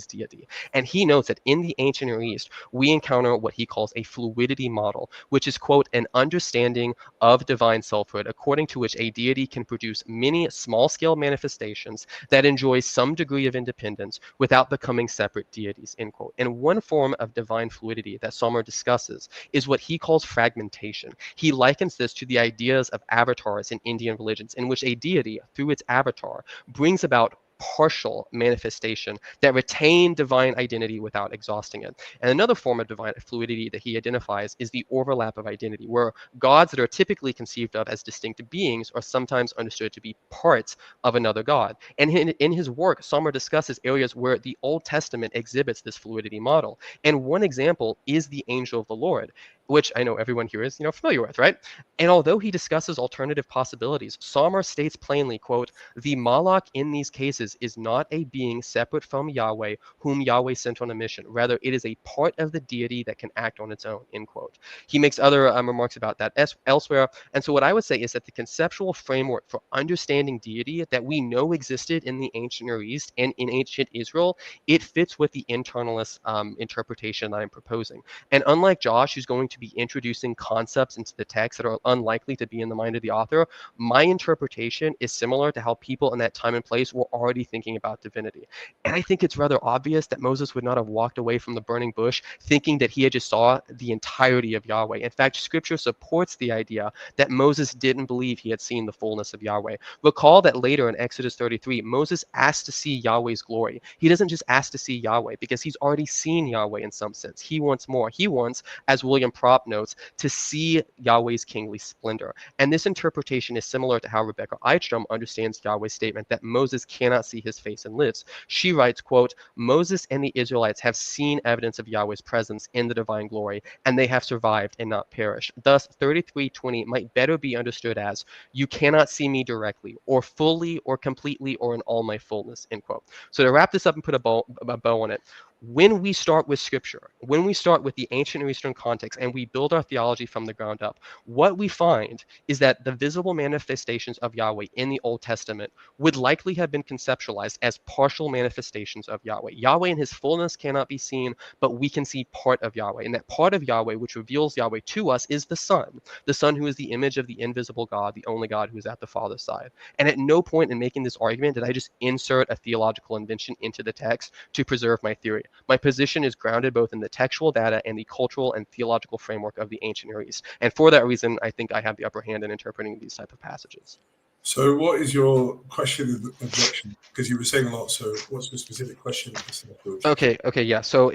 deity. And he notes that in the ancient Near East, we encounter what he calls a fluidity model, which is, quote, an understanding of divine selfhood, according to which a deity can produce many small-scale manifestations that enjoy some degree of independence without becoming separate deities, end quote. And one form of divine fluidity that Sommer discusses is what he calls fragmentation. He likens this to the ideas of avatars in Indian religions, in which a deity, through its avatar, brings about partial manifestation that retain divine identity without exhausting it. And another form of divine fluidity that he identifies is the overlap of identity, where gods that are typically conceived of as distinct beings are sometimes understood to be parts of another god. And in his work, Sommer discusses areas where the Old Testament exhibits this fluidity model. And one example is the angel of the Lord, which I know everyone here is, familiar with, right? And although he discusses alternative possibilities, Sommer states plainly, quote, the Malach in these cases is not a being separate from Yahweh, whom Yahweh sent on a mission. Rather, it is a part of the deity that can act on its own, end quote. He makes other remarks about that elsewhere. And so what I would say is that the conceptual framework for understanding deity that we know existed in the ancient Near East and in ancient Israel, it fits with the internalist interpretation that I'm proposing. And unlike Josh, who's going to be introducing concepts into the text that are unlikely to be in the mind of the author, my interpretation is similar to how people in that time and place were already thinking about divinity. And I think it's rather obvious that Moses would not have walked away from the burning bush thinking that he had just saw the entirety of Yahweh. In fact, scripture supports the idea that Moses didn't believe he had seen the fullness of Yahweh. Recall that later in Exodus 33, Moses asked to see Yahweh's glory. He doesn't just ask to see Yahweh because he's already seen Yahweh in some sense. He wants more. He wants, as William Prop notes, to see Yahweh's kingly splendor. And this interpretation is similar to how Rebecca Eitstrom understands Yahweh's statement that Moses cannot see his face and lives. She writes, quote, Moses and the Israelites have seen evidence of Yahweh's presence in the divine glory, and they have survived and not perished. Thus, 33:20 might better be understood as, you cannot see me directly, or fully, or completely, or in all my fullness, end quote. So to wrap this up and put a bow on it, when we start with scripture, when we start with the ancient Near Eastern context and we build our theology from the ground up, what we find is that the visible manifestations of Yahweh in the Old Testament would likely have been conceptualized as partial manifestations of Yahweh. Yahweh in his fullness cannot be seen, but we can see part of Yahweh. And that part of Yahweh, which reveals Yahweh to us, is the Son who is the image of the invisible God, the only God who is at the Father's side. And at no point in making this argument did I just insert a theological invention into the text to preserve my theory. My position is grounded both in the textual data and the cultural and theological framework of the ancient Near East. And for that reason, I think I have the upper hand in interpreting these type of passages. So what is your question of objection? Because you were saying a lot, so what's the specific question? Okay, yeah. So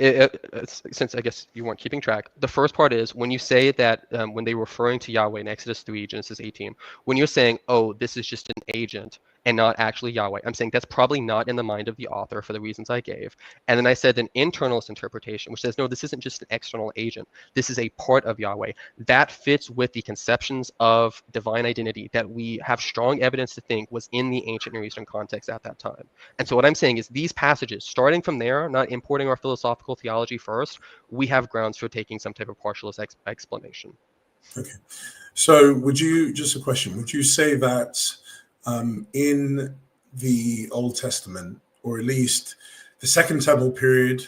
since I guess you weren't keeping track, the first part is when you say that when they were referring to Yahweh in Exodus 3, Genesis 18, when you're saying, oh, this is just an agent and not actually Yahweh, I'm saying that's probably not in the mind of the author for the reasons I gave. And then I said an internalist interpretation, which says, no, this isn't just an external agent. This is a part of Yahweh. That fits with the conceptions of divine identity that we have strong evidence to think was in the ancient Near Eastern context at that time. And so what I'm saying is these passages, starting from there, not importing our philosophical theology first, we have grounds for taking some type of partialist explanation. Okay. So would you, just a question, would you say that in the Old Testament, or at least the Second Temple period,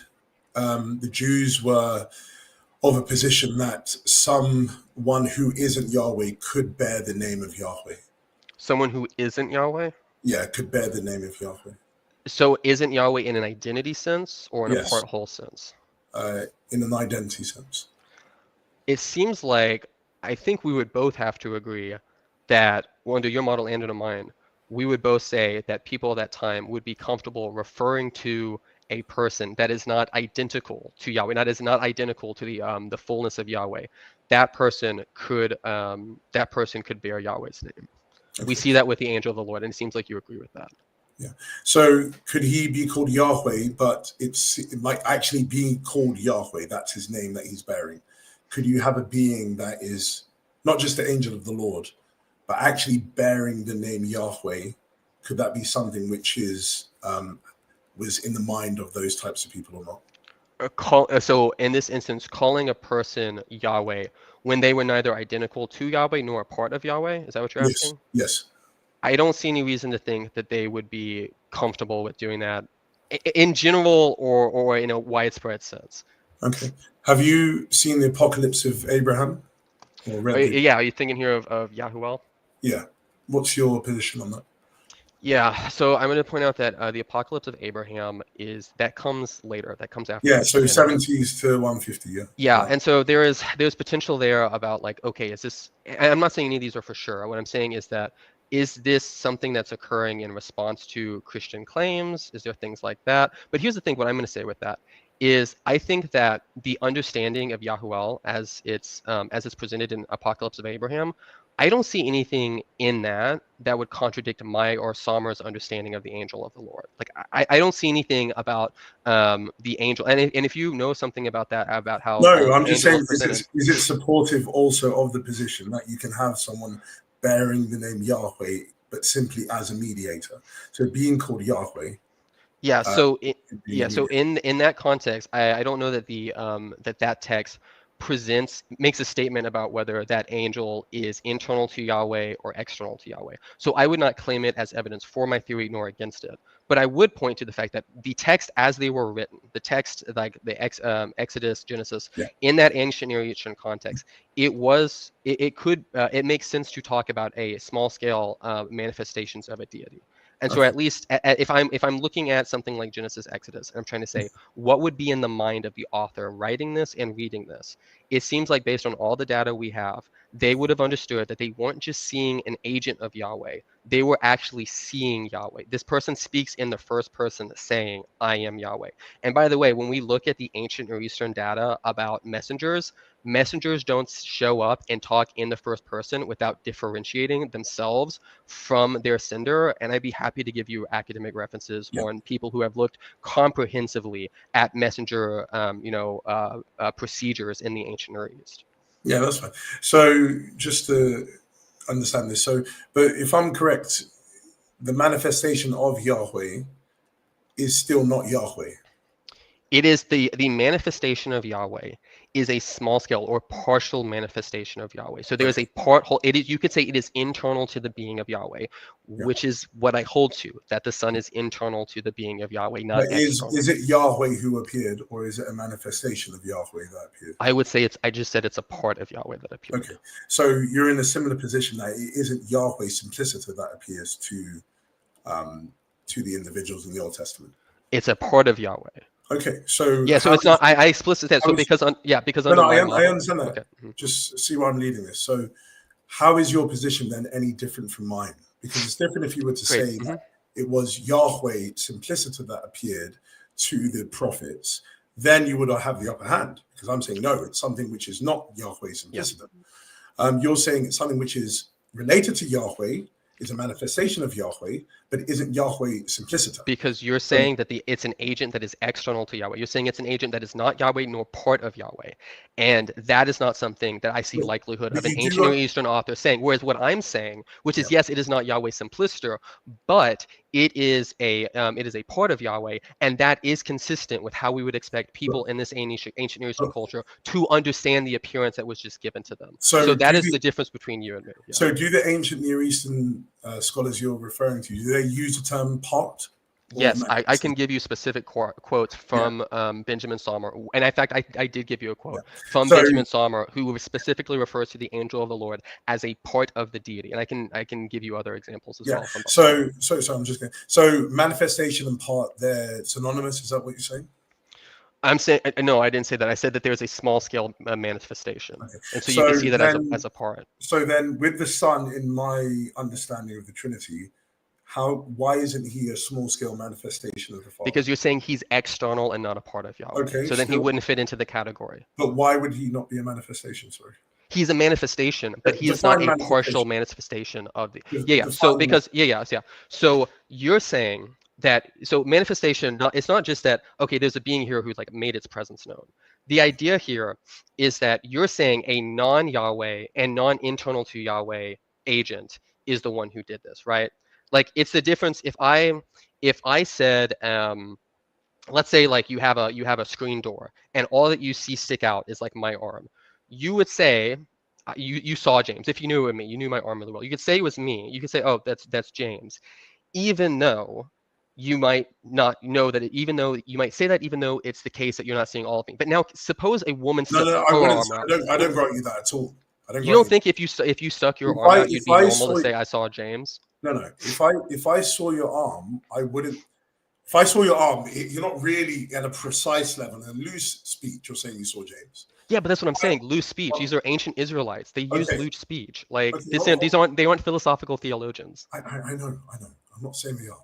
the Jews were of a position that someone who isn't Yahweh could bear the name of Yahweh? Someone who isn't Yahweh? Yeah, could bear the name of Yahweh. So isn't Yahweh in an identity sense or in a part whole sense? In an identity sense. It seems like I think we would both have to agree that, well, under your model and under mine, we would both say that people at that time would be comfortable referring to a person that is not identical to Yahweh, that is not identical to the fullness of Yahweh. That person could bear Yahweh's name. Okay. We see that with the angel of the Lord, and it seems like you agree with that. Yeah. So could he be called Yahweh, but it might actually be called Yahweh? That's his name that he's bearing. Could you have a being that is not just the angel of the Lord, but actually bearing the name Yahweh could that be something which is was in the mind of those types of people or not? So in this instance, calling a person Yahweh when they were neither identical to Yahweh nor a part of Yahweh, is that what you're Yes. asking? Yes. I don't see any reason to think that they would be comfortable with doing that in general or in a widespread sense. Okay. Have you seen the Apocalypse of Abraham? Or read the... Yeah, are you thinking here of Yahuwah? Yeah. What's your position on that? Yeah, so I'm going to point out that the Apocalypse of Abraham that comes later. That comes after. Yeah, so Genesis. 70s to 150. Yeah. Yeah, and so there's potential there about like, okay, is this? And I'm not saying any of these are for sure. What I'm saying is that is this something that's occurring in response to Christian claims? Is there things like that? But here's the thing. What I'm going to say with that is I think that the understanding of Yahuwah as it's presented in Apocalypse of Abraham, I don't see anything in that would contradict my or Sommer's understanding of the angel of the Lord. Like I don't see anything about the angel, and if you know something about that, about how no, I'm the just angel saying, is it supportive also of the position that you can have someone bearing the name Yahweh, but simply as a mediator? So being called Yahweh. Yeah. So in that context, I don't know that the that text makes a statement about whether that angel is internal to Yahweh or external to Yahweh. So I would not claim it as evidence for my theory nor against it. But I would point to the fact that the text as they were written, the text like the Exodus, Genesis, in that ancient Near Eastern context, it makes sense to talk about a small scale manifestations of a deity. And so at least if I'm looking at something like Genesis, Exodus, and I'm trying to say what would be in the mind of the author writing this and reading this, it seems like based on all the data we have, they would have understood that they weren't just seeing an agent of Yahweh. They were actually seeing Yahweh. This person speaks in the first person saying, I am Yahweh. And by the way, when we look at the ancient Near Eastern data about messengers don't show up and talk in the first person without differentiating themselves from their sender. And I'd be happy to give you academic references on people who have looked comprehensively at messenger, procedures in the ancient Near East. Yeah, that's fine. So just to understand this, but if I'm correct, the manifestation of Yahweh is still not Yahweh. It is the manifestation of Yahweh is a small scale or partial manifestation of Yahweh. So there is a part. You could say it is internal to the being of Yahweh, which is what I hold to, that the Son is internal to the being of Yahweh, not external. Is it Yahweh who appeared, or is it a manifestation of Yahweh that appeared? I would say I just said it's a part of Yahweh that appeared. Okay, so you're in a similar position that it isn't Yahweh simpliciter that appears to the individuals in the Old Testament. It's a part of Yahweh. Okay, so yeah, so it's not. I explicitly said so because I understand that. Okay. Just see where I'm leading this. So, how is your position then any different from mine? Because it's different if you were to say that it was Yahweh simpliciter that appeared to the prophets, then you would have the upper hand. Because I'm saying no, it's something which is not Yahweh simpliciter. You're saying it's something which is related to Yahweh, is a manifestation of Yahweh, but isn't Yahweh simpliciter. Because you're saying that it's an agent that is external to Yahweh. You're saying it's an agent that is not Yahweh nor part of Yahweh. And that is not something that I see likelihood of an ancient Near Eastern author saying. Whereas what I'm saying, which is yes, it is not Yahweh simpliciter, but it is a part of Yahweh, and that is consistent with how we would expect people in this ancient Near Eastern culture to understand the appearance that was just given to them. So that is the difference between you and me. Yeah. So do the ancient Near Eastern scholars you're referring to, do they use the term part? Yes, I can give you specific quotes from Benjamin Sommer. And in fact, I did give you a quote from Benjamin Sommer, who specifically refers to the angel of the Lord as a part of the deity. And I can give you other examples as well. So I'm just going. So manifestation and part, they're synonymous. Is that what you're saying? I'm saying no. I didn't say that. I said that there's a small scale manifestation, and so you can see that as a part. So then, with the Son, in my understanding of the Trinity, why isn't he a small scale manifestation of the Father? Because you're saying he's external and not a part of Yahweh. Okay, so then he wouldn't fit into the category. But why would he not be a manifestation? Sorry. He's a manifestation, but he is not a partial manifestation of the. So you're saying that manifestation, it's not just that, okay, there's a being here who's like made its presence known. The idea here is that you're saying a non-Yahweh and non-internal to Yahweh agent is the one who did this, right? Like it's the difference if I said let's say like you have a screen door and all that you see stick out is like my arm. You would say you saw James. If you knew it was me, you knew my arm really well. You could say it was me. You could say, oh, that's James, even though you might not know that. Even though you might say that, even though it's the case that you're not seeing all of me. But now suppose a woman No, stuck no, her I wouldn't. arm out. I don't grant you that at all. I don't. You don't think if you stuck your arm out, you'd be normal to say I saw James? No. If I saw your arm, I wouldn't. If I saw your arm, you're not really at a precise level. In loose speech, you're saying you saw James. Yeah, but that's what I'm saying. Loose speech. These are ancient Israelites. They use loose speech. Like Okay, they aren't philosophical theologians. I know. I'm not saying they are.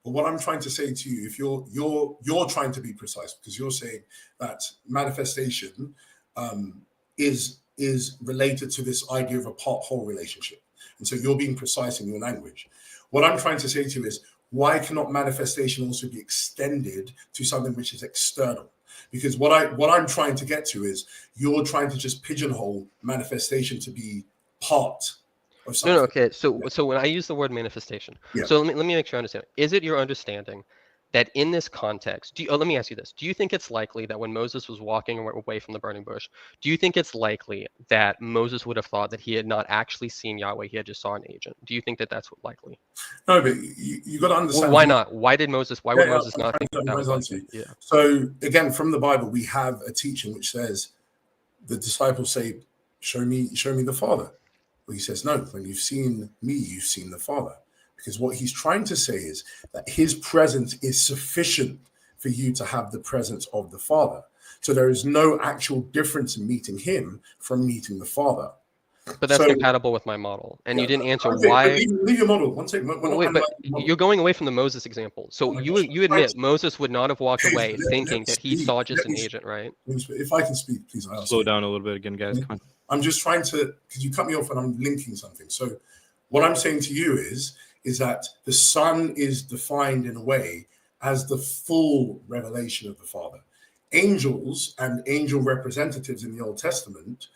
But what I'm trying to say to you, if you're trying to be precise, because you're saying that manifestation is related to this idea of a part-whole relationship, and so you're being precise in your language. What I'm trying to say to you is, why cannot manifestation also be extended to something which is external? Because what I'm trying to get to is you're trying to just pigeonhole manifestation to be part of something. No, okay. So when I use the word manifestation, so let me make sure I understand. Is it your understanding that in this context, let me ask you this. Do you think it's likely that when Moses was walking away from the burning bush, do you think it's likely that Moses would have thought that he had not actually seen Yahweh, he had just saw an agent? Do you think that that's likely? No, but you got to understand. Well, why not? Why would Moses not think that was likely? Yeah. So again, from the Bible, we have a teaching which says the disciples say, show me the Father. Well, he says, no, when you've seen me, you've seen the Father. Because what he's trying to say is that his presence is sufficient for you to have the presence of the Father. So there is no actual difference in meeting him from meeting the Father. But that's compatible with my model. And you didn't answer why. Leave your model. One second. Wait, but you're going away from the Moses example. So you admit Moses would not have walked away thinking that he saw just an agent, right? If I can speak, please. Slow down a little bit again, guys. Come on. I'm just trying to, because you cut me off and I'm linking something. So what I'm saying to you is that the Son is defined in a way as the full revelation of the Father. Angels and angel representatives in the Old Testament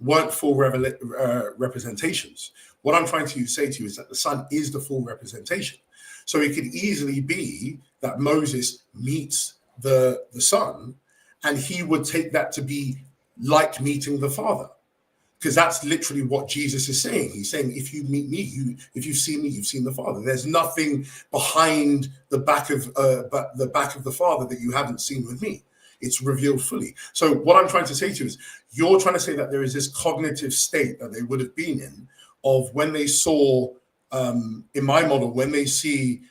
weren't full representations. What I'm trying to say to you is that the Son is the full representation. So it could easily be that Moses meets the Son and he would take that to be like meeting the Father. Because that's literally what Jesus is saying. He's saying, if you meet me, if you've seen me, you've seen the Father. There's nothing behind the back of the Father that you haven't seen with me. It's revealed fully. So what I'm trying to say to you is, you're trying to say that there is this cognitive state that they would have been in of when they saw, in my model, when they see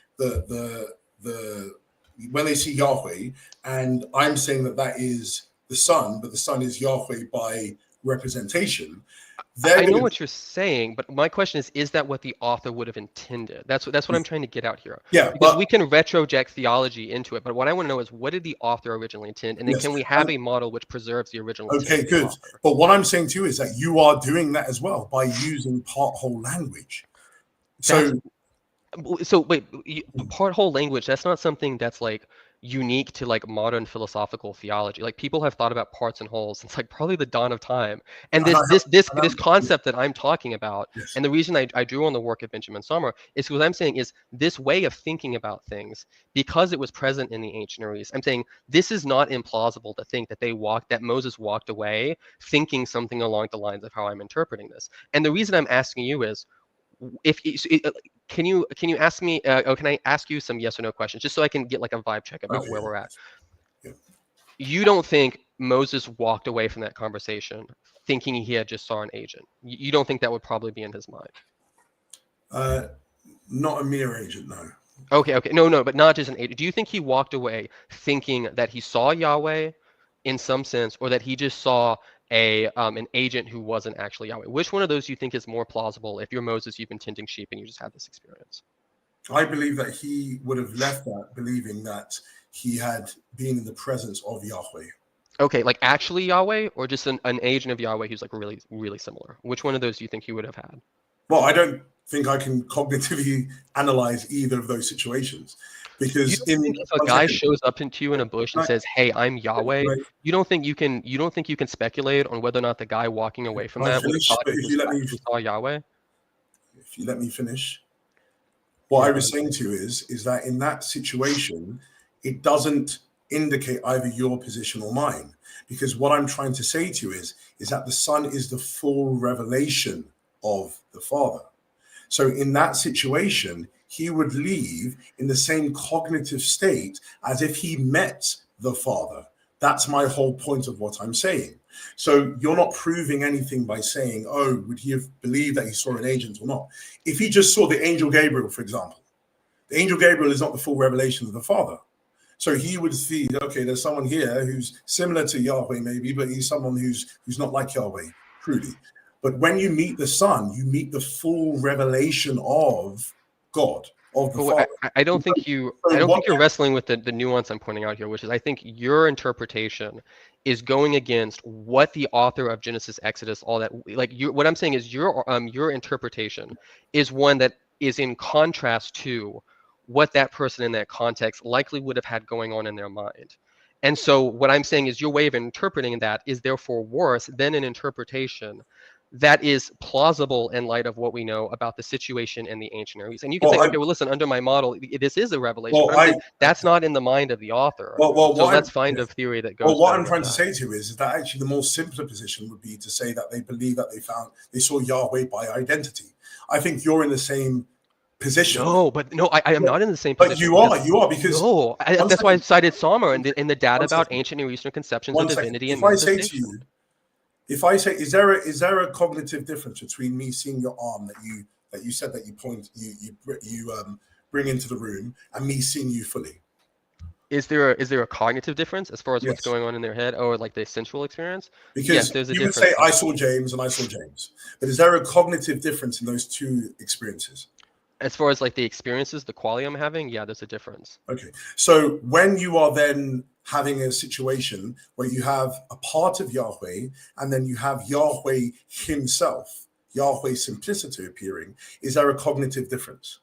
when they see Yahweh, and I'm saying that is the Son, but the Son is Yahweh by representation. I know what you're saying, but my question is that what the author would have intended? That's what I'm trying to get out here. Yeah, because we can retroject theology into it, but what I want to know is, what did the author originally intend, and then can we have a model which preserves the original intent? Okay, good. But what I'm saying to you is that you are doing that as well by using part-whole language. So wait, part-whole language, that's not something that's like unique to like modern philosophical theology. Like people have thought about parts and wholes since like probably the dawn of time. And this concept that I'm talking about, and the reason I drew on the work of Benjamin Sommer is what I'm saying is this way of thinking about things, because it was present in the ancient Near East. I'm saying this is not implausible to think that Moses walked away thinking something along the lines of how I'm interpreting this. And the reason I'm asking you is, can you ask me? Can I ask you some yes or no questions just so I can get like a vibe check about where we're at? Yeah. You don't think Moses walked away from that conversation thinking he had just saw an agent? You don't think that would probably be in his mind? Not a mere agent, no. Okay, no, but not just an agent. Do you think he walked away thinking that he saw Yahweh in some sense, or that he just saw an agent who wasn't actually Yahweh? Which one of those do you think is more plausible? If you're Moses, you've been tending sheep and you just had this experience. I believe that he would have left that believing that he had been in the presence of Yahweh. Okay, like actually Yahweh, or just an agent of Yahweh who's like really, really similar? Which one of those do you think he would have had? Well, I don't think I can cognitively analyze either of those situations, because if a guy shows up into you in a bush and says, "Hey, I'm Yahweh," you don't think you can speculate on whether or not the guy walking away from that would have thought he saw Yahweh? If you let me finish, What I was saying to you is that in that situation, it doesn't indicate either your position or mine. Because what I'm trying to say to you is that the Son is the full revelation of the Father. So in that situation, he would leave in the same cognitive state as if he met the Father. That's my whole point of what I'm saying. So you're not proving anything by saying, oh, would he have believed that he saw an agent or not? If he just saw the angel Gabriel, for example, the angel Gabriel is not the full revelation of the Father. So he would see, okay, there's someone here who's similar to Yahweh maybe, but he's someone who's not like Yahweh, truly. But when you meet the Son, you meet the full revelation of God, of the Father. I don't think you're wrestling with the nuance I'm pointing out here, which is I think your interpretation is going against what the author of Genesis, Exodus, all that, like what I'm saying is your interpretation is one that is in contrast to what that person in that context likely would have had going on in their mind. And so what I'm saying is your way of interpreting that is therefore worse than an interpretation that is plausible in light of what we know about the situation in the ancient Near East. And you can say, okay, well, listen, under my model, this is a revelation. But I'm saying that's not in the mind of the author. So let's find a theory that goes. Well, what I'm trying to say to you is that actually the more simpler position would be to say that they believe that they saw Yahweh by identity. I think you're in the same position. No, I am not in the same position. But you are because that's why I cited Sommer in the data about ancient Near Eastern conceptions of divinity and manifestation. If I say, is there a cognitive difference between me seeing your arm that you said that you bring into the room and me seeing you fully? Is there a cognitive difference as far as what's going on in their head, or like the sensual experience? Because yes, there's a difference. You would say I saw James and I saw James, but is there a cognitive difference in those two experiences? As far as like the experiences, the quality I'm having, yeah, there's a difference. Okay, so when you are then having a situation where you have a part of Yahweh and then you have Yahweh himself, Yahweh simplicity appearing, is there a cognitive difference?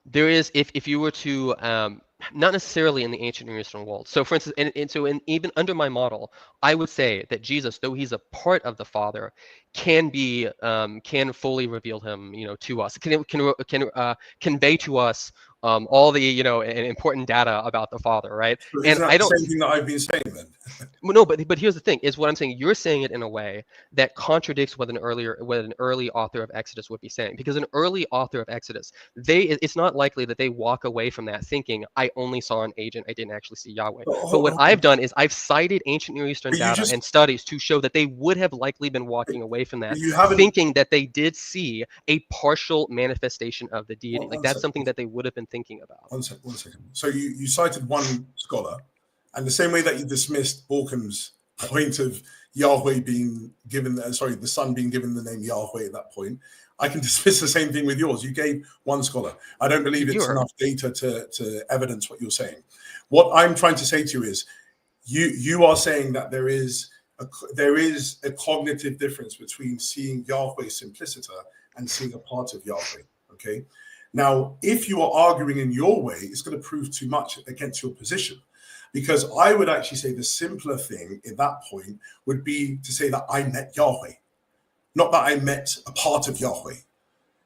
There is, if you were to, not necessarily in the ancient Near Eastern world. So for instance, even under my model, I would say that Jesus, though he's a part of the Father, can fully reveal him, to us, can convey to us all the, important data about the Father, right? So and I don't. The same thing that I've been saying then. No, but here's the thing: is what I'm saying. You're saying it in a way that contradicts what an early author of Exodus would be saying. Because an early author of Exodus, it's not likely that they walk away from that thinking, I only saw an agent, I didn't actually see Yahweh. But what I've done is I've cited ancient Near Eastern data and studies to show that they would have likely been walking away from that, thinking that they did see a partial manifestation of the deity. Like that's something that they would have been thinking about. One second. So you cited one scholar, and the same way that you dismissed Borkham's point of Yahweh being given, the Son being given the name Yahweh at that point, I can dismiss the same thing with yours. You gave one scholar. I don't believe it's enough data to evidence what you're saying. What I'm trying to say to you is, you are saying that there is a cognitive difference between seeing Yahweh simpliciter and seeing a part of Yahweh. Okay. Now, if you are arguing in your way, it's going to prove too much against your position. Because I would actually say the simpler thing at that point would be to say that I met Yahweh, not that I met a part of Yahweh.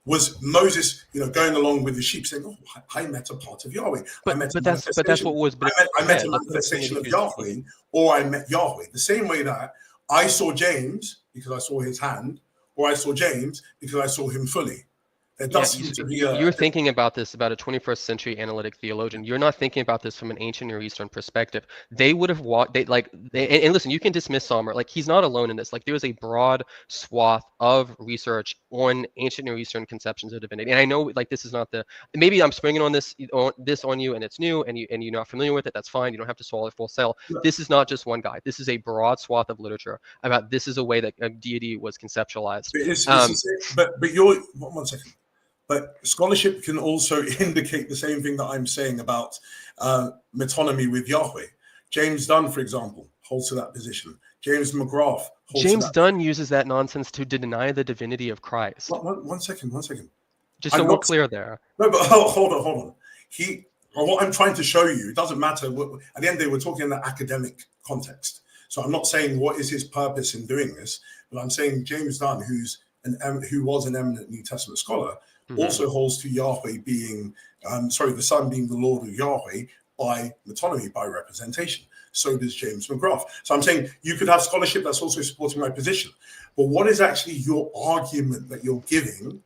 Was Moses, going along with the sheep saying, "Oh, I met a part of Yahweh." But that's what was. I met a manifestation of Yahweh, or I met Yahweh. The same way that I saw James because I saw his hand, or I saw James because I saw him fully. You're thinking about this about a 21st century analytic theologian. You're not thinking about this from an ancient Near Eastern perspective. They would have walked. And listen, you can dismiss Sommer. Like he's not alone in this. Like there's a broad swath of research on ancient Near Eastern conceptions of divinity. And I know like this is not maybe I'm springing on this on you and it's new and you're not familiar with it. That's fine. You don't have to swallow it full sell. No. This is not just one guy. This is a broad swath of literature about this is a way that a deity was conceptualized. But you're 1 second. But scholarship can also indicate the same thing that I'm saying about metonymy with Yahweh. James Dunn, for example, holds to that position. James McGrath holds James to that. Dunn uses that nonsense to deny the divinity of Christ. One second. Just so we're clear there. No, but hold on. What I'm trying to show you, it doesn't matter. At the end of the day, we're talking in the academic context. So I'm not saying what is his purpose in doing this, but I'm saying James Dunn, who was an eminent New Testament scholar, also holds to Yahweh being, the Son being the Lord of Yahweh by metonymy, by representation. So does James McGrath. So I'm saying you could have scholarship that's also supporting my position. But what is actually your argument that you're giving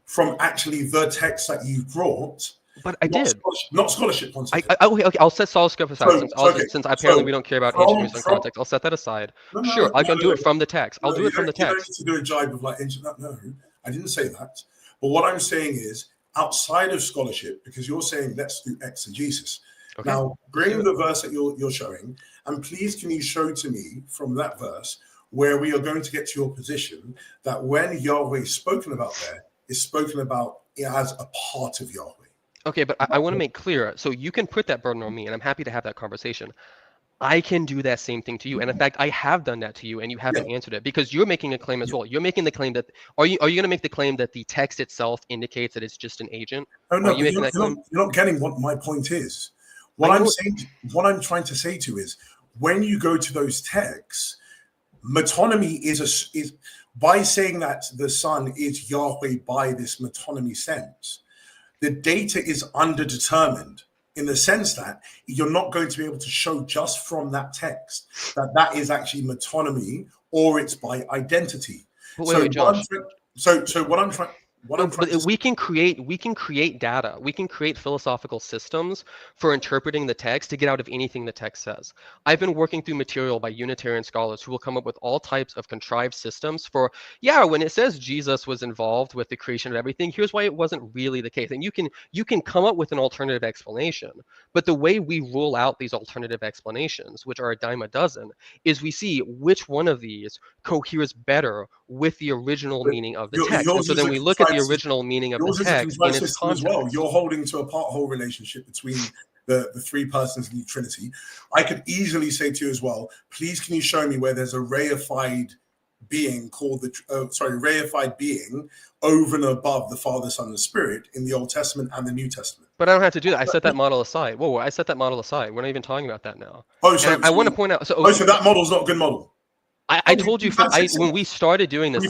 from actually the text that you brought? But I did. Not scholarship context. Okay, I'll set scholarship aside since apparently we don't care about ancient Greece context. I'll set that aside. Sure, I can do it from the text. I'll do it from the text. You don't need to do a jibe of like ancient. No, I didn't say that. But what I'm saying is outside of scholarship, because you're saying let's do exegesis. Okay. Now, bring the verse that you're showing, and please can you show to me from that verse where we are going to get to your position that when Yahweh is spoken about there, is spoken about as a part of Yahweh. Okay, but I want to make clear, so you can put that burden on me, and I'm happy to have that conversation. I can do that same thing to you, and in fact, I have done that to you, and you haven't answered it because you're making a claim as well. You're making the claim that are you going to make the claim that the text itself indicates that it's just an agent? Oh no, you're not getting what my point is. What I'm trying to say to you is when you go to those texts, metonymy is by saying that the Son is Yahweh by this metonymy sense, the data is underdetermined in the sense that you're not going to be able to show just from that text that is actually metonymy or it's by identity. Wait, Josh. We can create data. We can create philosophical systems for interpreting the text to get out of anything the text says. I've been working through material by Unitarian scholars who will come up with all types of contrived systems for, when it says Jesus was involved with the creation of everything, here's why it wasn't really the case. And you can come up with an alternative explanation. But the way we rule out these alternative explanations, which are a dime a dozen, is we see which one of these coheres better with the original meaning of the text. And so then we look at the original meaning of the text in its context. As well. You're holding to a part-whole relationship between the three persons in the Trinity. I could easily say to you as well, please can you show me where there's a reified being called reified being over and above the Father, Son, and Spirit in the Old Testament and the New Testament. But I don't have to do that. I set that model aside. Whoa, I set that model aside. We're not even talking about that now. I want to point out. So that model's not a good model. I told you when we started doing this,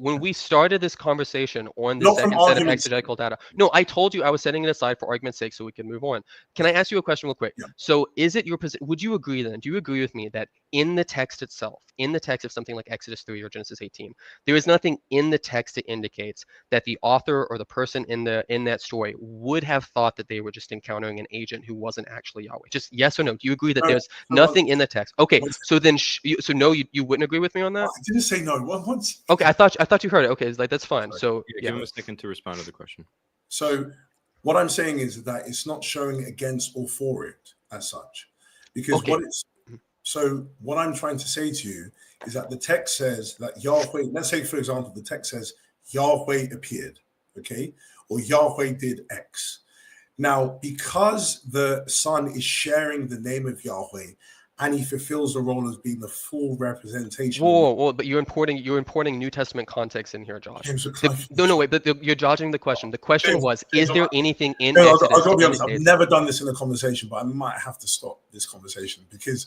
when we started this conversation on the second set of exegetical data. No, I told you I was setting it aside for argument's sake so we can move on. Can I ask you a question real quick? Yeah. So is it your position? Would you agree then? Do you agree with me that in the text itself, in the text of something like Exodus 3 or Genesis 18, there is nothing in the text that indicates that the author or the person in that story would have thought that they were just encountering an agent who wasn't actually Yahweh? Just yes or no. Do you agree that there's nothing in the text? Okay, so then no, you wouldn't agree with me on that? I didn't say no. Once. Okay, I thought you heard it. Okay, that's fine. So give him a second to respond to the question. So what I'm saying is that it's not showing against or for it as such, because what I'm trying to say to you is that the text says that Yahweh. Let's say, for example, the text says Yahweh appeared, okay, or Yahweh did X. Now, because the Son is sharing the name of Yahweh, and he fulfills the role as being the full representation. Whoa! But you're importing New Testament context in here, Josh. But you're dodging the question. The question was, is there anything in Exodus? I've got to be honest. I've never done this in a conversation, but I might have to stop this conversation because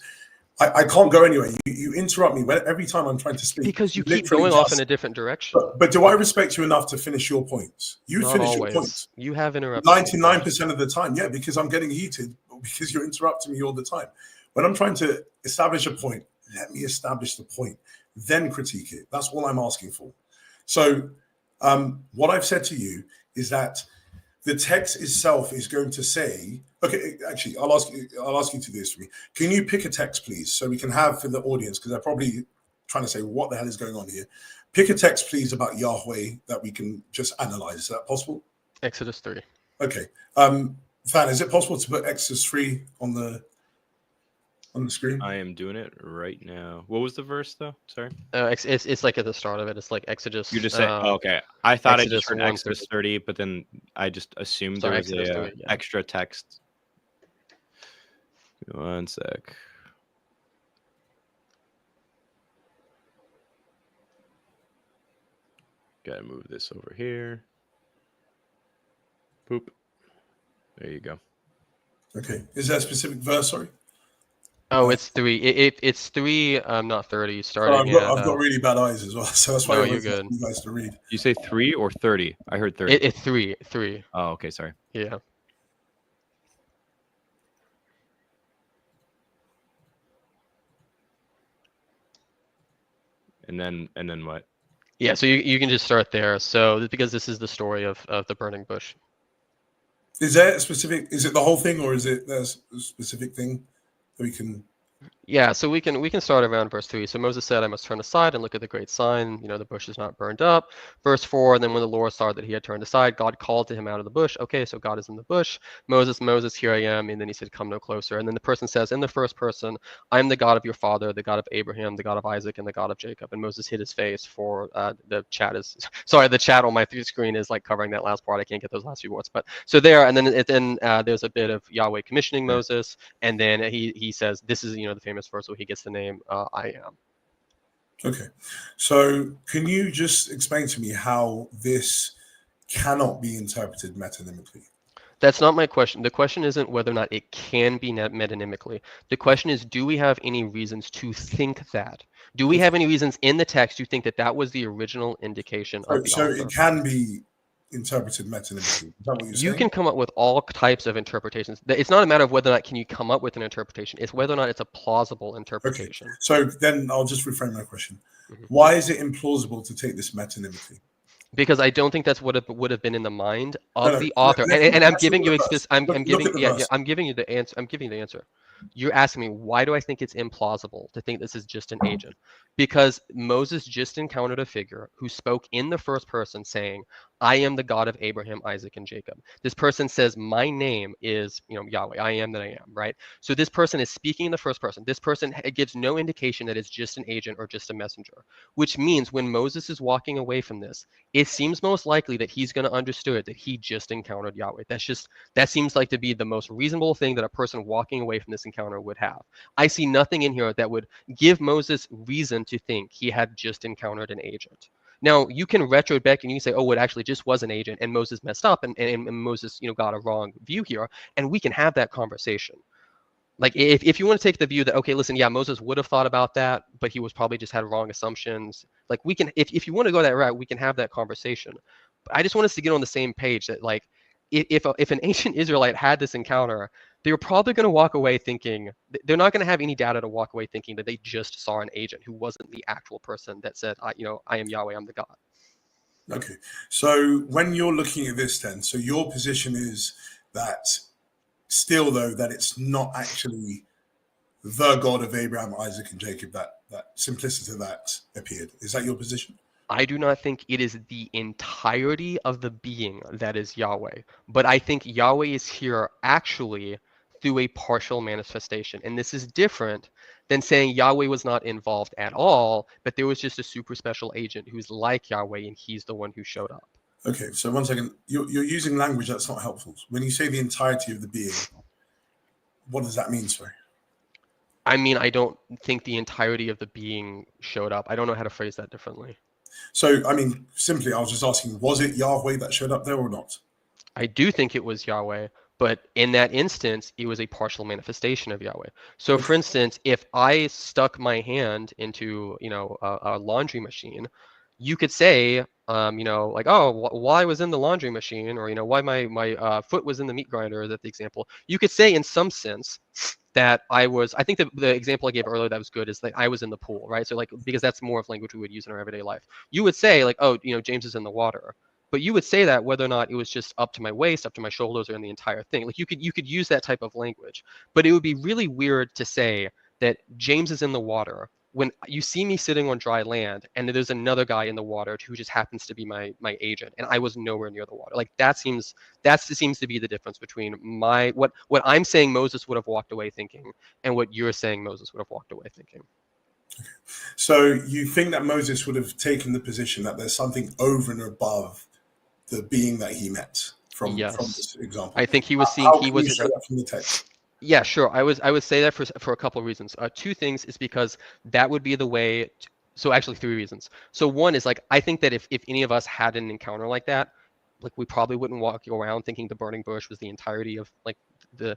I can't go anywhere. You interrupt me every time I'm trying to speak. Because you keep going off in a different direction. But do I respect you enough to finish your points? You finish your points. You have interrupted. 99% of the time, yeah, because I'm getting heated because you're interrupting me all the time. When I'm trying to establish a point, let me establish the point, then critique it. That's all I'm asking for. So what I've said to you is that the text itself is going to say, okay, actually, I'll ask you to do this for me. Can you pick a text, please, so we can have for the audience, because they're probably trying to say, what the hell is going on here? Pick a text, please, about Yahweh that we can just analyze. Is that possible? Exodus 3. Okay. Fan, is it possible to put Exodus 3 on the screen? I am doing it right now. What was the verse though? Sorry. It's like at the start of it. It's like Exodus. You just say, okay. I thought I just heard Exodus 30, but then I just assumed there was extra text. One sec. Gotta move this over here. Boop. There you go. Okay. Is that a specific verse? Sorry. Oh, it's 3. It's 3. Not 30. So Starting at. I've got really bad eyes as well, so that's why No, I you're always ask good. you guys to read. You say 3 or 30? I heard 30. It's 3. 3. Oh, okay, sorry. Yeah. And then what? Yeah, so you can just start there. So because this is the story of the burning bush. Is there a specific? Is it the whole thing, or is it there's a specific thing that we can? Yeah, so we can start around verse 3. So Moses said, I must turn aside and look at the great sign, the bush is not burned up. Verse 4, and then when the Lord saw that he had turned aside, God called to him out of the bush. Okay, so God is in the bush. Moses, Moses, here I am. And then he said, come no closer. And then the person says, in the first person, I am the God of your father, the God of Abraham, the God of Isaac, and the God of Jacob. And Moses hid his face for the chat is, sorry, the chat on my screen is like covering that last part. I can't get those last few words. But so there, and then there's a bit of Yahweh commissioning Moses. And then he says, this is, the famous verse where he gets the name I am. Okay. So can you just explain to me how this cannot be interpreted metonymically? That's not my question. The question isn't whether or not it can be metonymically. The question is, do we have any reasons to think that? Do we have any reasons in the text to think that that was the original indication of the author? So it can be interpreted metonymically. Is that what you're saying? You can come up with all types of interpretations. It's not a matter of whether or not can you come up with an interpretation. It's whether or not it's a plausible interpretation. Okay. So then I'll just reframe my question. Why is it implausible to take this metonymically? Because I don't think that's what it would have been in the mind of the author. And I'm giving you I'm giving you the answer. I'm giving you the answer. You're asking me, why do I think it's implausible to think this is just an agent? Because Moses just encountered a figure who spoke in the first person saying, I am the God of Abraham, Isaac, and Jacob. This person says, my name is, Yahweh. I am that I am, right? So this person is speaking in the first person. This person, it gives no indication that it's just an agent or just a messenger, which means when Moses is walking away from this, it seems most likely that he's going to understood that he just encountered Yahweh. That seems like to be the most reasonable thing that a person walking away from this encounter would have. I see nothing in here that would give Moses reason to think he had just encountered an agent. Now, you can retro back and you can say, oh, it actually just was an agent and Moses messed up and Moses, got a wrong view here. And we can have that conversation. Like if you want to take the view that, okay, listen, yeah, Moses would have thought about that, but he was probably just had wrong assumptions. Like we can, if you want to go that route, we can have that conversation. But I just want us to get on the same page that like, if an ancient Israelite had this encounter, they're probably going to walk away thinking, they're not going to have any data to walk away thinking that they just saw an agent who wasn't the actual person that said, I am Yahweh, I'm the God. Okay. So when you're looking at this then, so your position is that still though, that it's not actually the God of Abraham, Isaac, and Jacob, that simplicity that appeared. Is that your position? I do not think it is the entirety of the being that is Yahweh, but I think Yahweh is here actually through a partial manifestation. And this is different than saying Yahweh was not involved at all, but there was just a super special agent who's like Yahweh and he's the one who showed up. Okay, so 1 second. You're using language that's not helpful. When you say the entirety of the being, what does that mean, sorry? I mean, I don't think the entirety of the being showed up. I don't know how to phrase that differently. So, I mean, simply, I was just asking, was it Yahweh that showed up there or not? I do think it was Yahweh, but in that instance, it was a partial manifestation of Yahweh. So, for instance, if I stuck my hand into, a laundry machine, you could say, like, oh, why I was in the laundry machine, or why my foot was in the meat grinder. That's the example. You could say, in some sense, that I think the example I gave earlier that was good is that I was in the pool, right? So like, because that's more of language we would use in our everyday life. You would say like, oh, James is in the water, but you would say that whether or not it was just up to my waist, up to my shoulders, or in the entire thing. Like you could use that type of language, but it would be really weird to say that James is in the water when you see me sitting on dry land and there's another guy in the water who just happens to be my agent and I was nowhere near the water. Like that seems to be the difference between what I'm saying Moses would have walked away thinking and what you're saying Moses would have walked away thinking. So you think that Moses would have taken the position that there's something over and above the being that he met from this example? I think he was seeing How can you show that from the text? Yeah, sure. I would say that for a couple of reasons. Two things is because that would be the way. So actually, three reasons. So one is like I think that if any of us had an encounter like that, like we probably wouldn't walk around thinking the burning bush was the entirety of like the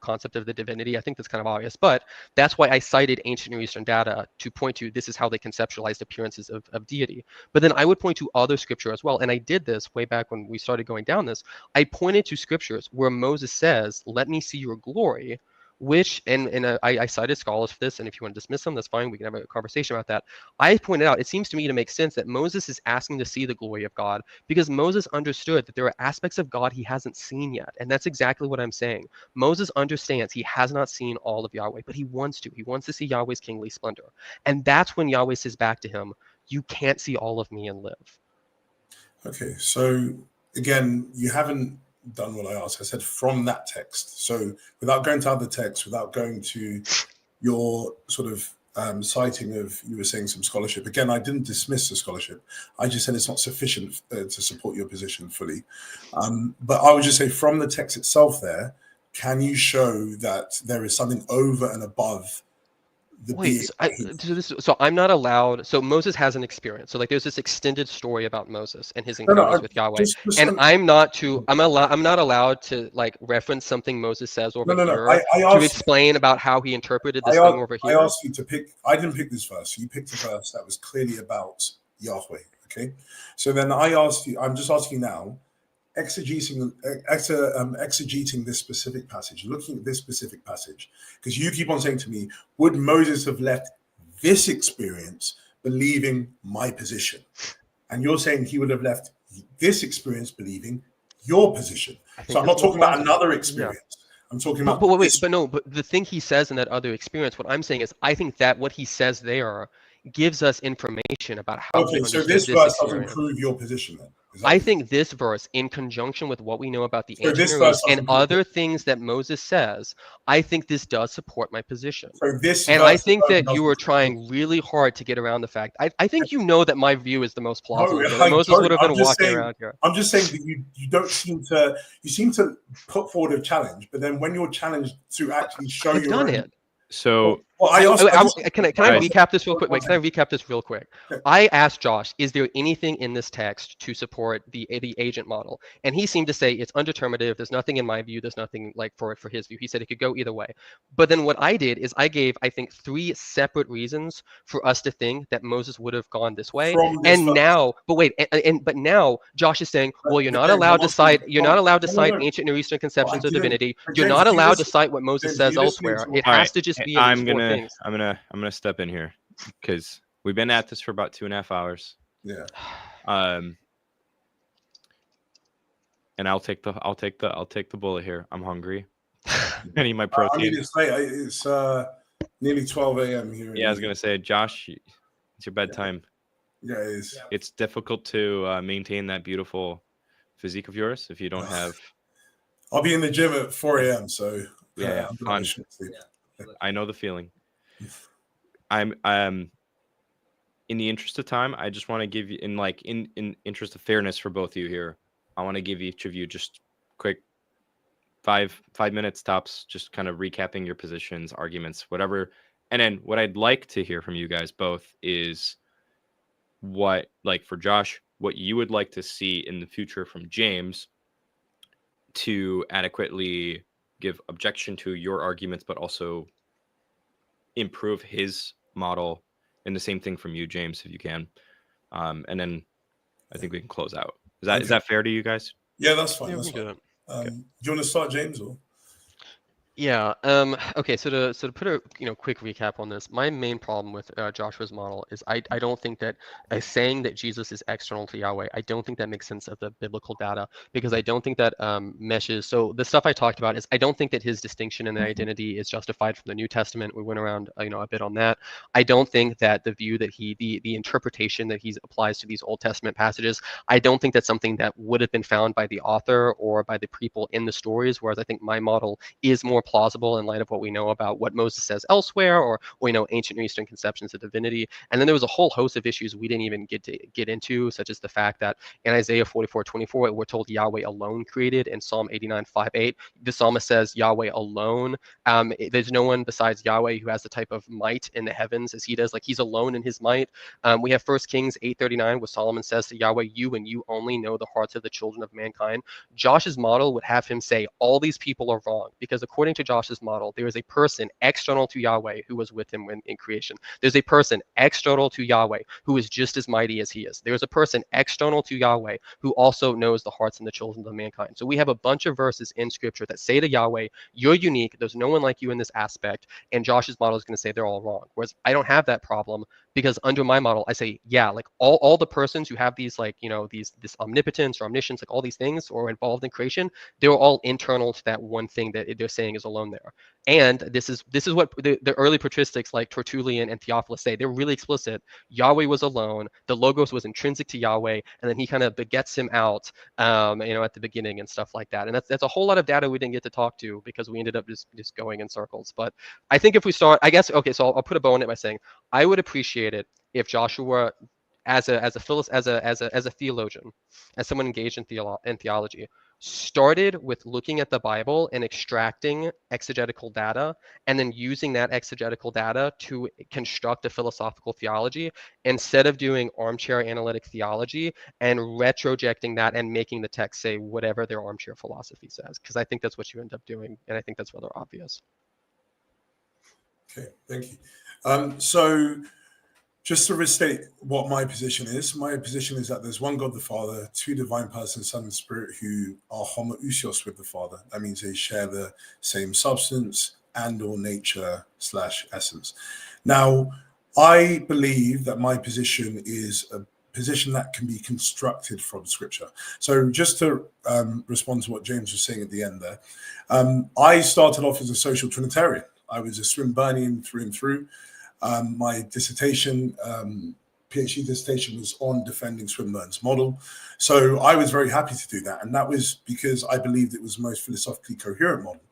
concept of the divinity. I think that's kind of obvious, but that's why I cited ancient Near Eastern data to point to this is how they conceptualized appearances of deity. But then I would point to other scripture as well, and I did this way back when we started going down this. I pointed to scriptures where Moses says, "Let me see your glory," which, and I cited scholars for this, and if you want to dismiss them, that's fine. We can have a conversation about that. I pointed out, it seems to me to make sense that Moses is asking to see the glory of God because Moses understood that there are aspects of God he hasn't seen yet, and that's exactly what I'm saying. Moses understands he has not seen all of Yahweh, but he wants to. He wants to see Yahweh's kingly splendor, and that's when Yahweh says back to him, "You can't see all of me and live." Okay, so again, you haven't done what I asked. I said from that text. So without going to other texts, without going to your sort of citing of, you were saying some scholarship. Again, I didn't dismiss the scholarship. I just said it's not sufficient to support your position fully. But I would just say from the text itself there, can you show that there is something over and above the Wait, so I'm not allowed. So Moses has an experience. So like, there's this extended story about Moses and his encounters with Yahweh, and I'm not allowed to like reference something Moses says over here to explain about how he interpreted this thing over here. I asked you to pick. I didn't pick this verse. You picked a verse that was clearly about Yahweh. Okay, so then I asked you. I'm just asking now. Exegeting this specific passage, looking at this specific passage, because you keep on saying to me, would Moses have left this experience believing my position? And you're saying he would have left this experience believing your position. So I'm not talking about another experience. Yeah. I'm talking about. But the thing he says in that other experience, what I'm saying is, I think that what he says there gives us information about how he understood this verse doesn't prove your position then. I think this verse, in conjunction with what we know about the ancient Near East and other things that Moses says, I think this does support my position. And I think that you were trying really hard to get around the fact. I think you know that my view is the most plausible. Moses would have been walking around here. I'm just saying that you don't seem to. You seem to put forward a challenge, but then when you're challenged to actually show I've done it. So can I recap this real quick? Wait, can I recap this real quick? I asked Josh, is there anything in this text to support the agent model? And he seemed to say it's undeterminative. There's nothing in my view. There's nothing like for his view. He said it could go either way. But then what I did is I gave, I think, 3 separate reasons for us to think that Moses would have gone this way. And now, but now Josh is saying, well, you're not allowed to cite ancient Near Eastern conceptions of divinity. You're not allowed to cite what Moses says elsewhere. It has to just be. I'm gonna step in here because we've been at this for about 2.5 hours. Yeah. And I'll take the bullet here. I'm hungry. I need my protein. I mean, it's late. It's nearly 12 a.m. here. Yeah, I was gonna say, Josh, it's your bedtime. Yeah, it is. It's difficult to maintain that beautiful physique of yours if you don't have. I'll be in the gym at 4 a.m. So yeah, I know the feeling. I'm in the interest of time, I just want to give you in interest of fairness for both of you here, I want to give each of you just quick 5 minutes tops, just kind of recapping your positions, arguments, whatever. And then what I'd like to hear from you guys both is what, like for Josh, what you would like to see in the future from James to adequately give objection to your arguments, but also improve his model, and the same thing from you, James, if you can. And then I think we can close out. Is that fair to you guys? Yeah, that's fine. Yeah, that's fine. Okay. Do you want to start, James? Or? Yeah. Okay. So to put a quick recap on this, my main problem with Joshua's model is I don't think that saying that Jesus is external to Yahweh, I don't think that makes sense of the biblical data, because I don't think that meshes. So the stuff I talked about is I don't think that his distinction in the identity is justified from the New Testament. We went around a bit on that. I don't think that the view that the interpretation that he applies to these Old Testament passages, I don't think that's something that would have been found by the author or by the people in the stories. Whereas I think my model is more plausible in light of what we know about what Moses says elsewhere, or ancient Near Eastern conceptions of divinity. And then there was a whole host of issues we didn't even get into, such as the fact that in Isaiah 44:24, we're told Yahweh alone created. In Psalm 89:5-8, the psalmist says Yahweh alone. There's no one besides Yahweh who has the type of might in the heavens as he does. Like, he's alone in his might. We have 1 Kings 8:39, where Solomon says to Yahweh, you and you only know the hearts of the children of mankind. Josh's model would have him say all these people are wrong, because according to Josh's model, there is a person external to Yahweh who was with him in creation. There's a person external to Yahweh who is just as mighty as he is. There's a person external to Yahweh who also knows the hearts and the children of mankind. So we have a bunch of verses in scripture that say to Yahweh, you're unique, there's no one like you in this aspect, and Josh's model is going to say they're all wrong. Whereas I don't have that problem, because under my model, I say, yeah, like all the persons who have these, like, this omnipotence or omniscience, like all these things, or involved in creation, they're all internal to that one thing that they're saying is alone there. And this is what the early patristics like Tertullian and Theophilus say. They're really explicit. Yahweh was alone. The Logos was intrinsic to Yahweh, and then he kind of begets him out, at the beginning and stuff like that. And that's a whole lot of data we didn't get to talk to, because we ended up just going in circles. But I think if we start, I guess, okay, so I'll put a bow on it by saying I would appreciate it if Joshua, as a theologian, as someone engaged in theology, started with looking at the Bible and extracting exegetical data, and then using that exegetical data to construct a philosophical theology, instead of doing armchair analytic theology and retrojecting that and making the text say whatever their armchair philosophy says, because I think that's what you end up doing, and I think that's rather obvious. Okay, thank you. So just to restate what my position is that there's one God the Father, two divine persons, Son and Spirit, who are homoousios with the Father. That means they share the same substance and or nature / essence. Now, I believe that my position is a position that can be constructed from Scripture. So just to respond to what James was saying at the end there, I started off as a social Trinitarian. I was a Swinburnian through and through. My dissertation, PhD dissertation, was on defending Swinburne's model. So I was very happy to do that. And that was because I believed it was the most philosophically coherent model.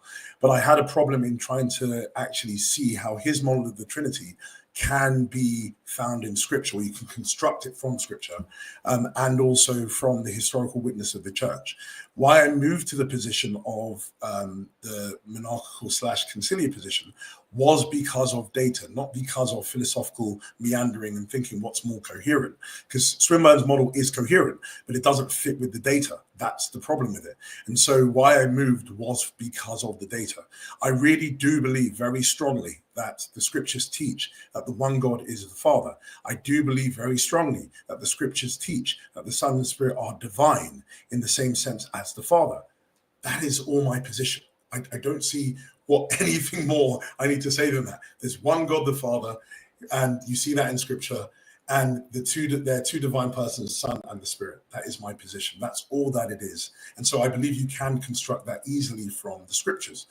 But I had a problem in trying to actually see how his model of the Trinity can be found in Scripture, or you can construct it from Scripture, and also from the historical witness of the church. Why I moved to the position of the monarchical / conciliar position was because of data, not because of philosophical meandering and thinking what's more coherent. Because Swinburne's model is coherent, but it doesn't fit with the data. That's the problem with it. And so why I moved was because of the data. I really do believe very strongly that the scriptures teach that the one God is the Father. I do believe very strongly that the scriptures teach that the Son and Spirit are divine in the same sense as the Father. That is all my position. I don't see what anything more I need to say than that. There's one God the Father, and you see that in Scripture, and they're two divine persons, the Son and the Spirit. That is my position. That's all that it is. And so I believe you can construct that easily from the Scriptures.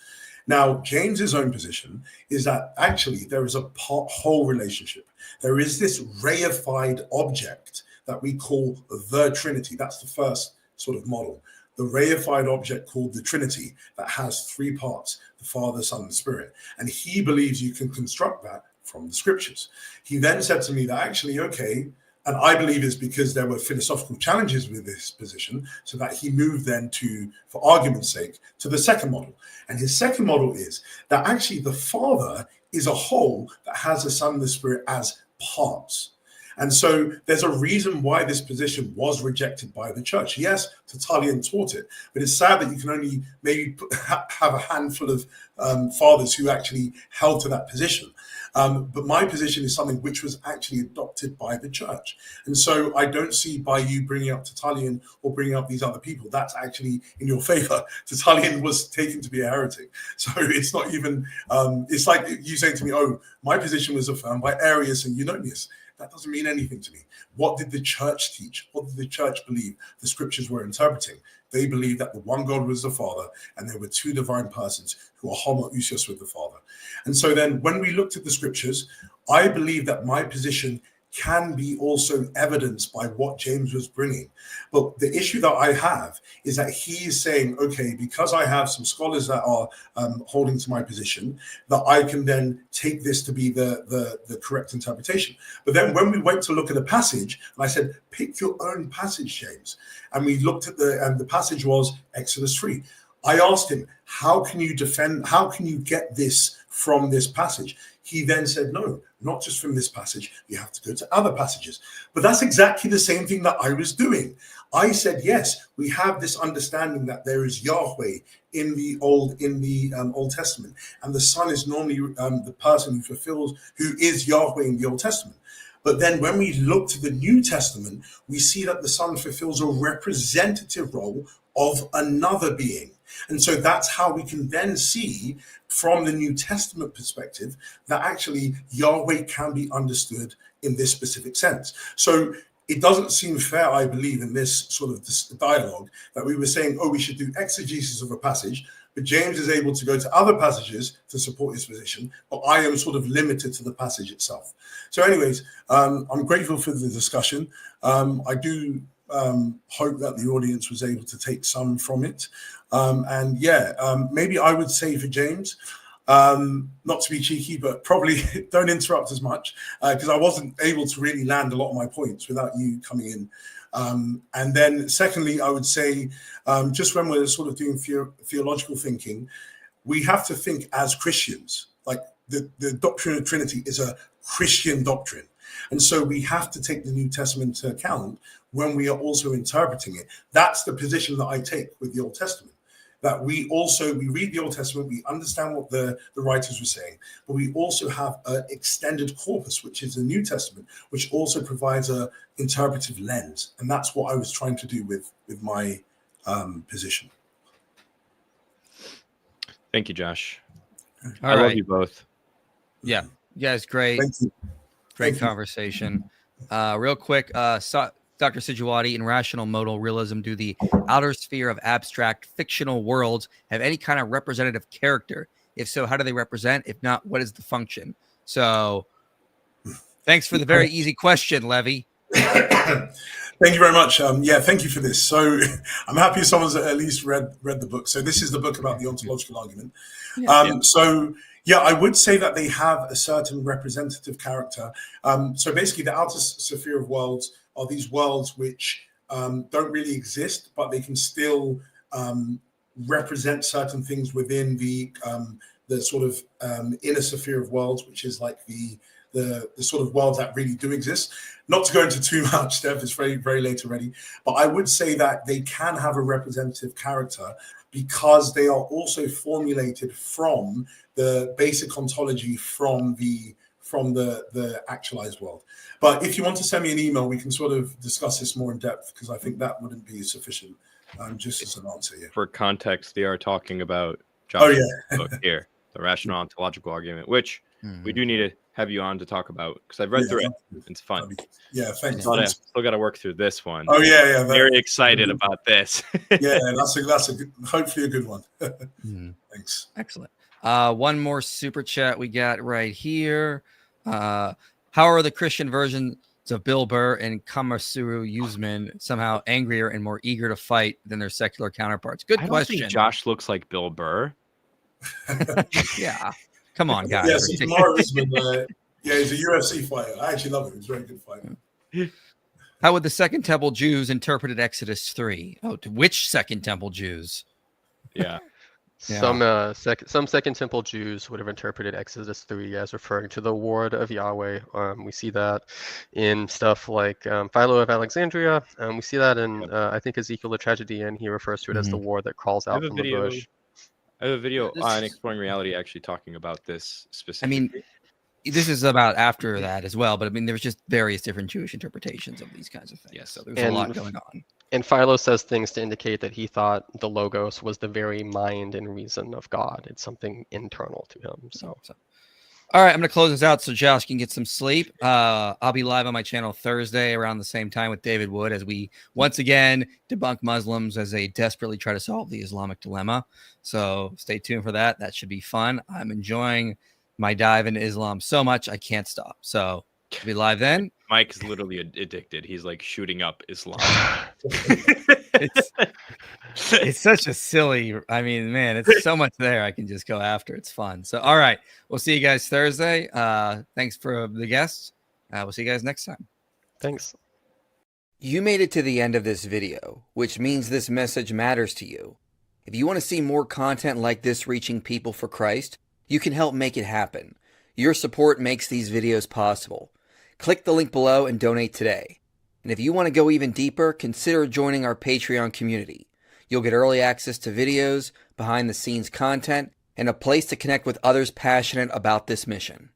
Now, James's own position is that actually there is a whole relationship. There is this reified object that we call the Trinity. That's the first sort of model. The reified object called the Trinity that has three parts, the Father, Son, and Spirit. And he believes you can construct that from the Scriptures. He then said to me that actually, okay, and I believe it's because there were philosophical challenges with this position, so that he moved then to, for argument's sake, to the second model. And his second model is that actually the Father is a whole that has the Son and the Spirit as parts. And so there's a reason why this position was rejected by the church. Yes, Tertullian taught it, but it's sad that you can only maybe have a handful of fathers who actually held to that position. But my position is something which was actually adopted by the church. And so I don't see by you bringing up Tertullian or bringing up these other people, that's actually in your favor. Tertullian was taken to be a heretic. So it's not even, it's like you saying to me, oh, my position was affirmed by Arius and Eunomius. That doesn't mean anything to me. What did the church teach? What did the church believe the scriptures were interpreting? They believed that the one God was the Father, and there were two divine persons who are homoousios with the Father. And so then when we looked at the scriptures, I believe that my position can be also evidenced by what James was bringing. But the issue that I have is that he is saying, okay, because I have some scholars that are holding to my position, that I can then take this to be the correct interpretation. But then when we went to look at a passage, and I said, pick your own passage, James. And we looked at the passage was Exodus 3. I asked him, how can you get this from this passage? He then said, no, not just from this passage. You have to go to other passages. But that's exactly the same thing that I was doing. I said, yes, we have this understanding that there is Yahweh in the Old Testament, and the Son is normally the person who is Yahweh in the Old Testament. But then when we look to the New Testament, we see that the Son fulfills a representative role of another being. And so that's how we can then see from the New Testament perspective that actually Yahweh can be understood in this specific sense. So it doesn't seem fair, I believe, in this sort of this dialogue that we were saying, oh, we should do exegesis of a passage, but James is able to go to other passages to support his position, but I am sort of limited to the passage itself. So anyways, I'm grateful for the discussion. I do hope that the audience was able to take some from it. Maybe I would say for James, not to be cheeky, but probably don't interrupt as much because I wasn't able to really land a lot of my points without you coming in. And then secondly, I would say just when we're sort of doing theological thinking, we have to think as Christians. Like the doctrine of Trinity is a Christian doctrine. And so we have to take the New Testament into account when we are also interpreting it. That's the position that I take with the Old Testament. That we read the Old Testament, we understand what the writers were saying, but we also have an extended corpus, which is the New Testament, which also provides an interpretive lens. And that's what I was trying to do with my position. Thank you, Josh. I love you both. Yeah, you guys, great. Thank you. Great conversation. Real quick, Dr. Sijuwade, in rational modal realism, do the outer sphere of abstract fictional worlds have any kind of representative character? If so, how do they represent? If not, what is the function? So thanks for the very easy question, Levy. Thank you very much. Thank you for this. So I'm happy someone's at least read the book. So this is the book about the ontological argument. I would say that they have a certain representative character. So basically the outer sphere of worlds are these worlds which don't really exist, but they can still represent certain things within the sort of inner sphere of worlds, which is like the sort of worlds that really do exist. Not to go into too much, Steph, it's very, very late already, but I would say that they can have a representative character because they are also formulated from the basic ontology from the actualized world. But if you want to send me an email, we can sort of discuss this more in depth because I think that wouldn't be sufficient just as an answer. Yeah. For context, they are talking about Josh's book here, The Rational Ontological Argument, which we do need to have you on to talk about because I've read through it. It's fun. Thanks. Still got to work through this one. Very excited about this. that's hopefully a good one. Thanks. Excellent. One more super chat we got right here. How are the Christian versions of Bill Burr and Kamasuru Usman somehow angrier and more eager to fight than their secular counterparts? Good question. Think Josh looks like Bill Burr. Yeah. Come on, guys. Yeah, so tomorrow Usman, he's a UFC fighter. I actually love him. He's a very good fighter. How would the Second Temple Jews interpreted Exodus 3? Oh, to which Second Temple Jews? Yeah. Some Second Temple Jews would have interpreted Exodus 3 as referring to the ward of Yahweh. We see that in stuff like Philo of Alexandria. We see that in, I think, Ezekiel the Tragedian. He refers to it as the ward that crawls out from the bush. I have a video on Exploring Reality actually talking about this specifically. I mean, this is about after that as well, but I mean, there's just various different Jewish interpretations of these kinds of things. Yes. So there's a lot going on. And Philo says things to indicate that he thought the Logos was the very mind and reason of God. It's something internal to him. So. All right, I'm going to close this out so Josh can get some sleep. I'll be live on my channel Thursday around the same time with David Wood as we once again debunk Muslims as they desperately try to solve the Islamic dilemma. So stay tuned for that. That should be fun. I'm enjoying my dive into Islam so much I can't stop. So Be live then. Mike is literally addicted. He's like shooting up Islam. It's such a silly. I mean, man, it's so much there. I can just go after. It's fun. So, all right, we'll see you guys Thursday. Thanks for the guests. We'll see you guys next time. Thanks. You made it to the end of this video, which means this message matters to you. If you want to see more content like this reaching people for Christ, you can help make it happen. Your support makes these videos possible. Click the link below and donate today. And if you want to go even deeper, consider joining our Patreon community. You'll get early access to videos, behind-the-scenes content, and a place to connect with others passionate about this mission.